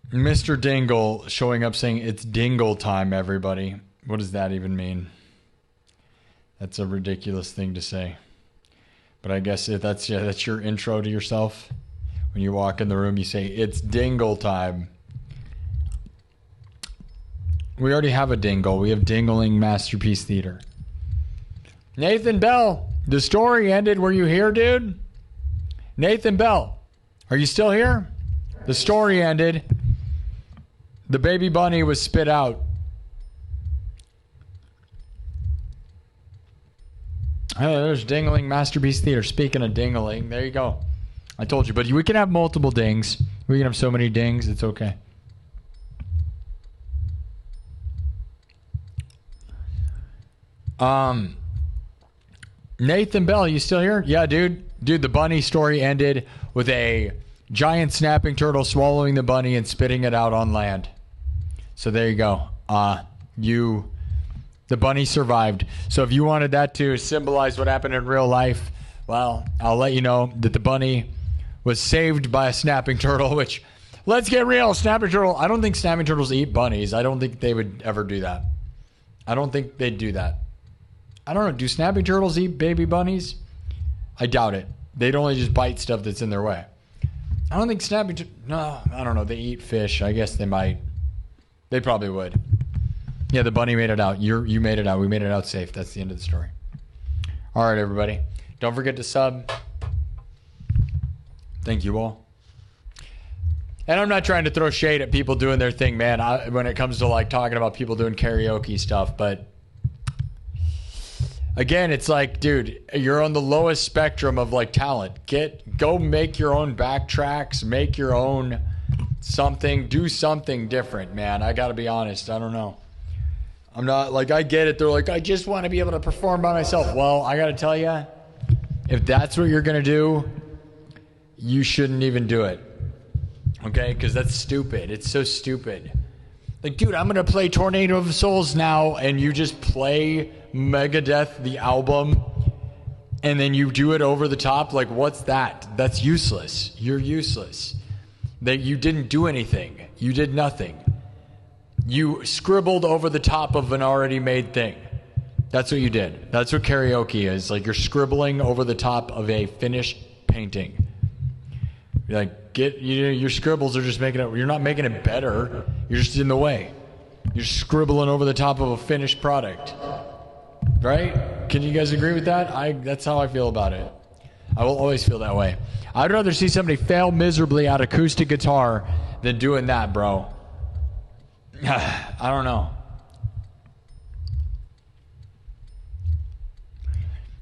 Mr. Dingle showing up saying it's dingle time, everybody. What does that even mean? That's a ridiculous thing to say. But I guess if that's your intro to yourself. When you walk in the room, you say, it's dingle time. We already have a dingle. We have Dingling Masterpiece Theater. Nathan Bell, the story ended. Were you here, dude? Nathan Bell, are you still here? The story ended. The baby bunny was spit out. Oh, there's Dingling Masterpiece Theater. Speaking of dingling, there you go. I told you, but we can have multiple dings. We can have so many dings, it's okay. Nathan Bell, you still here? Yeah, dude. Dude, the bunny story ended with a giant snapping turtle swallowing the bunny and spitting it out on land. So there you go. The bunny survived. So if you wanted that to symbolize what happened in real life, well, I'll let you know that the bunny was saved by a snapping turtle, which, let's get real, snapping turtle. I don't think snapping turtles eat bunnies. I don't think they would ever do that. I don't think they'd do that. I don't know. Do snapping turtles eat baby bunnies? I doubt it. They'd only just bite stuff that's in their way. I don't think no, I don't know. They eat fish. I guess they might. They probably would. Yeah, the bunny made it out. You made it out. We made it out safe. That's the end of the story. All right, everybody. Don't forget to sub. Thank you all. And I'm not trying to throw shade at people doing their thing, man, when it comes to like talking about people doing karaoke stuff. But again, it's like, dude, you're on the lowest spectrum of like talent. Go make your own backtracks, make your own something, do something different, man. I got to be honest. I don't know. I'm not like, I get it. They're like, I just want to be able to perform by myself. Well, I got to tell you, if that's what you're going to do, you shouldn't even do it. Okay? Because that's stupid. It's so stupid. Like, dude, I'm going to play Tornado of Souls now, and you just play Megadeth, the album, and then you do it over the top. Like, what's that? That's useless. You're useless. That you didn't do anything. You did nothing. You scribbled over the top of an already made thing. That's what you did. That's what karaoke is. Like, you're scribbling over the top of a finished painting. You're like, your scribbles are just making it. You're not making it better. You're just in the way. You're scribbling over the top of a finished product. Right? Can you guys agree with that? That's how I feel about it. I will always feel that way. I'd rather see somebody fail miserably at acoustic guitar than doing that, bro. I don't know.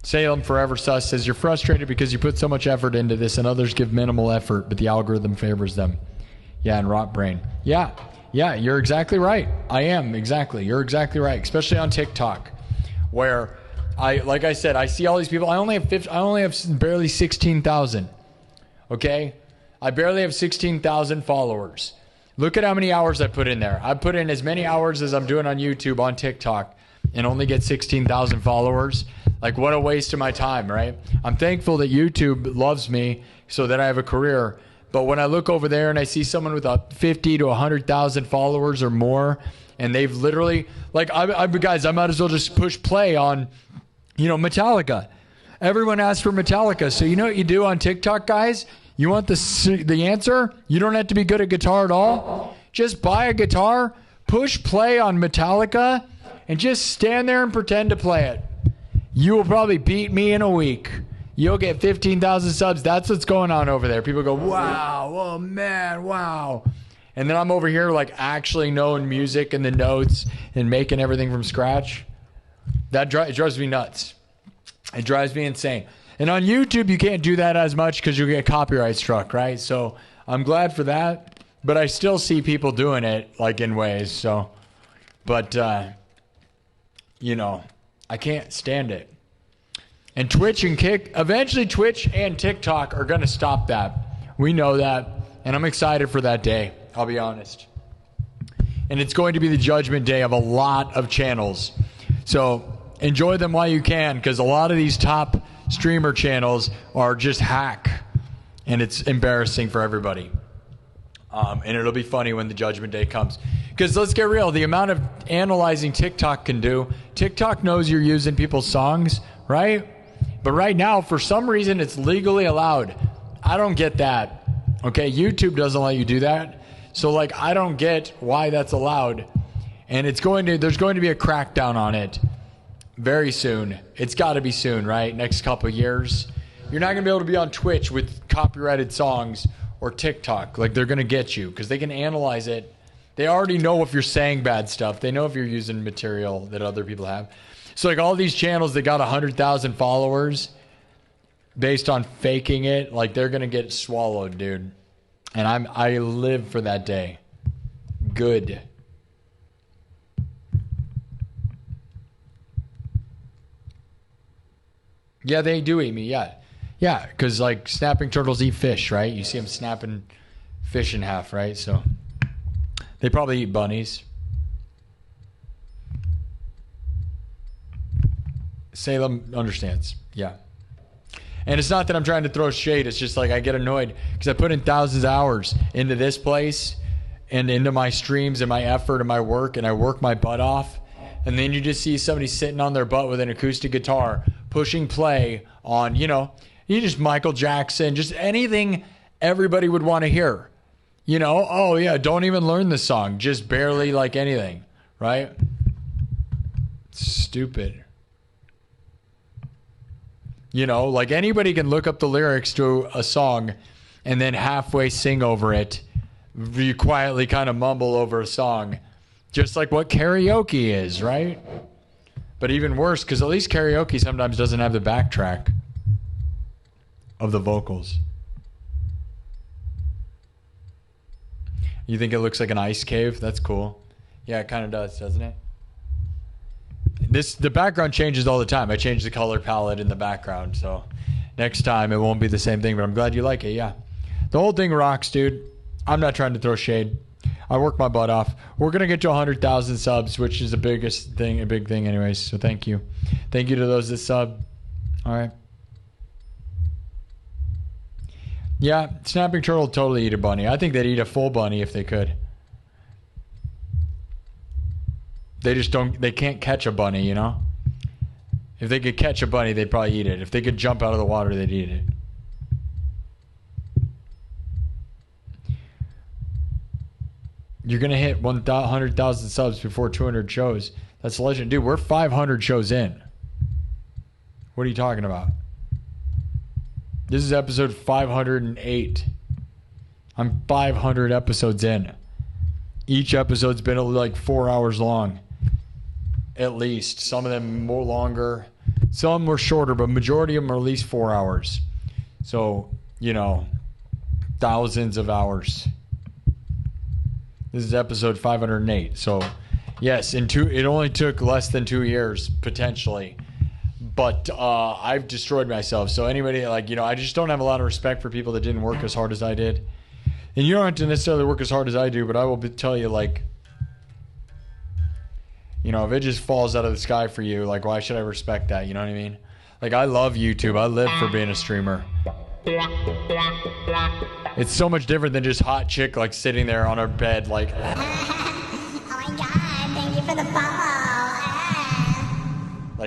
Salem Forever Sus says, you're frustrated because you put so much effort into this and others give minimal effort, but the algorithm favors them. Yeah, and rot brain. Yeah, you're exactly right. I am, exactly. You're exactly right, especially on TikTok, where like I said, I see all these people. I only have barely 16,000. Okay? I barely have 16,000 followers. Look at how many hours I put in there. I put in as many hours as I'm doing on YouTube, on TikTok, and only get 16,000 followers. Like, what a waste of my time, right? I'm thankful that YouTube loves me so that I have a career. But when I look over there and I see someone with 50 to 100,000 followers or more, and they've literally, like, guys, I might as well just push play on, Metallica. Everyone asks for Metallica. So you know what you do on TikTok, guys? You want the answer? You don't have to be good at guitar at all. Just buy a guitar, push play on Metallica, and just stand there and pretend to play it. You will probably beat me in a week. You'll get 15,000 subs. That's what's going on over there. People go, wow, oh man, wow. And then I'm over here like actually knowing music and the notes and making everything from scratch. It drives me nuts. It drives me insane. And on YouTube, you can't do that as much because you'll get copyright struck, right? So I'm glad for that. But I still see people doing it like in ways. So, but, I can't stand it. And eventually Twitch and TikTok are going to stop that. We know that. And I'm excited for that day. I'll be honest. And it's going to be the judgment day of a lot of channels. So enjoy them while you can, because a lot of these top streamer channels are just hack. And it's embarrassing for everybody. And it'll be funny when the judgment day comes. Because let's get real, the amount of analyzing TikTok can do, TikTok knows you're using people's songs, right? But right now, for some reason, it's legally allowed. I don't get that. Okay, YouTube doesn't let you do that. So, like, I don't get why that's allowed. And there's going to be a crackdown on it very soon. It's got to be soon, right? Next couple of years. You're not going to be able to be on Twitch with copyrighted songs or TikTok. Like, they're going to get you because they can analyze it They already know if you're saying bad stuff. They know if you're using material that other people have. So like all these channels that got 100,000 followers based on faking it, like they're going to get swallowed, dude. And I live for that day. Good. Yeah, they do eat me. Yeah. Yeah, because like snapping turtles eat fish, right? You see them snapping fish in half, right? So they probably eat bunnies. Salem understands. Yeah. And it's not that I'm trying to throw shade. It's just like I get annoyed because I put in thousands of hours into this place and into my streams and my effort and my work, and I work my butt off. And then you just see somebody sitting on their butt with an acoustic guitar pushing play on, you just Michael Jackson, just anything everybody would want to hear. Oh yeah, don't even learn the song. Just barely like anything, right? Stupid. Like anybody can look up the lyrics to a song and then halfway sing over it. You quietly kind of mumble over a song. Just like what karaoke is, right? But even worse, because at least karaoke sometimes doesn't have the backtrack of the vocals. You think it looks like an ice cave? That's cool. Yeah, it kind of does, doesn't it? The background changes all the time. I change the color palette in the background, so next time it won't be the same thing, but I'm glad you like it, yeah. The whole thing rocks, dude. I'm not trying to throw shade. I work my butt off. We're going to get to 100,000 subs, which is a big thing anyways, so thank you. Thank you to those that sub. All right. Yeah, snapping turtle would totally eat a bunny. I think they'd eat a full bunny if they could. They can't catch a bunny, If they could catch a bunny, they'd probably eat it. If they could jump out of the water, they'd eat it. You're going to hit 100,000 subs before 200 shows. That's legend. Dude, we're 500 shows in. What are you talking about? This is episode 508. I'm 500 episodes in. Each episode's been like 4 hours long. At least. Some of them more longer. Some were shorter, but majority of them are at least 4 hours. So, thousands of hours. This is episode 508. So, yes, it only took less than 2 years, potentially. But I've destroyed myself. So anybody, I just don't have a lot of respect for people that didn't work as hard as I did. And you don't have to necessarily work as hard as I do, but I will tell you, if it just falls out of the sky for you, why should I respect that? You know what I mean? I love YouTube. I live for being a streamer. It's so much different than just hot chick, sitting there on her bed, Oh my God, thank you for the follow.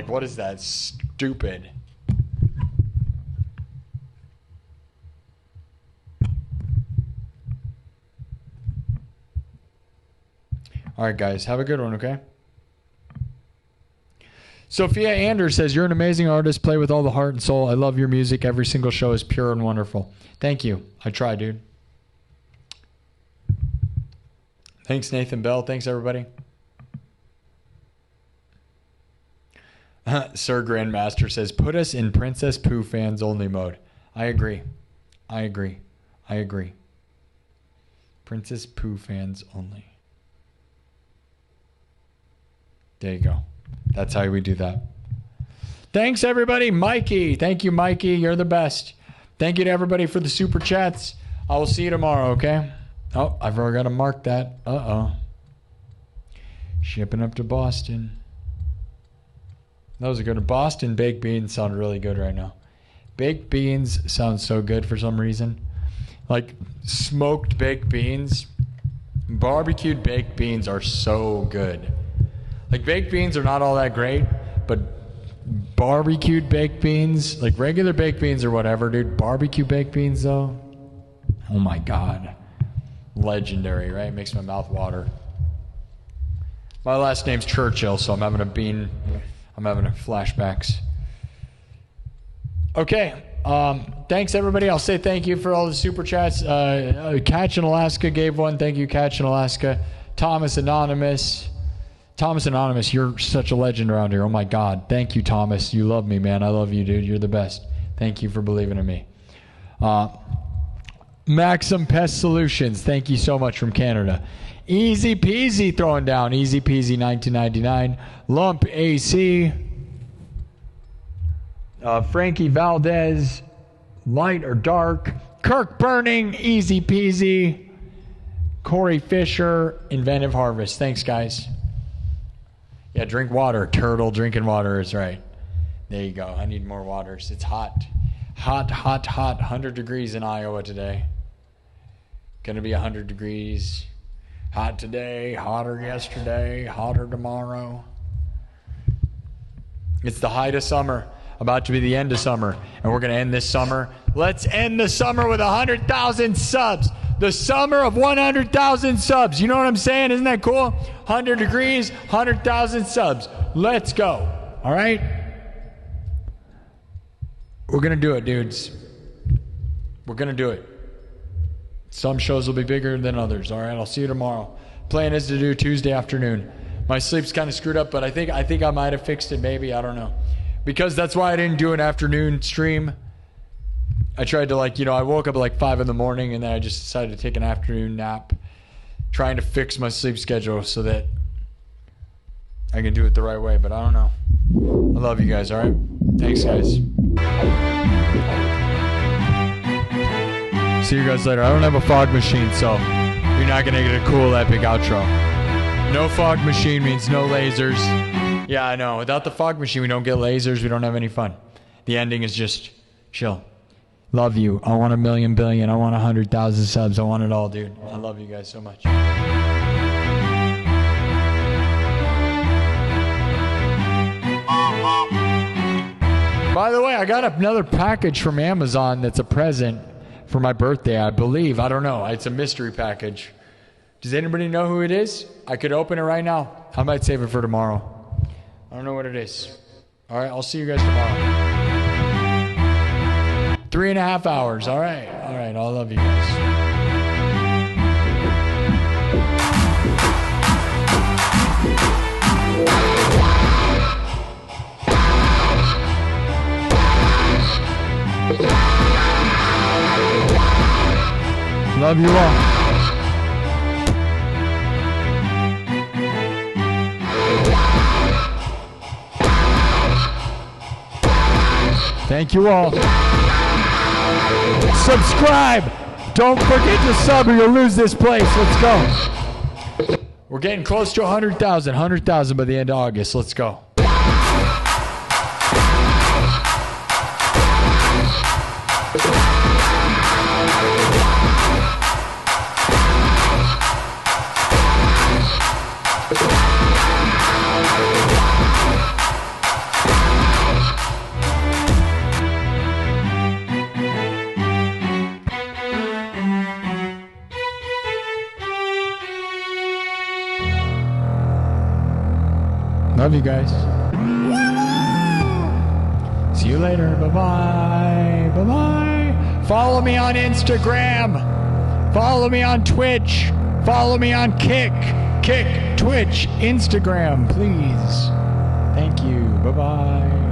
What is that? Stupid. All right, guys. Have a good one, okay? Sophia Anders says, you're an amazing artist. Play with all the heart and soul. I love your music. Every single show is pure and wonderful. Thank you. I try, dude. Thanks, Nathan Bell. Thanks, everybody. Sir Grandmaster says, put us in Princess Pooh fans only mode. I agree. Princess Pooh fans only. There you go. That's how we do that. Thanks, everybody. Mikey. Thank you, Mikey. You're the best. Thank you to everybody for the super chats. I will see you tomorrow, okay? Oh, I forgot to mark that. Uh-oh. Shipping up to Boston. That was a good one. Boston baked beans sound really good right now. Baked beans sound so good for some reason. Smoked baked beans. Barbecued baked beans are so good. Baked beans are not all that great, but barbecued baked beans, regular baked beans or whatever, dude. Barbecue baked beans, though. Oh, my God. Legendary, right? Makes my mouth water. My last name's Churchill, so I'm having flashbacks. Okay. Thanks, everybody. I'll say thank you for all the super chats. Catch in Alaska gave one. Thank you, Catch in Alaska. Thomas Anonymous. Thomas Anonymous, you're such a legend around here. Oh my God. Thank you, Thomas. You love me, man. I love you, dude. You're the best. Thank you for believing in me. Maxim Pest Solutions, thank you so much from Canada. Easy Peasy throwing down. Easy Peasy 1999. Lump AC. Frankie Valdez. Light or Dark. Kirk Burning. Easy Peasy. Corey Fisher. Inventive Harvest. Thanks, guys. Yeah, drink water. Turtle drinking water is right. There you go. I need more waters. It's hot. Hot, hot, hot. 100 degrees in Iowa today. Gonna be 100 degrees. Hot today, hotter yesterday, hotter tomorrow. It's the height of summer. About to be the end of summer. And we're gonna end this summer. Let's end the summer with 100,000 subs. The summer of 100,000 subs. You know what I'm saying? Isn't that cool? 100 degrees, 100,000 subs. Let's go. All right? We're going to do it, dudes. We're going to do it. Some shows will be bigger than others. All right? I'll see you tomorrow. Plan is to do Tuesday afternoon. My sleep's kind of screwed up, but I think I might have fixed it maybe. I don't know. Because that's why I didn't do an afternoon stream. I tried to I woke up at 5 in the morning and then I just decided to take an afternoon nap, trying to fix my sleep schedule so that I can do it the right way, but I don't know. I love you guys, all right? Thanks, guys. See you guys later. I don't have a fog machine, so you're not going to get a cool, epic outro. No fog machine means no lasers. Yeah, I know. Without the fog machine, we don't get lasers. We don't have any fun. The ending is just chill. Love you. I want 1,000,000 billion. I want 100,000 subs. I want it all, dude. I love you guys so much. By the way, I got another package from Amazon that's a present for my birthday, I believe. I don't know. It's a mystery package. Does anybody know who it is? I could open it right now. I might save it for tomorrow. I don't know what it is. All right, I'll see you guys tomorrow. 3.5 hours. All right. All right. I love you guys. Love you all. Thank you all. Subscribe. Don't forget to sub or you'll lose this place. Let's go. We're getting close to 100,000. 100,000 by the end of August. Let's go. Love you guys. See you later. Bye-bye. Bye-bye. Follow me on Instagram. Follow me on Twitch. Follow me on Kick, Twitch, Instagram, please. Thank you. Bye-bye.